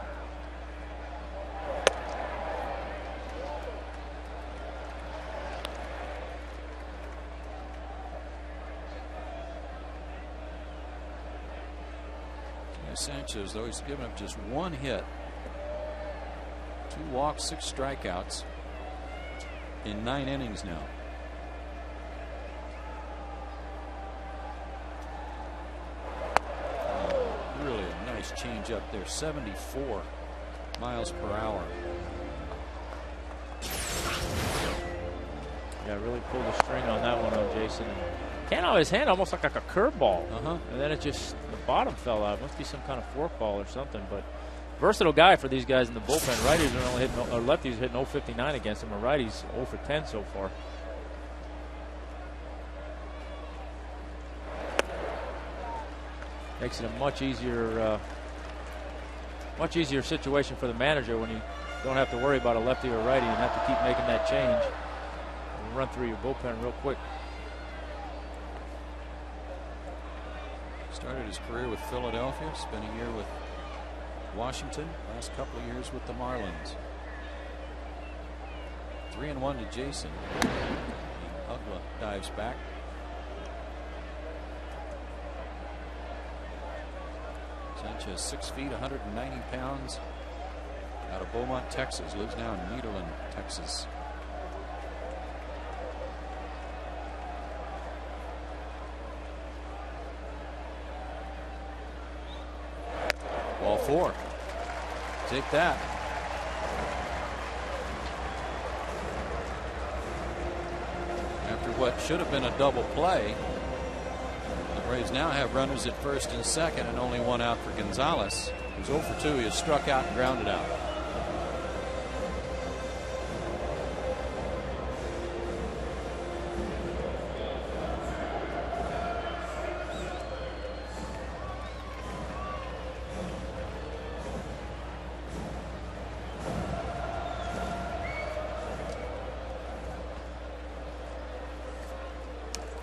[SPEAKER 1] Sanchez, though, he's given up just 1 hit, 2 walks, 6 strikeouts in 9 innings now. Really a nice change up there, 74 miles per hour.
[SPEAKER 2] Yeah, really pulled the string on that one on Jason. Came out of his hand almost like a curveball. And then it just, the bottom fell out. It must be some kind of forkball or something. But versatile guy for these guys in the bullpen. Righties are only hitting, or lefties hitting 0.59 against him, or righties 0 for 10 so far. Makes it a much easier situation for the manager when you don't have to worry about a lefty or righty and have to keep making that change and run through your bullpen real quick.
[SPEAKER 1] Started his career with Philadelphia, spent a year with Washington, last couple of years with the Marlins. 3-1 to Jason. Ugla dives back. Sanchez 6 feet, 190 pounds, out of Beaumont, Texas. Lives now in Nederland, Texas. Ball 4. Take that. After what should have been a double play, the Braves now have runners at first and second and only 1 out for Gonzalez, who's 0 for 2. He has struck out and grounded out.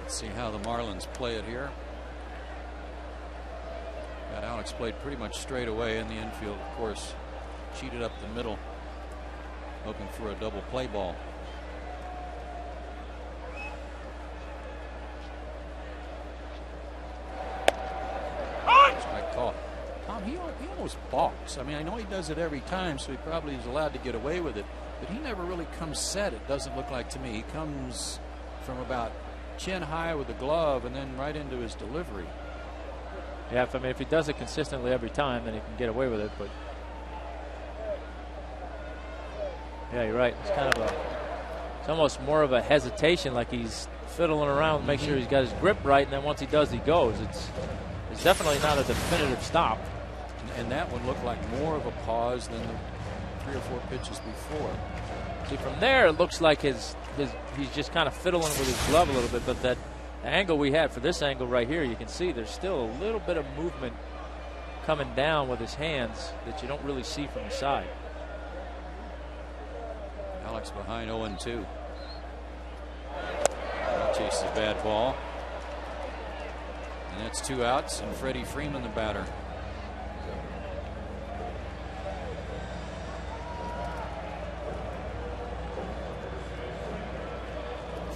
[SPEAKER 1] See how the Marlins play it here. Got Alex played pretty much straight away in the infield, of course. Cheated up the middle, hoping for a double play ball. Strike call. Tom, he almost balks. I mean, I know he does it every time, so he probably is allowed to get away with it, but he never really comes set, it doesn't look like to me. He comes from about chin high with the glove and then right into his delivery.
[SPEAKER 2] Yeah, I mean, if he does it consistently every time, then he can get away with it. But yeah, you're right. It's kind of it's almost more of a hesitation, like he's fiddling around to make sure he's got his grip right, and then once he does, he goes. It's definitely not a definitive stop.
[SPEAKER 1] And that one looked like more of a pause than the 3 or 4 pitches before.
[SPEAKER 2] See, from there, it looks like he's just kind of fiddling with his glove a little bit, but that angle we had for this angle right here, you can see there's still a little bit of movement coming down with his hands that you don't really see from the side.
[SPEAKER 1] Alex behind 0-2. Chases a bad ball. And that's 2 outs, and Freddie Freeman, the batter.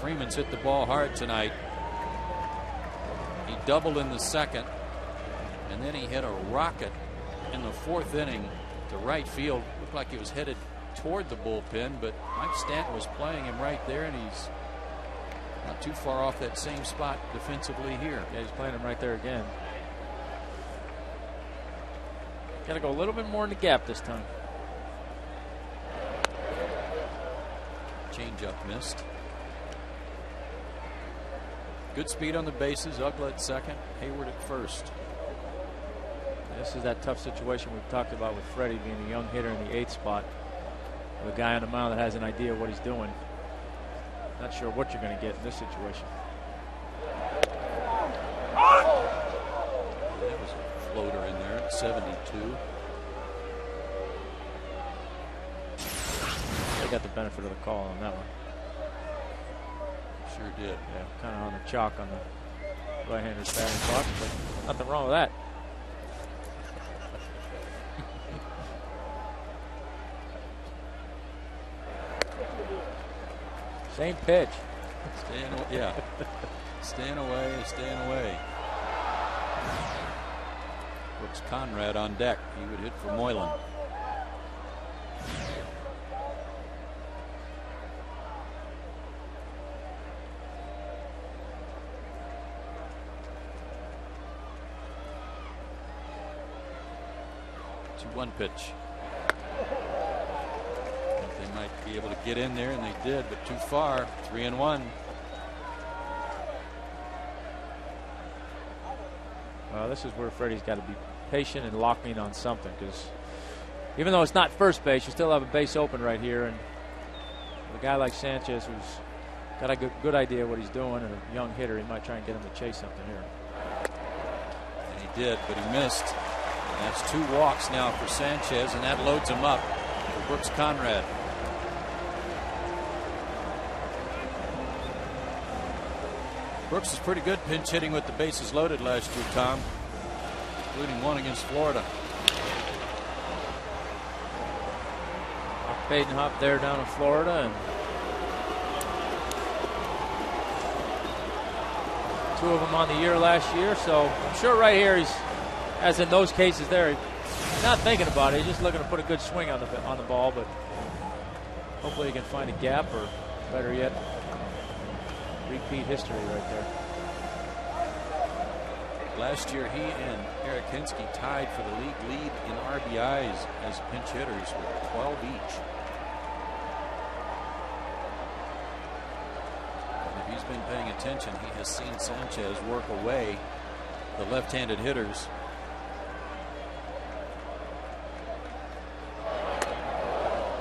[SPEAKER 1] Freeman's hit the ball hard tonight. He doubled in the second, and then he hit a rocket in the 4th inning to right field. Looked like he was headed toward the bullpen, but Mike Stanton was playing him right there, and he's not too far off that same spot defensively here.
[SPEAKER 2] Yeah, he's playing him right there again. Got to go a little bit more in the gap this time.
[SPEAKER 1] Changeup missed. Good speed on the bases. Ugla at second, Hayward at first.
[SPEAKER 2] This is that tough situation we've talked about with Freddie being a young hitter in the 8th spot. With a guy on the mound that has an idea of what he's doing. Not sure what you're going to get in this situation.
[SPEAKER 1] That was a floater in there at 72.
[SPEAKER 2] They got the benefit of the call on that one.
[SPEAKER 1] Sure did.
[SPEAKER 2] Yeah, kind of on the chalk on the right-hander's batting box, but nothing wrong with that. Same pitch.
[SPEAKER 1] Staying away. Brooks Conrad on deck. He would hit for Moylan. One pitch. They might be able to get in there, and they did, but too far. 3-1.
[SPEAKER 2] Well, this is where Freddie's got to be patient and lock in on something, because even though it's not first base, you still have a base open right here, and a guy like Sanchez, who's got a good idea of what he's doing, and a young hitter, he might try and get him to chase something here.
[SPEAKER 1] And he did, but he missed. And that's 2 walks now for Sanchez, and that loads him up for Brooks Conrad. Brooks is pretty good pinch hitting with the bases loaded last year, Tom, including one against Florida.
[SPEAKER 2] Badenhop there down in Florida, and 2 of them on the year last year, so I'm sure right here he's, as in those cases there, he's not thinking about it. He's just looking to put a good swing on the ball, but hopefully he can find a gap, or better yet, repeat history right there.
[SPEAKER 1] Last year, he and Eric Hinsky tied for the league lead in RBIs as pinch hitters with 12 each. And if he's been paying attention, he has seen Sanchez work away the left-handed hitters.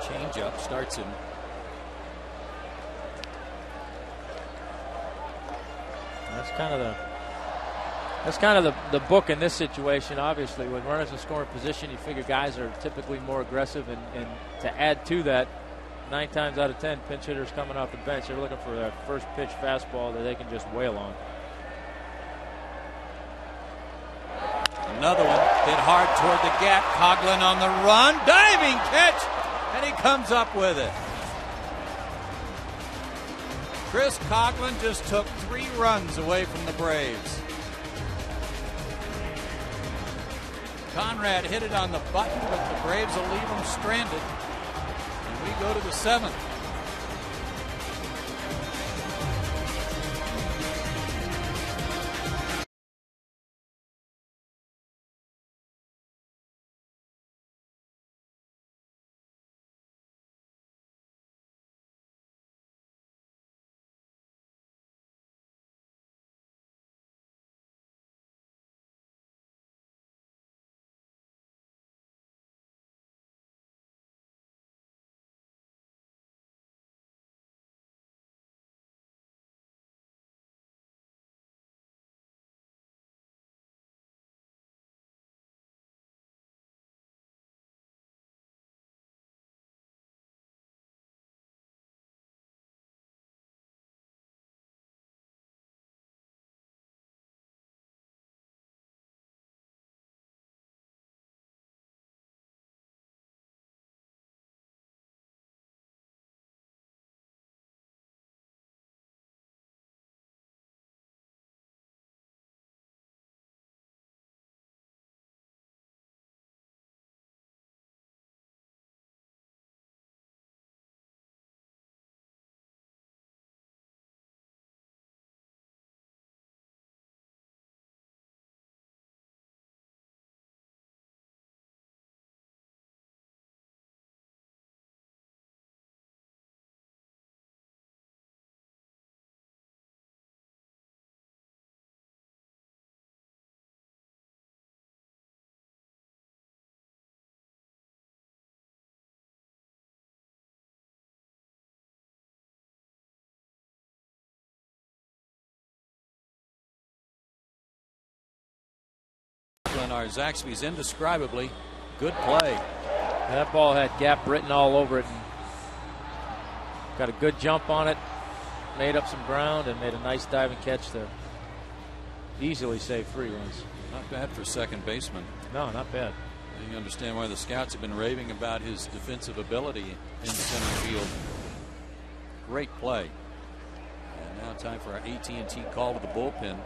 [SPEAKER 1] Changeup starts him.
[SPEAKER 2] That's kind of the book in this situation. Obviously, with runners in scoring position, you figure guys are typically more aggressive, and to add to that, 9 times out of 10, pinch hitters coming off the bench, they're looking for that first pitch fastball that they can just wail on.
[SPEAKER 1] Another one hit hard toward the gap. Coughlin on the run, diving catch, and he comes up with it. Chris Coughlin just took 3 runs away from the Braves. Conrad hit it on the button, but the Braves will leave him stranded. And we go to the 7th. are Zaxby's indescribably good play.
[SPEAKER 2] That ball had gap written all over it. And got a good jump on it, made up some ground, and made a nice diving catch to easily save 3 runs.
[SPEAKER 1] Not bad for second baseman.
[SPEAKER 2] No, not bad.
[SPEAKER 1] You understand why the scouts have been raving about his defensive ability in center field. Great play. And now time for our AT&T call to the bullpen.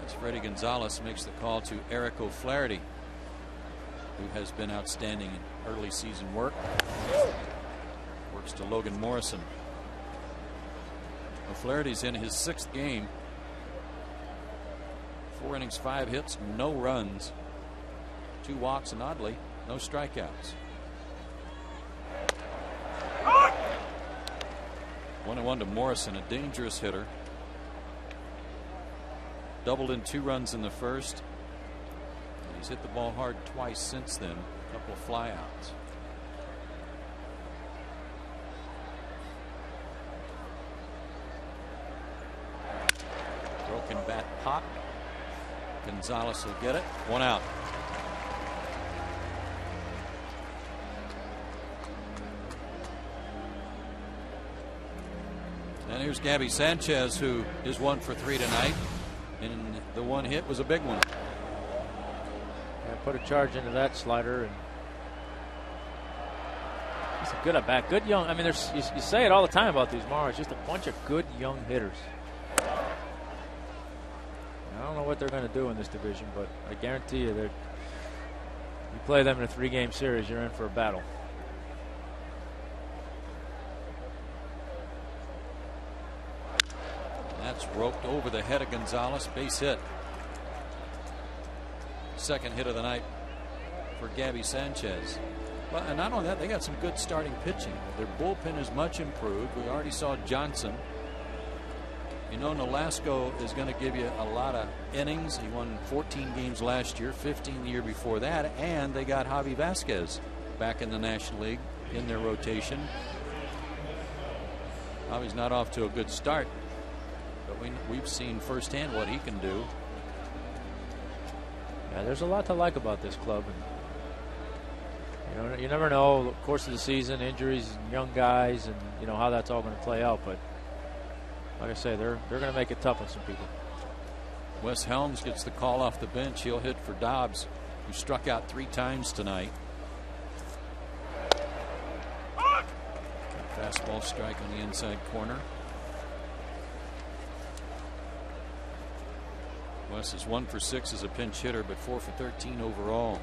[SPEAKER 1] As Freddie Gonzalez makes the call to Eric O'Flaherty, who has been outstanding in early season work. Works to Logan Morrison. O'Flaherty's in his 6th game. 4 innings, 5 hits, no runs, 2 walks, and oddly, no strikeouts. 1-1 to Morrison, a dangerous hitter. Doubled in 2 runs in the first. And he's hit the ball hard twice since then. A couple of flyouts. Broken bat pop. Gonzalez will get it. 1 out. And here's Gabby Sanchez, who is 1 for 3 tonight. And the 1 hit was a big one.
[SPEAKER 2] Yeah, put a charge into that slider. And he's a good at bat. Good young. I mean, there's you say it all the time about these Marlins. Just a bunch of good young hitters. I don't know what they're going to do in this division, but I guarantee you that you play them in a 3-game series, you're in for a battle.
[SPEAKER 1] That's roped over the head of Gonzalez. Base hit. 2nd hit of the night for Gabby Sanchez. Well, and not only that, they got some good starting pitching. Their bullpen is much improved. We already saw Johnson. You know, Nolasco is going to give you a lot of innings. He won 14 games last year, 15 the year before that, and they got Javi Vasquez back in the National League in their rotation. Javi's not off to a good start, but we've seen firsthand what he can do.
[SPEAKER 2] Yeah, there's a lot to like about this club. And, you never know, the course of the season, injuries, and young guys, and how that's all going to play out. But like I say, they're going to make it tough on some people.
[SPEAKER 1] Wes Helms gets the call off the bench. He'll hit for Dobbs, who struck out 3 times tonight. Fastball strike on the inside corner. Wes is 1 for 6 as a pinch hitter, but 4 for 13 overall.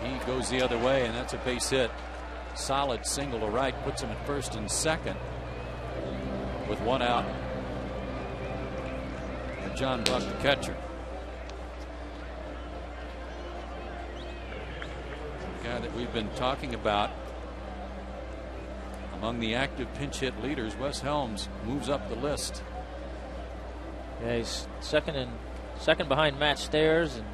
[SPEAKER 1] He goes the other way, and that's a base hit. Solid single to right, puts him at first and second with 1 out. And John Buck, the catcher. The guy that we've been talking about among the active pinch hit leaders, Wes Helms moves up the list.
[SPEAKER 2] Yeah, he's second behind Matt Stairs, and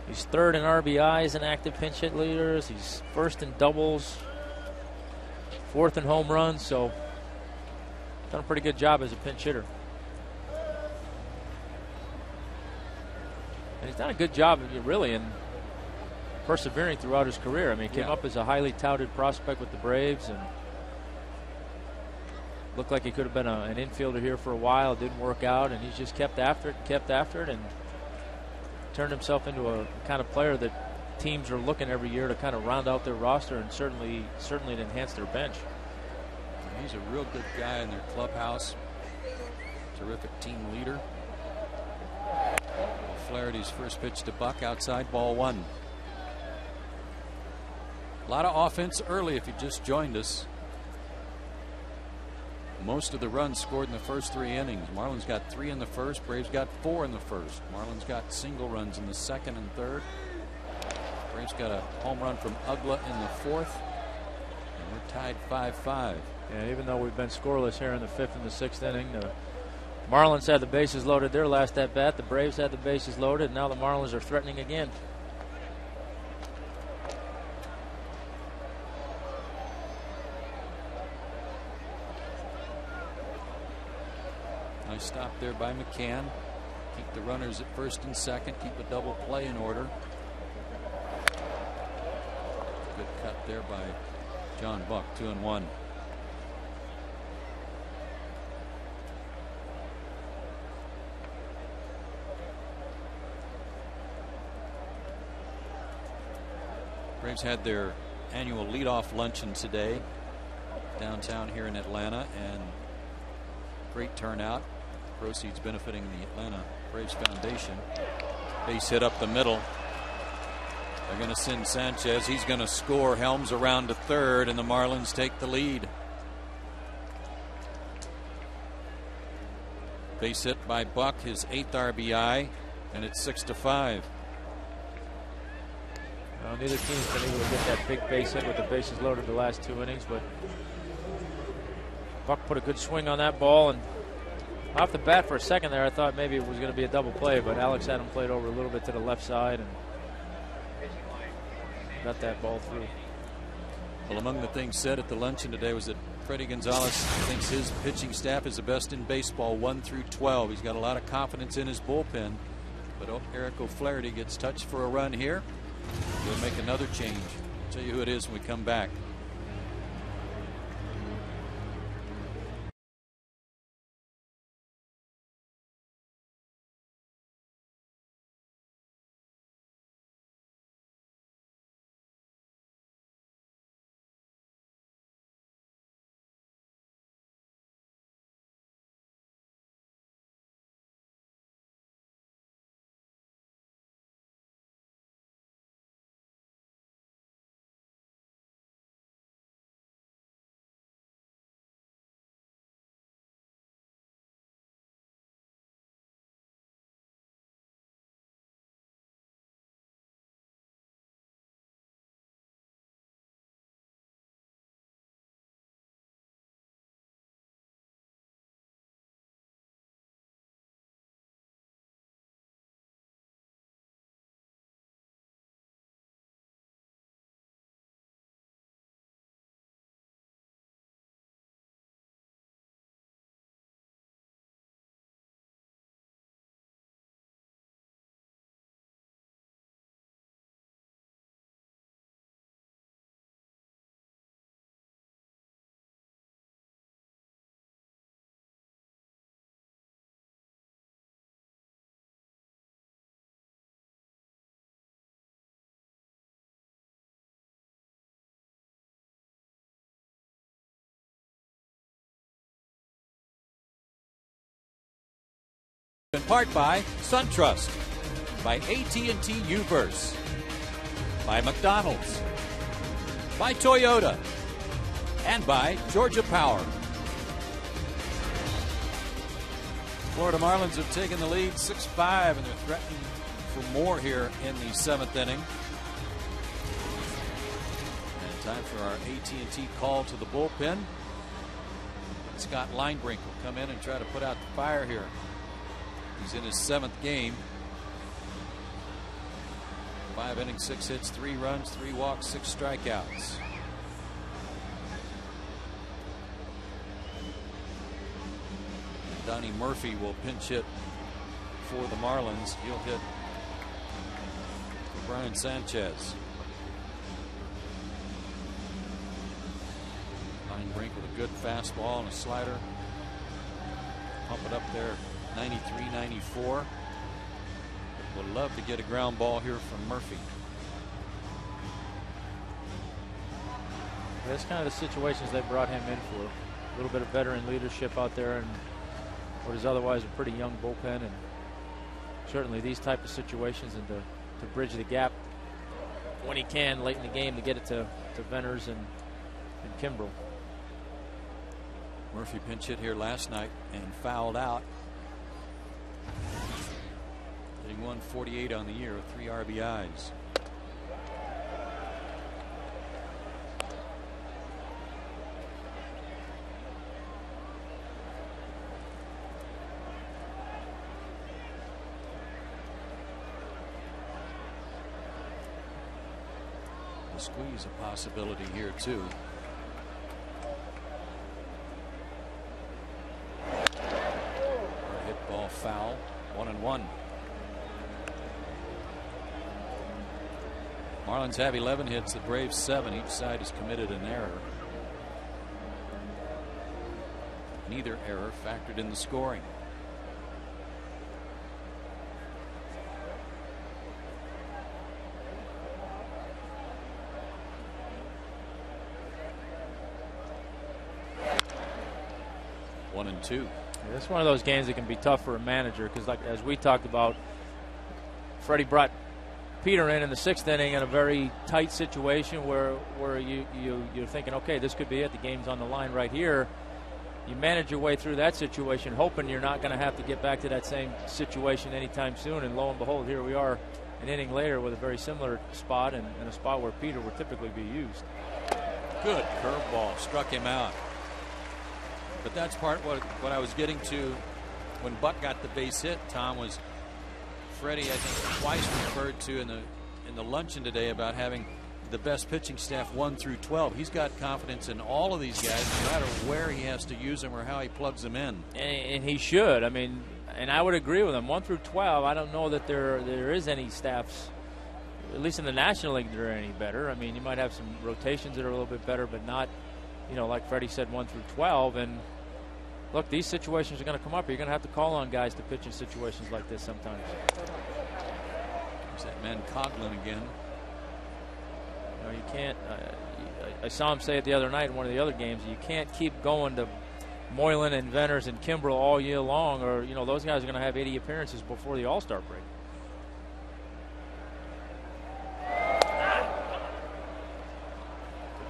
[SPEAKER 2] he's 3rd in RBIs and active pinch hit leaders. He's 1st in doubles, 4th in home runs. So done a pretty good job as a pinch hitter. And he's done a good job, really, in persevering throughout his career. I mean, he came up as a highly touted prospect with the Braves and looked like he could have been an infielder here for a while. Didn't work out, and he's just kept after it, and turned himself into a kind of player that teams are looking every year to kind of round out their roster and certainly to enhance their bench.
[SPEAKER 1] He's a real good guy in their clubhouse. Terrific team leader. Flaherty's first pitch to Buck, outside, ball 1. A lot of offense early if you just joined us. Most of the runs scored in the first 3 innings. Marlins got 3 in the first. Braves got 4 in the first. Marlins got single runs in the 2nd and 3rd. Braves got a home run from Ugla in the 4th. And we're tied 5-5.
[SPEAKER 2] Yeah, even though we've been scoreless here in the 5th and the 6th inning, the Marlins had the bases loaded their last at bat. The Braves had the bases loaded, and now the Marlins are threatening again.
[SPEAKER 1] Nice stop there by McCann. Keep the runners at first and second. Keep a double play in order. Good cut there by John Buck. 2-1. Braves had their annual leadoff luncheon today downtown here in Atlanta, and great turnout. Proceeds benefiting the Atlanta Braves Foundation. Base hit up the middle. They're going to send Sanchez. He's going to score. Helms around to third, and the Marlins take the lead. Base hit by Buck, his 8th RBI, and it's 6-5.
[SPEAKER 2] Well, neither team's been able to get that big base hit with the bases loaded the last 2 innings, but Buck put a good swing on that ball, and off the bat for a second there, I thought maybe it was going to be a double play, but Alex had him played over a little bit to the left side and got that ball through.
[SPEAKER 1] Well, among the things said at the luncheon today was that Freddie Gonzalez thinks his pitching staff is the best in baseball, 1 through 12. He's got a lot of confidence in his bullpen, but Eric O'Flaherty gets touched for a run here. He'll make another change. I'll tell you who it is when we come back. In part by SunTrust, by AT&T Uverse, by McDonald's, by Toyota, and by Georgia Power. Florida Marlins have taken the lead 6-5, and they're threatening for more here in the 7th inning. And time for our AT&T call to the bullpen. Scott Linebrink will come in and try to put out the fire here. He's in his 7th game. 5 innings, 6 hits, 3 runs, 3 walks, 6 strikeouts. Donnie Murphy will pinch hit for the Marlins. He'll hit Brian Sanchez. Linebrink with a good fastball and a slider. Pump it up there. 93, 94. Would love to get a ground ball here from Murphy.
[SPEAKER 2] That's kind of the situations they brought him in for. A little bit of veteran leadership out there and what is otherwise a pretty young bullpen, and certainly these type of situations, and to bridge the gap when he can late in the game to get it to Venners and Kimbrel.
[SPEAKER 1] Murphy pinch hit here last night and fouled out. Hitting 148 on the year with 3 RBIs. The squeeze a possibility here too. foul. 1-1. Marlins have 11 hits, the Braves 7. Each side has committed an error. Neither error factored in the scoring. One and two.
[SPEAKER 2] Yeah, it's one of those games that can be tough for a manager because, like as we talked about, Freddie brought Peter in the 6th inning in a very tight situation where you're thinking, okay, this could be it. The game's on the line right here. You manage your way through that situation, hoping you're not going to have to get back to that same situation anytime soon. And lo and behold, here we are an inning later with a very similar spot and a spot where Peter would typically be used.
[SPEAKER 1] Good curveball, struck him out. But that's part what I was getting to when Buck got the base hit. Tom, was Freddie, I think, twice referred to in the luncheon today about having the best pitching staff 1 through 12. He's got confidence in all of these guys, no matter where he has to use them or how he plugs them in.
[SPEAKER 2] And he should. I mean, and I would agree with him. 1 through 12, I don't know that there is any staffs, at least in the National League, that are any better. I mean, you might have some rotations that are a little bit better, but not, like Freddie said, 1 through 12. And look, these situations are going to come up. You're going to have to call on guys to pitch in situations like this sometimes.
[SPEAKER 1] There's that man Coughlin again.
[SPEAKER 2] You can't. I saw him say it the other night in one of the other games. You can't keep going to Moylan and Venners and Kimbrel all year long, or those guys are going to have 80 appearances before the All-Star break.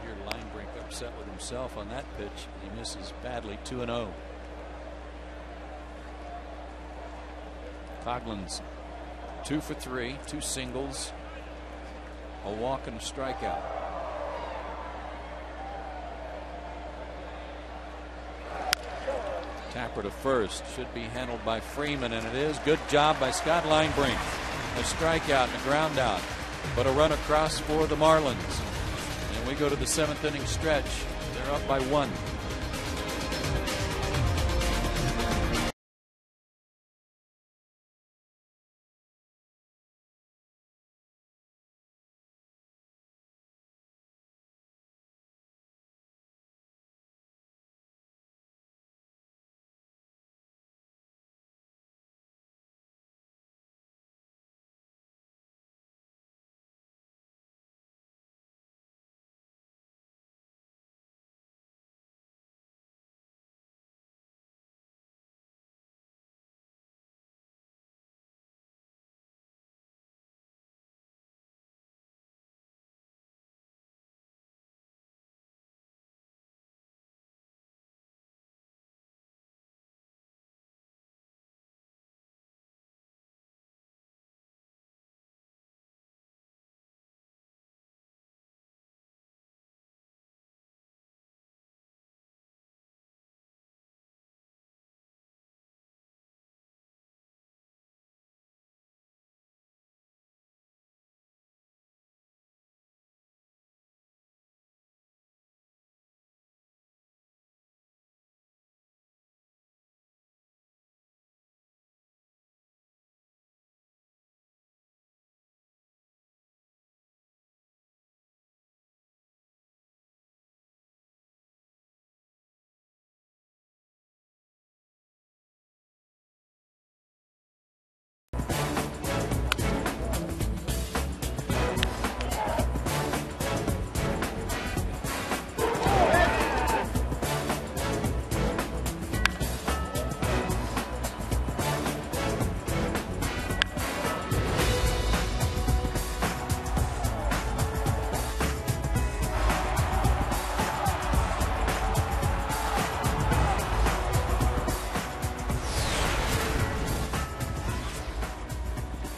[SPEAKER 1] Your line break upset with himself on that pitch. He misses badly. 2-0. Coughlin's 2 for 3, 2 singles, a walk and a strikeout. Tapper to first, should be handled by Freeman, and it is. Good job by Scott Linebrink. A strikeout and a ground out, but a run across for the Marlins. And we go to the 7th inning stretch. They're up by 1.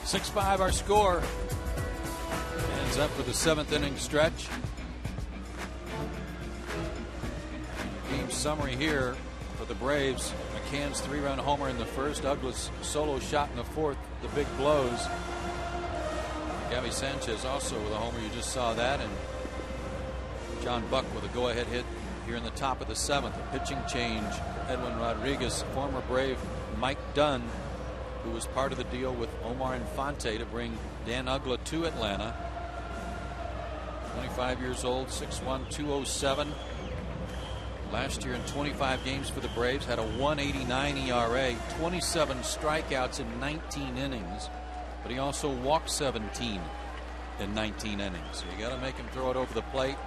[SPEAKER 1] Six-5 our score. Ends up for the 7th inning stretch. Game summary here for the Braves. McCann's 3-run homer in the first. Ugla's solo shot in the 4th. The big blows. Gabby Sanchez also with a homer. You just saw that. And John Buck with a go-ahead hit here in the top of the 7th. A pitching change. Edwin Rodriguez, former Brave Mike Dunn, who was part of the deal with Omar Infante to bring Dan Ugla to Atlanta. 25 years old, 6'1", 207. Last year in 25 games for the Braves, had a 1.89 ERA, 27 strikeouts in 19 innings, but he also walked 17 in 19 innings. So you got to make him throw it over the plate.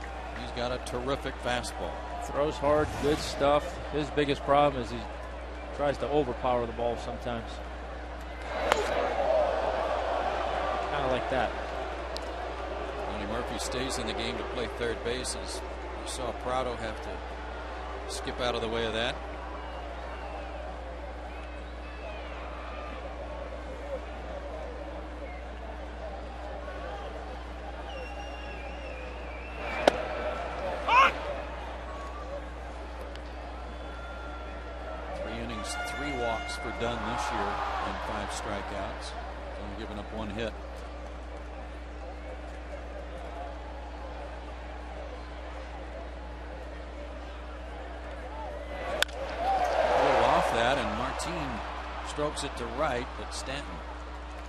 [SPEAKER 1] He's got a terrific fastball.
[SPEAKER 2] Throws hard, good stuff. His biggest problem is he tries to overpower the ball sometimes. Kind of like that.
[SPEAKER 1] Tony Murphy stays in the game to play third base, as you saw Prado have to skip out of the way of that. For Dunn this year and 5 strikeouts. Only giving up 1 hit. A little off that, and Martin strokes it to right, but Stanton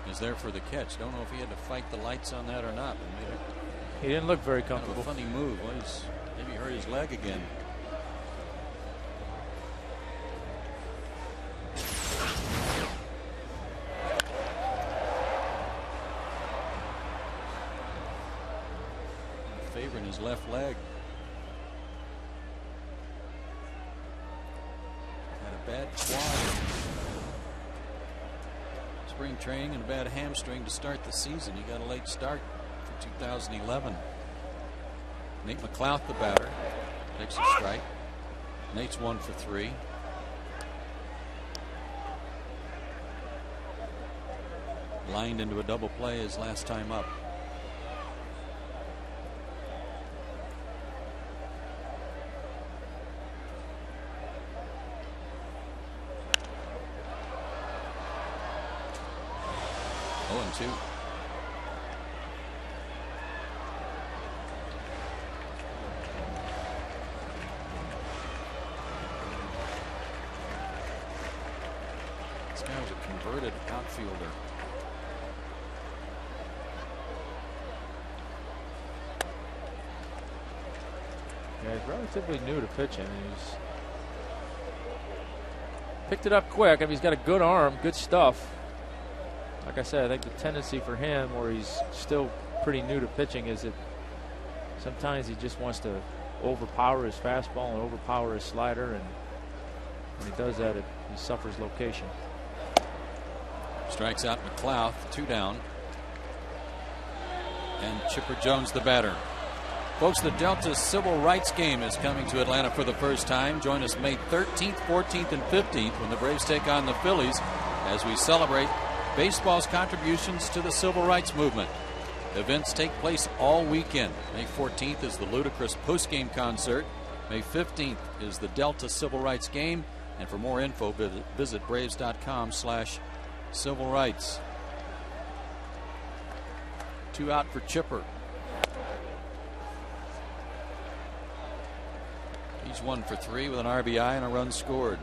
[SPEAKER 1] is there for the catch. Don't know if he had to fight the lights on that or not. But
[SPEAKER 2] he didn't look very
[SPEAKER 1] kind
[SPEAKER 2] comfortable.
[SPEAKER 1] of a funny move. Well, maybe he hurt his leg again. Favoring his left leg. Had a bad quad. Spring training and a bad hamstring to start the season. He got a late start for 2011. Nate McLouth, the batter, takes a strike. Nate's 1 for 3. Lined into a double play his last time up. Two. This guy was a converted outfielder.
[SPEAKER 2] Yeah, he's relatively new to pitching. He's picked it up quick. I mean, he's got a good arm, good stuff. Like I said, I think the tendency for him, where he's still pretty new to pitching, is that sometimes he just wants to overpower his fastball and overpower his slider, and when he does that, he suffers location.
[SPEAKER 1] Strikes out McLouth, 2 down. And Chipper Jones, the batter. Folks, the Delta Civil Rights Game is coming to Atlanta for the first time. Join us May 13th, 14th, and 15th when the Braves take on the Phillies as we celebrate baseball's contributions to the civil rights movement. Events take place all weekend. May 14th is the Ludacris postgame concert. May 15th is the Delta Civil Rights Game. And for more info, visit braves.com/civil rights. 2 out for Chipper. He's 1 for 3 with an RBI and a run scored.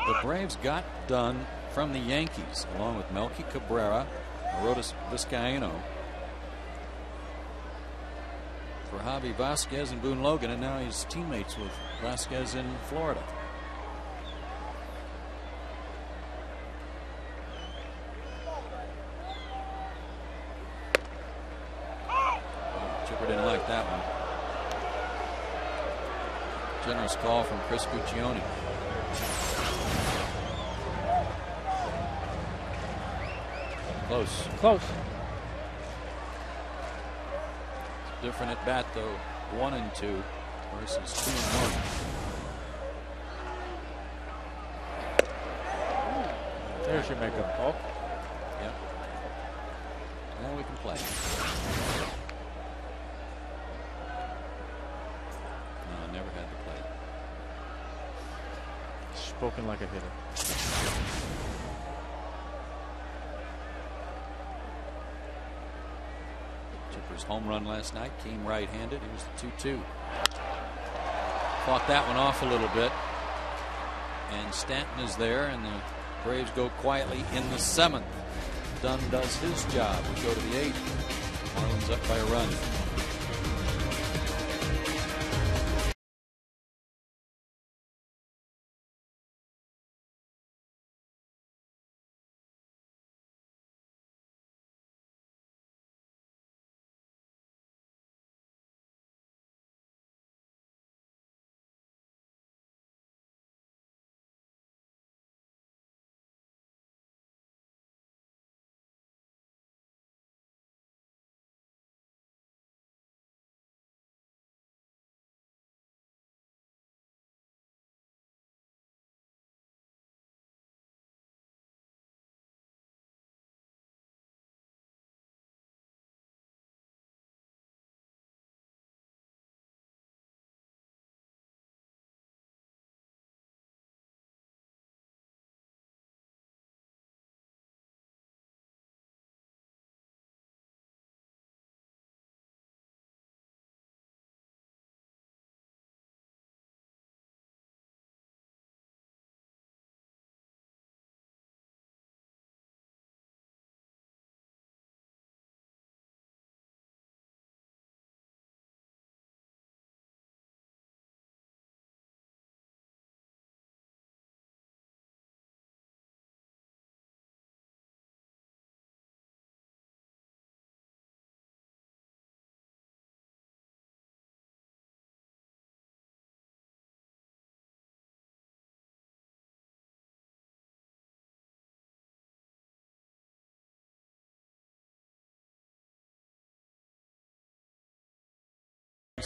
[SPEAKER 1] The Braves got Dunn from the Yankees, along with Melky Cabrera, Arodys Vizcaíno, for Javi Vasquez and Boone Logan, and now he's teammates with Vasquez in Florida. Chipper didn't like that one. Generous call from Chris Guccione. Close.
[SPEAKER 2] Close.
[SPEAKER 1] Different at bat though. 1 and 2 versus 2 and 1.
[SPEAKER 2] There's your makeup call.
[SPEAKER 1] Yep. Now we can play. No, I never had to play.
[SPEAKER 2] Spoken like a hitter.
[SPEAKER 1] home run last night. Came right-handed. Here's the 2-2. Fought that one off a little bit. And Stanton is there, and the Braves go quietly in the 7th. Dunn does his job. We go to the 8th. Marlins up by a run.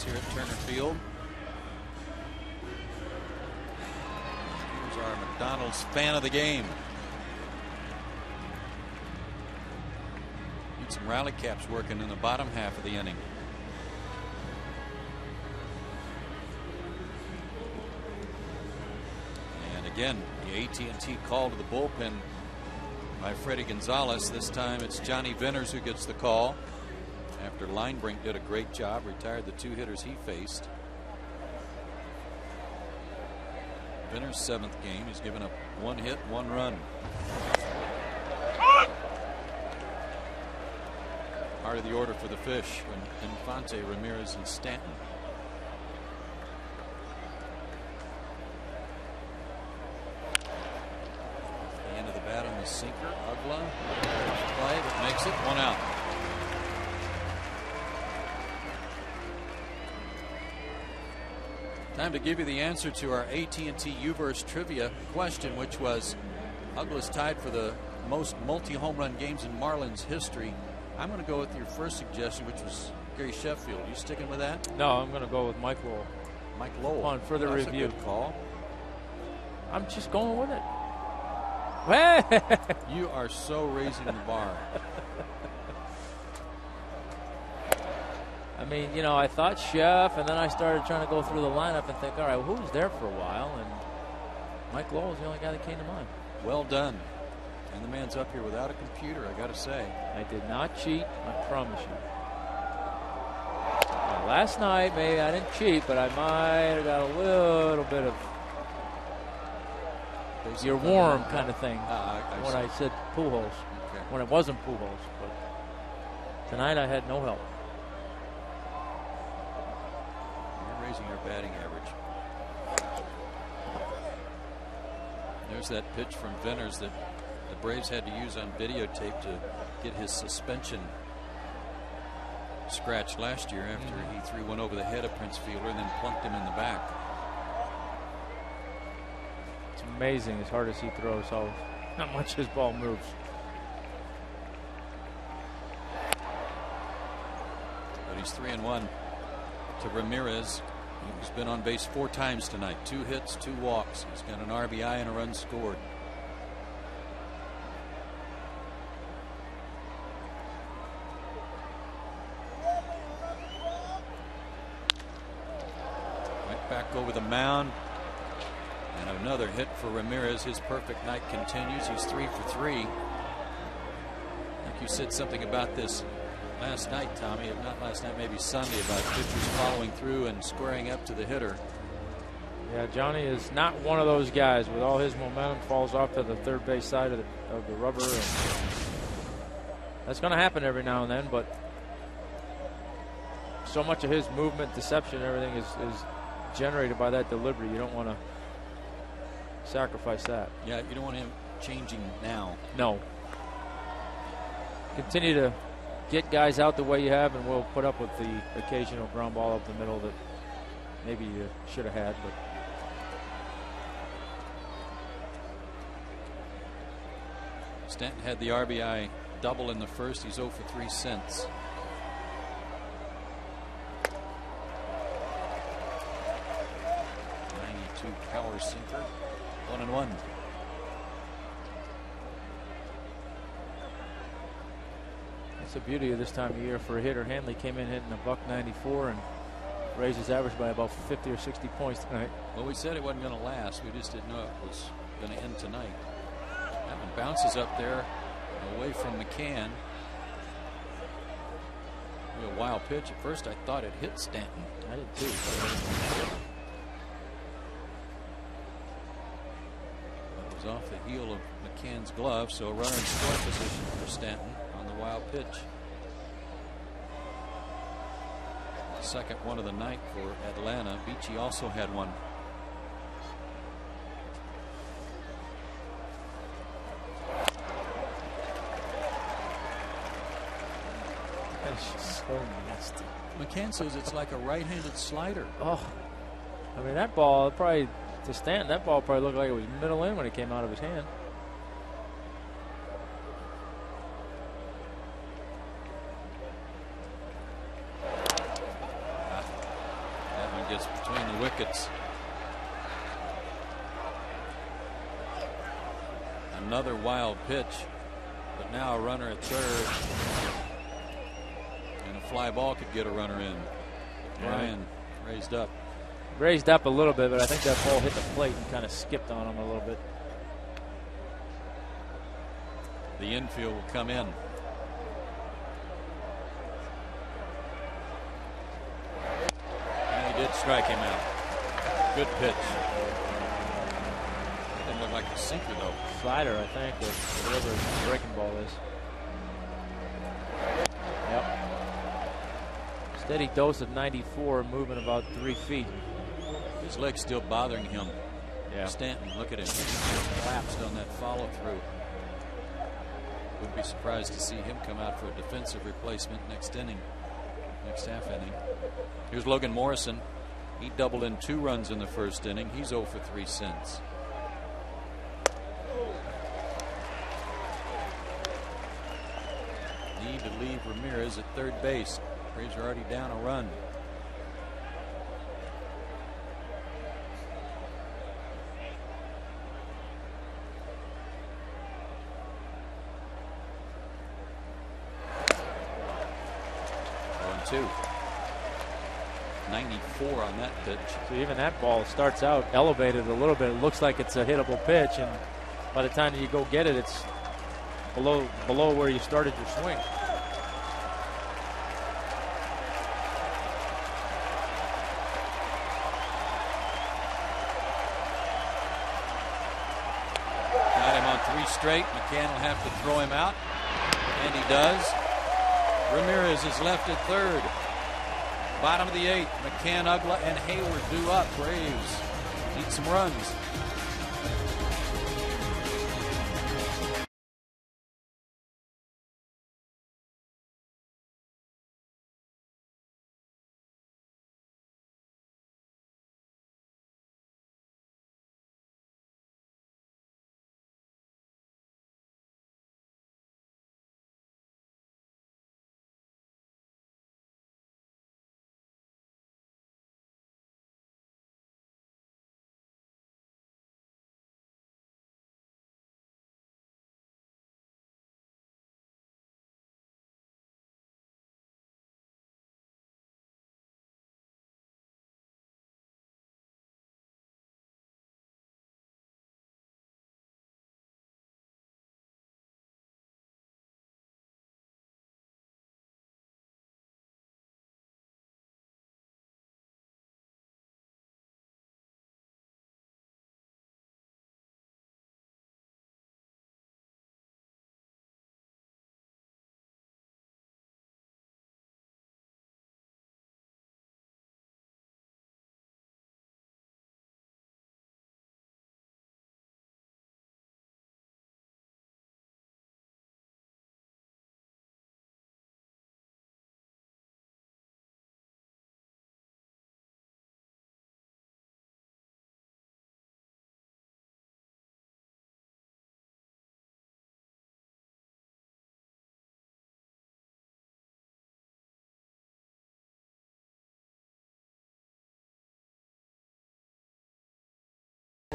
[SPEAKER 1] Here at Turner Field. Here's our McDonald's fan of the game. Need some rally caps working in the bottom half of the inning. And again, the AT&T call to the bullpen by Freddie Gonzalez. This time it's Johnny Venners who gets the call. After Linebrink did a great job, retired the 2 hitters he faced. Benner's 7th game. He's given up 1 hit, 1 run. Heart of the order for the Fish. Infante, Ramirez, and Stanton. The end of the bat on the sinker. Ugla. Play, but makes it 1 out. Time to give you the answer to our AT&T U-verse trivia question, which was Ugla's tied for the most multi-home run games in Marlins history. I'm going to go with your first suggestion, which was Gary Sheffield. You sticking with that?
[SPEAKER 2] No, I'm going to go with Mike Lowell.
[SPEAKER 1] Mike Lowell.
[SPEAKER 2] On further review.
[SPEAKER 1] A good call.
[SPEAKER 2] I'm just going with it.
[SPEAKER 1] You are so raising the bar.
[SPEAKER 2] I mean, you know, I thought Chef, and then I started trying to go through the lineup and think, all right, well, who was there for a while? And Mike Lowell was the only guy that came to mind.
[SPEAKER 1] Well done. And the man's up here without a computer, I got to say.
[SPEAKER 2] I did not cheat, I promise you. Now, last night, maybe I didn't cheat, but I might have got a little bit of you're warm kind of thing when I said Pujols. Okay. When it wasn't Pujols. But tonight I had no help.
[SPEAKER 1] You're raising your batting average. There's that pitch from Venners that the Braves had to use on videotape to get his suspension scratched last year after he threw one over the head of Prince Fielder and then plunked him in the back.
[SPEAKER 2] It's amazing as hard as he throws how much his ball moves.
[SPEAKER 1] But he's 3-1 to Ramirez. He's been on base 4 times tonight. 2 hits, 2 walks. He's got an RBI and a run scored. Right back over the mound. And another hit for Ramirez. His perfect night continues. He's 3 for 3. I think you said something about this last night, Tommy, if not last night, maybe Sunday, about pitchers following through and squaring up to the hitter.
[SPEAKER 2] Yeah, Johnny is not one of those guys. With all his momentum, falls off to the third base side of the rubber. And that's going to happen every now and then, but so much of his movement, deception, everything is generated by that delivery. You don't want to sacrifice that.
[SPEAKER 1] Yeah, you don't want him changing now.
[SPEAKER 2] No. Continue to get guys out the way you have, and we'll put up with the occasional ground ball up the middle that maybe you should have had. But
[SPEAKER 1] Stanton had the RBI double in the first. He's 0 for 3 since. Power sinker, 1-1.
[SPEAKER 2] That's the beauty of this time of year for a hitter. Hanley came in hitting a $194 and raised his average by about 50 or 60 points tonight.
[SPEAKER 1] Well, we said it wasn't going to last. We just didn't know it was going to end tonight. That one bounces up there away from McCann. A wild pitch. At first, I thought it hit Stanton.
[SPEAKER 2] I did too.
[SPEAKER 1] Off the heel of McCann's glove, so a runner in scoring position for Stanton on the wild pitch. Second one of the night for Atlanta. Beachy also had one.
[SPEAKER 2] That's just so nasty.
[SPEAKER 1] McCann says it's like a right-handed slider.
[SPEAKER 2] Oh, I mean, that ball probably, to Stanton, that ball probably looked like it was middle in when it came out of his hand.
[SPEAKER 1] That one gets between the wickets. Another wild pitch, but now a runner at third. And a fly ball could get a runner in. Ryan raised up.
[SPEAKER 2] Raised up a little bit, but I think that ball hit the plate and kind of skipped on him a little bit.
[SPEAKER 1] The infield will come in. And he did strike him out. Good pitch. Didn't look like a sinker, though.
[SPEAKER 2] Slider, I think, or whatever his breaking ball is. Yep. Steady dose of 94, moving about 3 feet.
[SPEAKER 1] His leg's still bothering him.
[SPEAKER 2] Yeah.
[SPEAKER 1] Stanton, look at him. He collapsed on that follow through. Wouldn't be surprised to see him come out for a defensive replacement next inning, next half inning. Here's Logan Morrison. He doubled in 2 runs in the first inning. He's 0 for 3 since. Need to leave Ramirez at third base. Braves are already down a run. Two. 94 on that pitch.
[SPEAKER 2] So even that ball starts out elevated a little bit. It looks like it's a hittable pitch, and by the time you go get it, it's below where you started your swing.
[SPEAKER 1] Got him on 3 straight. McCann will have to throw him out, and he does. Ramirez is left at third. Bottom of the 8th, McCann, Ugla, and Hayward due up. Braves need some runs.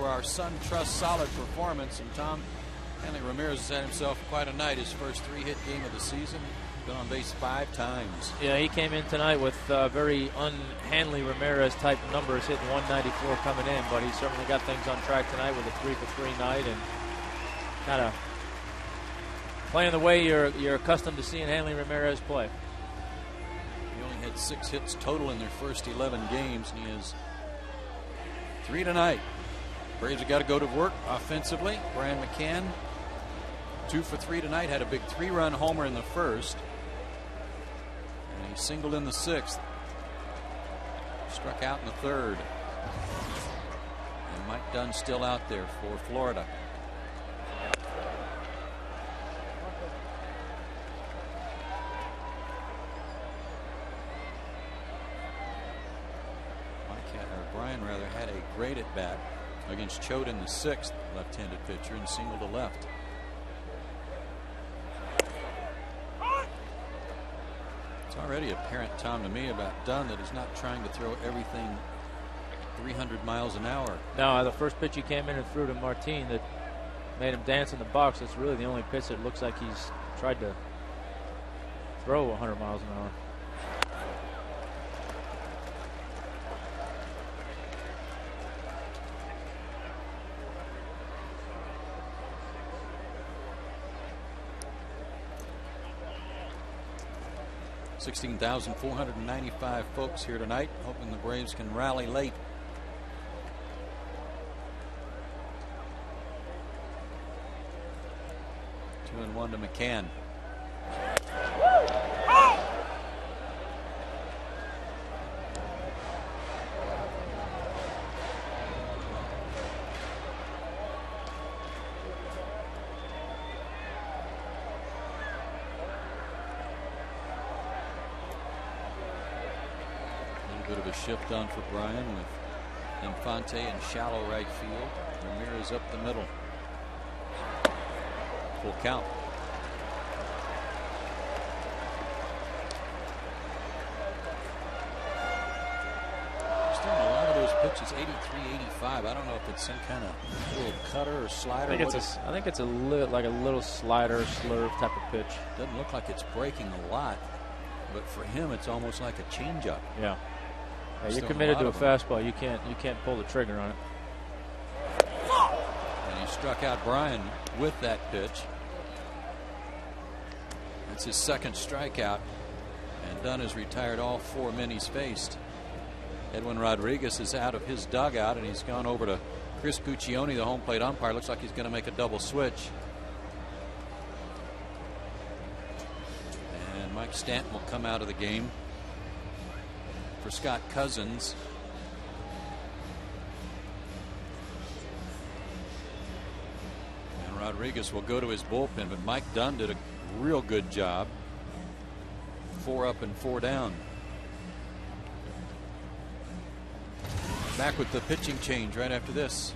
[SPEAKER 1] for our Sun Trust solid performance. And Tom, Hanley Ramirez has had himself quite a night. His first 3-hit game of the season. Been on base 5 times.
[SPEAKER 2] Yeah, he came in tonight with very un-Hanley Ramirez type numbers, hitting 194 coming in, but he certainly got things on track tonight with a 3-for-3 night and kind of playing the way you're accustomed to seeing Hanley Ramirez play.
[SPEAKER 1] He only had 6 hits total in their first 11 games, and he has 3 tonight. Braves have got to go to work offensively. Brian McCann, 2 for 3 tonight, had a big 3-run homer in the first. And he singled in the 6th. Struck out in the 3rd. And Mike Dunn still out there for Florida. Brian rather had a great at bat against Choate in the 6th, left-handed pitcher, and singled to left. It's already apparent, Tom, to me about Dunn that he's not trying to throw everything 300 miles an hour.
[SPEAKER 2] No, the first pitch he came in and threw to Martin that made him dance in the box. That's really the only pitch that looks like he's tried to throw 100 miles an hour.
[SPEAKER 1] $16,495 folks here tonight, hoping the Braves can rally late. Two and one to McCann. Bit of a shift on for Brian with Infante in shallow right field. Ramirez up the middle. Full count. He's doing a lot of those pitches 83, 85. I don't know if it's some kind of little cutter or slider.
[SPEAKER 2] I think it's like a little slider, slurve type of pitch.
[SPEAKER 1] Doesn't look like it's breaking a lot, but for him it's almost like a changeup.
[SPEAKER 2] Yeah. Yeah, you're committed to a fastball. You can't pull the trigger on it.
[SPEAKER 1] And he struck out Brian with that pitch. That's his 2nd strikeout. And Dunn has retired all 4 men he's faced. Edwin Rodriguez is out of his dugout, and he's gone over to Chris Puccioni, the home plate umpire. Looks like he's going to make a double switch. And Mike Stanton will come out of the game for Scott Cousins. And Rodriguez will go to his bullpen, but Mike Dunn did a real good job. 4 up and 4 down. Back with the pitching change right after this.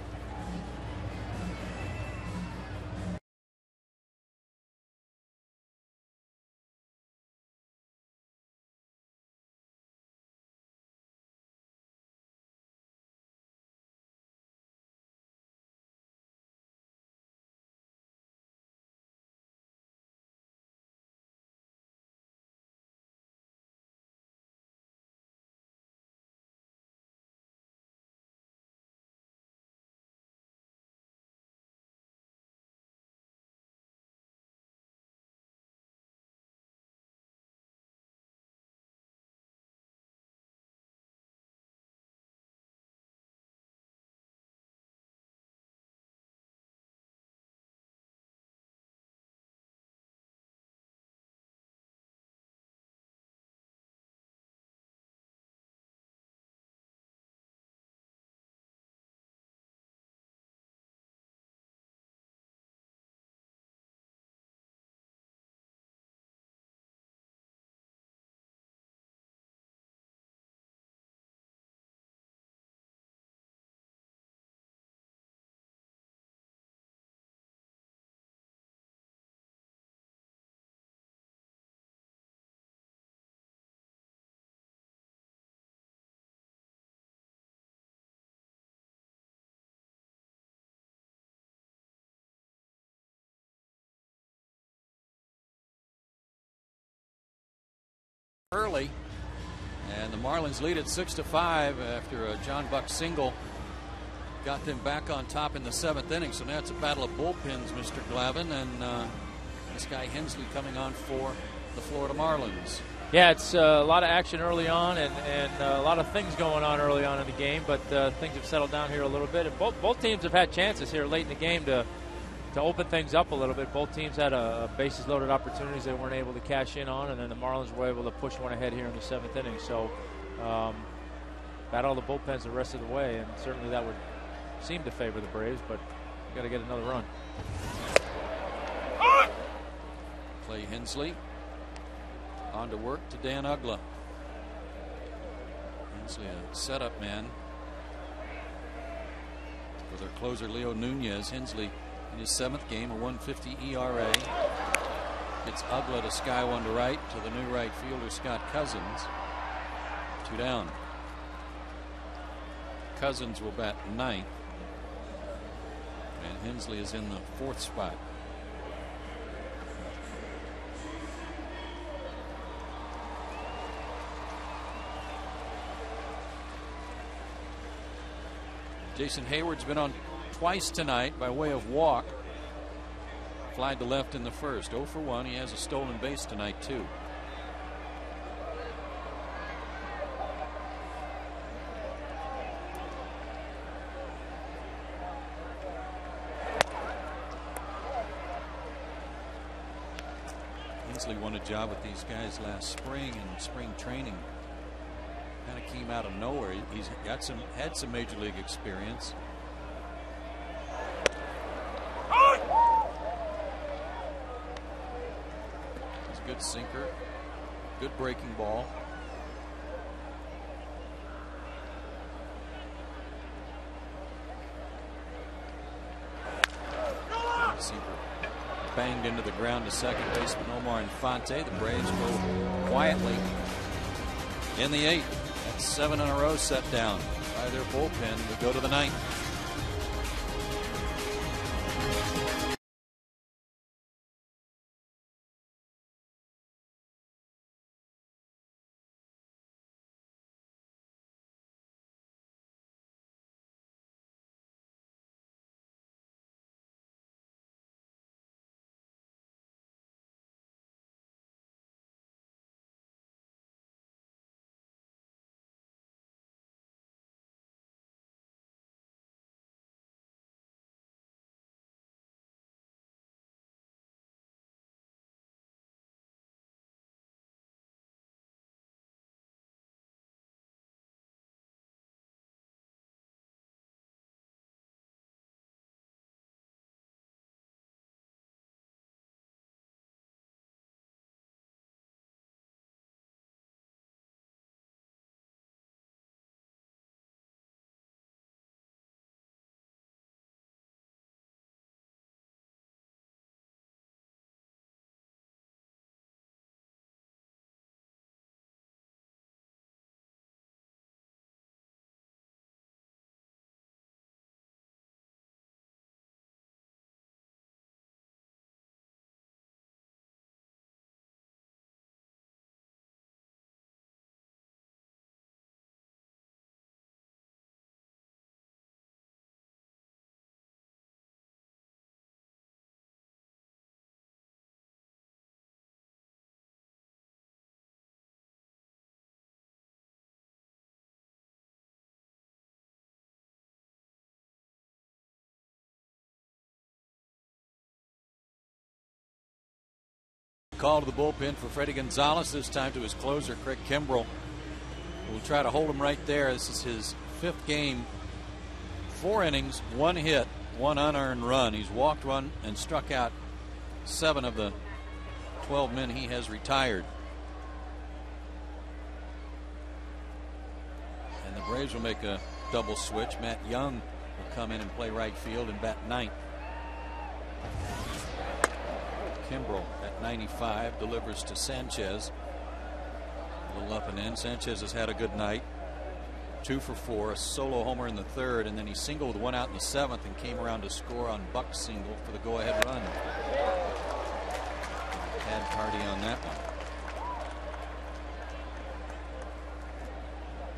[SPEAKER 1] early. And the Marlins lead at 6-5 after a John Buck single. Got them back on top in the 7th inning. So now it's a battle of bullpens, Mr. Glavin. And this guy Hensley coming on for the Florida Marlins.
[SPEAKER 2] Yeah, it's a lot of action early on and a lot of things going on early on in the game, but things have settled down here a little bit. And both teams have had chances here late in the game to open things up a little bit. Both teams had a bases loaded opportunities they weren't able to cash in on, and then the Marlins were able to push one ahead here in the 7th inning. So battle the bullpens the rest of the way, and certainly that would seem to favor the Braves, but got to get another run.
[SPEAKER 1] Clay Hensley on to work to Dan Ugla. Hensley a setup man for their closer Leo Nunez. Hensley in his 7th game, a 1.50 ERA. Gets Ugla to sky one to right to the new right fielder Scott Cousins. 2 down. Cousins will bat 9th. And Hensley is in the 4th spot. Jason Hayward's been on twice tonight by way of walk. Flied to left in the 1st. 0 for 1. He has a stolen base tonight, too. Hensley won a job with these guys last spring in spring training. Kind of came out of nowhere. He's got had some major league experience. He's a good sinker, good breaking ball. Sinker banged into the ground to second baseman Omar Infante. The Braves go quietly in the 8th. That's 7 in a row set down by their bullpen. We go to the 9th. Call to the bullpen for Freddie Gonzalez, this time to his closer, Craig Kimbrell. We'll try to hold him right there. This is his 5th game. 4 innings, 1 hit, 1 unearned run. He's walked, run, and struck out 7 of the 12 men he has retired. And the Braves will make a double switch. Matt Young will come in and play right field and bat 9th. Kimbrell at 95 delivers to Sanchez. A little up and in. Sanchez has had a good night. 2 for 4, a solo homer in the 3rd, and then he singled 1 out in the 7th and came around to score on Buck's single for the go-ahead run. Had party on that one.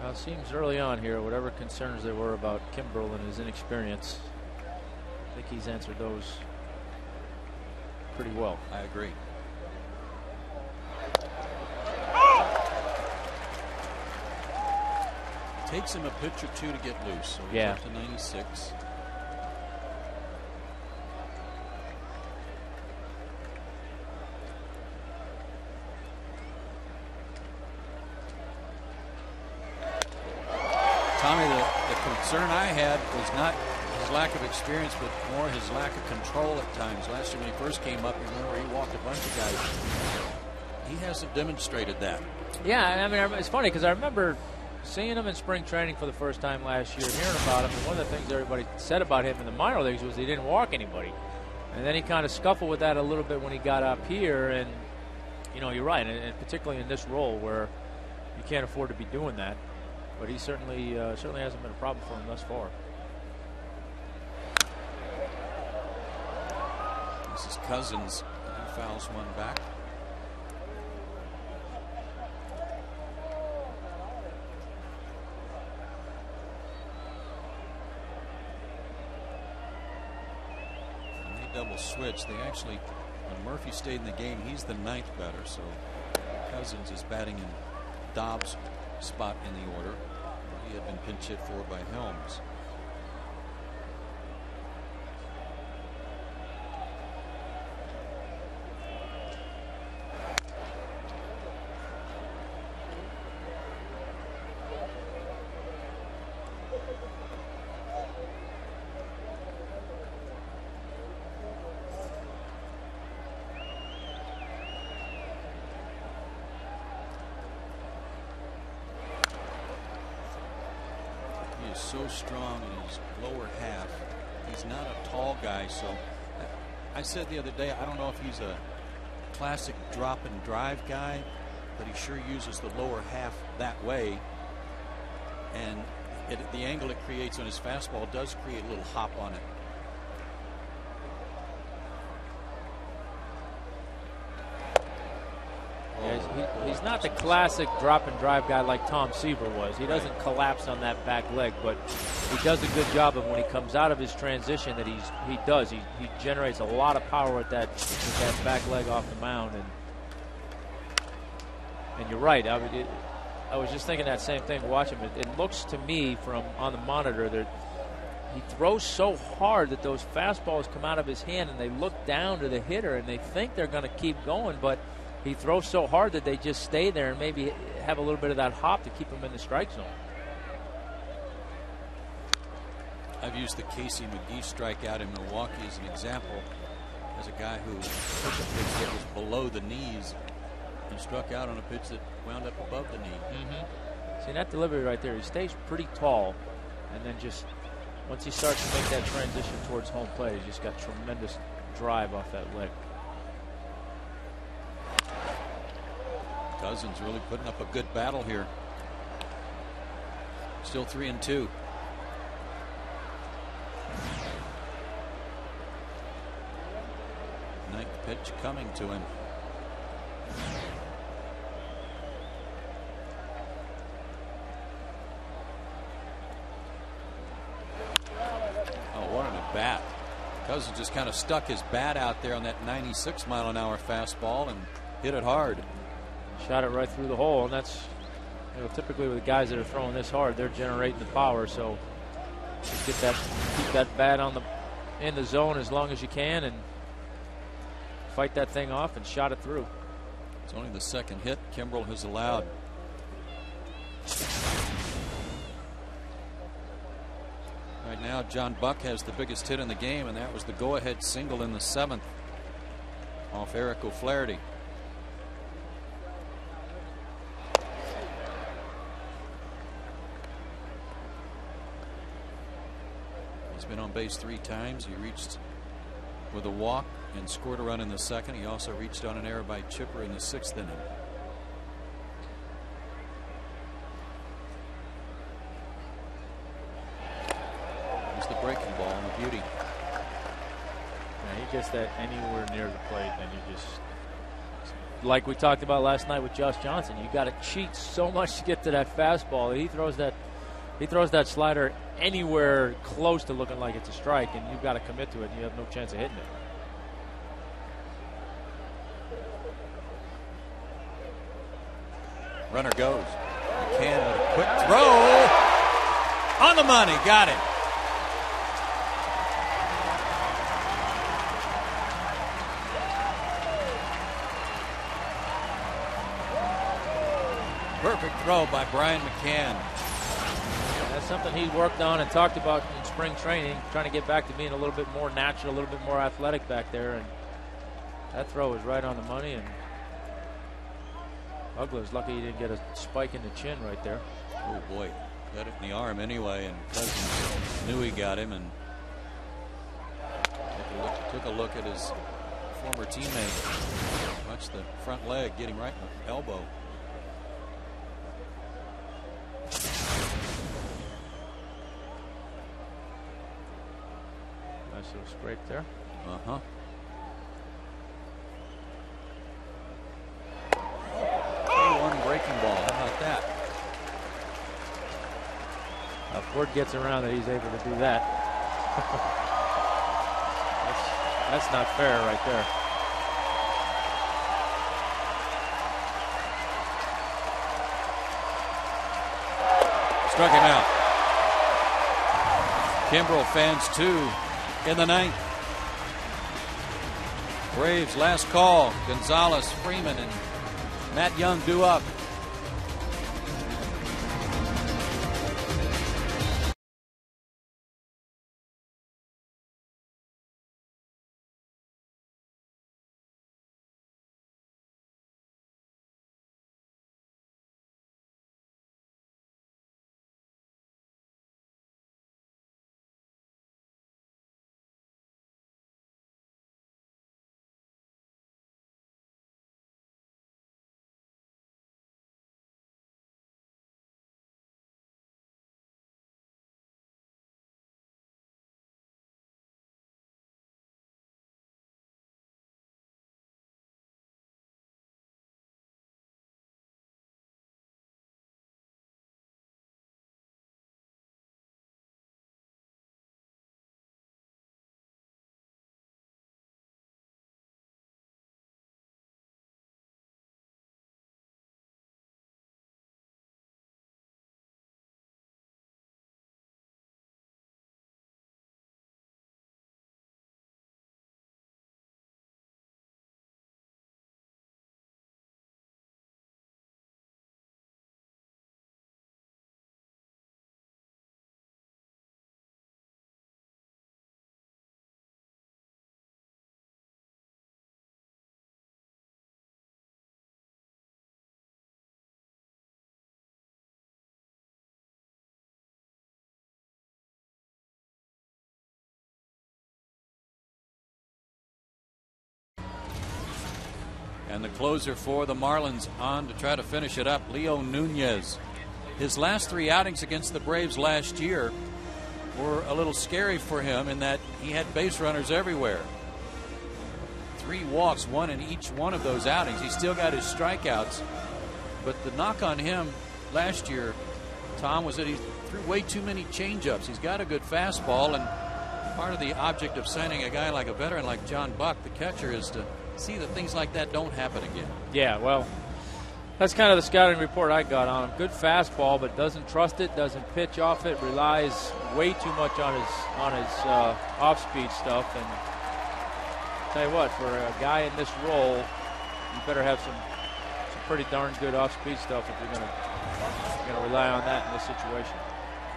[SPEAKER 2] Well, it seems early on here, whatever concerns there were about Kimbrel and his inexperience, I think he's answered those pretty well.
[SPEAKER 1] I agree. Takes him a pitch or two to get loose. So he's up to 96. Tommy, the concern I had was not his lack of experience, but more his lack of control at times. Last year when he first came up, you remember he walked a bunch of guys. He hasn't demonstrated that.
[SPEAKER 2] Yeah, I mean, it's funny because I remember seeing him in spring training for the first time last year, hearing about him, and one of the things everybody said about him in the minor leagues was he didn't walk anybody. And then he kind of scuffled with that a little bit when he got up here, and, you know, you're right, and particularly in this role where you can't afford to be doing that. But he certainly hasn't been a problem for him thus far.
[SPEAKER 1] This is Cousins. He fouls one back. And they double switch. They actually, when Murphy stayed in the game, he's the 9th batter. So Cousins is batting in Dobbs' spot in the order. He had been pinch hit for by Helms. So strong in his lower half. He's not a tall guy, so I said the other day, I don't know if he's a classic drop and drive guy, but he sure uses the lower half that way, and the angle it creates on his fastball does create a little hop on it.
[SPEAKER 2] He's not the classic drop and drive guy like Tom Seaver was. He doesn't collapse on that back leg, but he does a good job of when he comes out of his transition that he generates a lot of power with that back leg off the mound. And you're right. I was just thinking that same thing watching him. It looks to me from on the monitor that he throws so hard that those fastballs come out of his hand and they look down to the hitter and they think they're going to keep going, but he throws so hard that they just stay there and maybe have a little bit of that hop to keep him in the strike zone.
[SPEAKER 1] I've used the Casey McGee strikeout in Milwaukee as an example, as a guy who took a pitch that was below the knees and struck out on a pitch that wound up above the knee.
[SPEAKER 2] See, that delivery right there, he stays pretty tall, and then just once he starts to make that transition towards home plate, he's just got tremendous drive off that leg.
[SPEAKER 1] Cousins really putting up a good battle here. Still 3-2. Ninth pitch coming to him. Oh, what an at bat. Cousins just kind of stuck his bat out there on that 96-mile-an-hour fastball and hit it hard.
[SPEAKER 2] Shot it right through the hole, and that's, you know, typically with the guys that are throwing this hard, they're generating the power. So just keep that bat in the zone as long as you can, and fight that thing off and shot it through.
[SPEAKER 1] It's only the second hit Kimbrel has allowed. Right now, John Buck has the biggest hit in the game, and that was the go-ahead single in the 7th off Eric O'Flaherty. He's been on base 3 times. He reached with a walk and scored a run in the 2nd. He also reached on an error by Chipper in the 6th inning. There's the breaking ball and the beauty.
[SPEAKER 2] Yeah, he gets that anywhere near the plate, and you just like we talked about last night with Josh Johnson, you got to cheat so much to get to that fastball. He throws that slider anywhere close to looking like it's a strike, and you've got to commit to it, and you have no chance of hitting it.
[SPEAKER 1] Runner goes. McCann with a quick throw. On the money. Got it. Perfect throw by Brian McCann.
[SPEAKER 2] That's something he worked on and talked about in spring training, trying to get back to being a little bit more natural, a little bit more athletic back there. And that throw was right on the money. And Ugla's lucky he didn't get a spike in the chin right there.
[SPEAKER 1] Oh boy, got it in the arm anyway, and Cousins knew he got him and took a look at his former teammate. Watch the front leg, get him right in the elbow.
[SPEAKER 2] Nice little scrape there.
[SPEAKER 1] Uh-huh. One breaking ball. How about that?
[SPEAKER 2] If word gets around that he's able to do that, that's not fair right there.
[SPEAKER 1] Struck him out. Kimbrel fans 2 in the 9th. Braves last call. Gonzalez, Freeman, and Matt Young due up. And the closer for the Marlins on to try to finish it up, Leo Nunez. His last 3 outings against the Braves last year were a little scary for him in that he had base runners everywhere. 3 walks, 1 in each one of those outings. He still got his strikeouts. But the knock on him last year, Tom, was that he threw way too many changeups. He's got a good fastball, and part of the object of signing a guy like a veteran like John Buck, the catcher, is to see that things like that don't happen again.
[SPEAKER 2] Yeah, well, that's kind of the scouting report I got on him. Good fastball, but doesn't trust it, doesn't pitch off it, relies way too much on his off-speed stuff. And I'll tell you what, for a guy in this role, you better have some pretty darn good off-speed stuff if you're going to rely on that in this situation.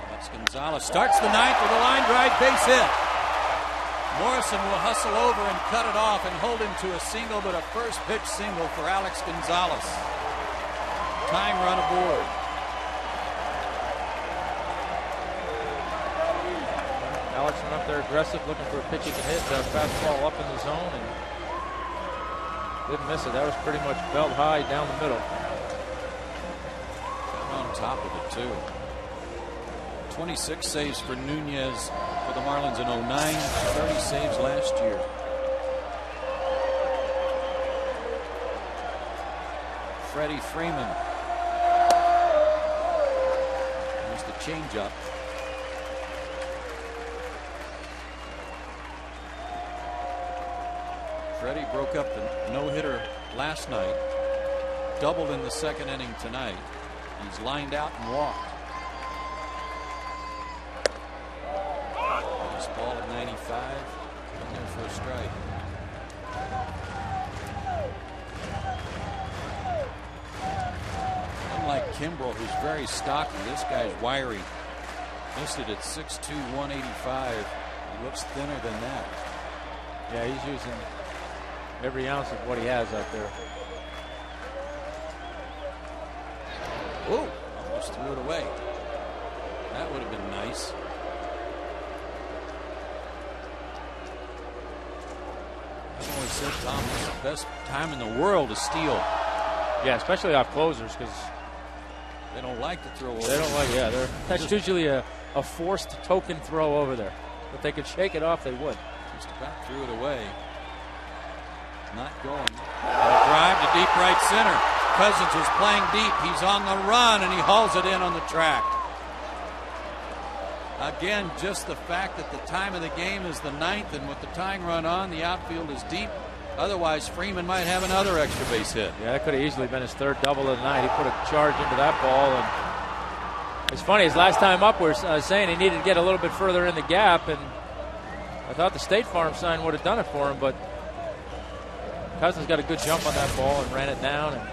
[SPEAKER 1] That's Gonzalez. Starts the 9th with a line drive, base hit. Morrison will hustle over and cut it off and hold him to a single, but a first pitch single for Alex Gonzalez. Tying run aboard.
[SPEAKER 2] Alex went up there aggressive, looking for a pitch he can hit. Fastball up in the zone and didn't miss it. That was pretty much belt high down the middle.
[SPEAKER 1] On top of it, too. 26 saves for Nunez for the Marlins in 09, 30 saves last year. Freddie Freeman. There's the changeup. Freddie broke up the no-hitter last night. Doubled in the second inning tonight. He's lined out and walked. Nice ball at 95. In there for a strike. Unlike Kimbrel, who's very stocky, this guy's wiry. Listed at 6'2", 185. He looks thinner than that.
[SPEAKER 2] Yeah, he's using every ounce of what he has out there.
[SPEAKER 1] Whoa, almost threw it away. That would have been nice. I've always said, Tom, it's the best time in the world to steal.
[SPEAKER 2] Yeah, especially off closers, because
[SPEAKER 1] they don't like to throw over.
[SPEAKER 2] They don't like, yeah. That's usually a forced token throw over there. If they could shake it off, they would.
[SPEAKER 1] Just about threw it away. Not going. And a drive to deep right center. Cousins was playing deep. He's on the run, and he hauls it in on the track. Again, just the fact that the time of the game is the 9th, and with the tying run on, the outfield is deep. Otherwise, Freeman might have another extra base hit.
[SPEAKER 2] Yeah, that could have easily been his third double of the night. He put a charge into that ball, and it's funny. His last time up, we're saying he needed to get a little bit further in the gap, and I thought the State Farm sign would have done it for him, but Cousins got a good jump on that ball and ran it down, and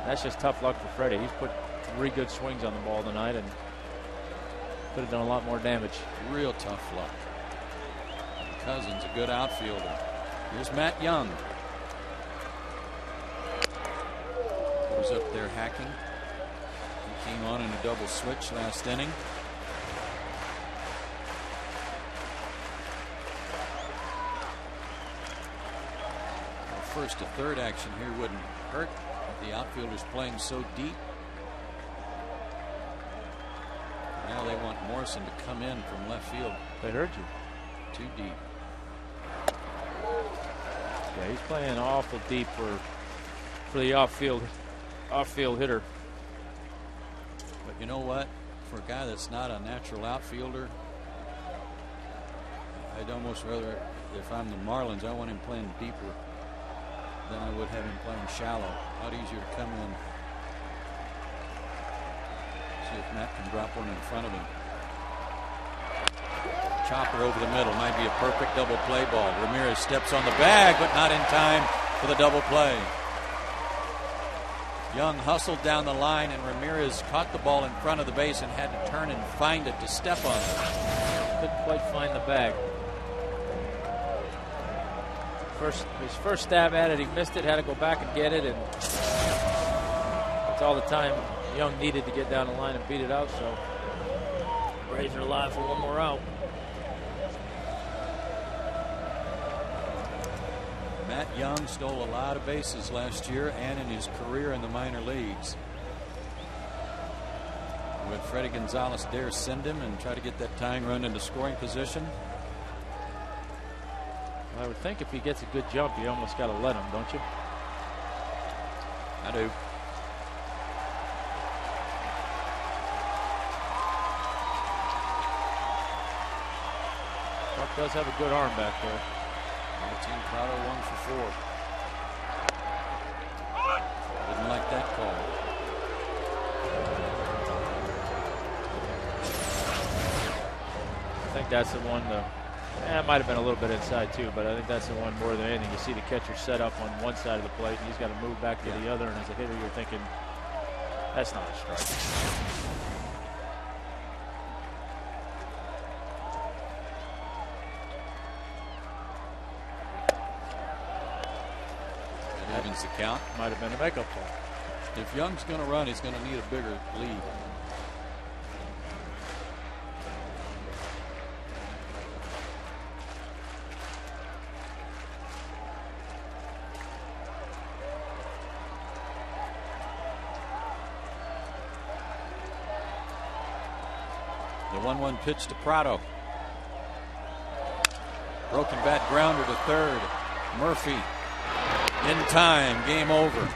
[SPEAKER 2] that's just tough luck for Freddie. He's put 3 good swings on the ball tonight and could have done a lot more damage.
[SPEAKER 1] Real tough luck. Cousins, a good outfielder. Here's Matt Young. Goes up there hacking. He came on in a double switch last inning. First to third action here wouldn't hurt. The outfielder's playing so deep. Now they want Morrison to come in from left field.
[SPEAKER 2] They heard you.
[SPEAKER 1] Too deep.
[SPEAKER 2] Yeah, he's playing awful deep for the outfield hitter.
[SPEAKER 1] But you know what? For a guy that's not a natural outfielder, I'd almost rather, if I'm the Marlins, I want him playing deeper than I would have him playing shallow. A lot easier to come in. See if Matt can drop one in front of him. Chopper over the middle. Might be a perfect double play ball. Ramirez steps on the bag, but not in time for the double play. Young hustled down the line, and Ramirez caught the ball in front of the base and had to turn and find it to step on it.
[SPEAKER 2] Couldn't quite find the bag. His first stab at it, he missed it, had to go back and get it, and that's all the time Young needed to get down the line and beat it out, so Braves are alive for one more out.
[SPEAKER 1] Matt Young stole a lot of bases last year and in his career in the minor leagues. Would Freddie Gonzalez dare send him and try to get that tying run into scoring position?
[SPEAKER 2] I would think if he gets a good jump, you almost got to let him, don't you?
[SPEAKER 1] I do.
[SPEAKER 2] Buck does have a good arm back there.
[SPEAKER 1] Martin Prado 1 for 4. Didn't like that call.
[SPEAKER 2] I think that's the one, it might have been a little bit inside too, but I think that's the one more than anything. You see the catcher set up on one side of the plate, and he's got to move back to the other, and as a hitter, you're thinking, that's not a strike.
[SPEAKER 1] That evens the count.
[SPEAKER 2] Might have been a makeup call.
[SPEAKER 1] If Young's going to run, he's going to need a bigger lead. The 1-1 pitch to Prado. Broken bat grounder to third. Murphy in time. Game over.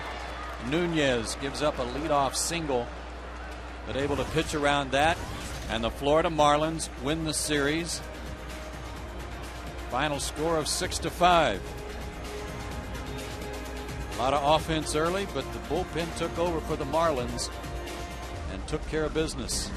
[SPEAKER 1] Nunez gives up a leadoff single, but able to pitch around that, and the Florida Marlins win the series. Final score of 6-5. A lot of offense early, but the bullpen took over for the Marlins and took care of business.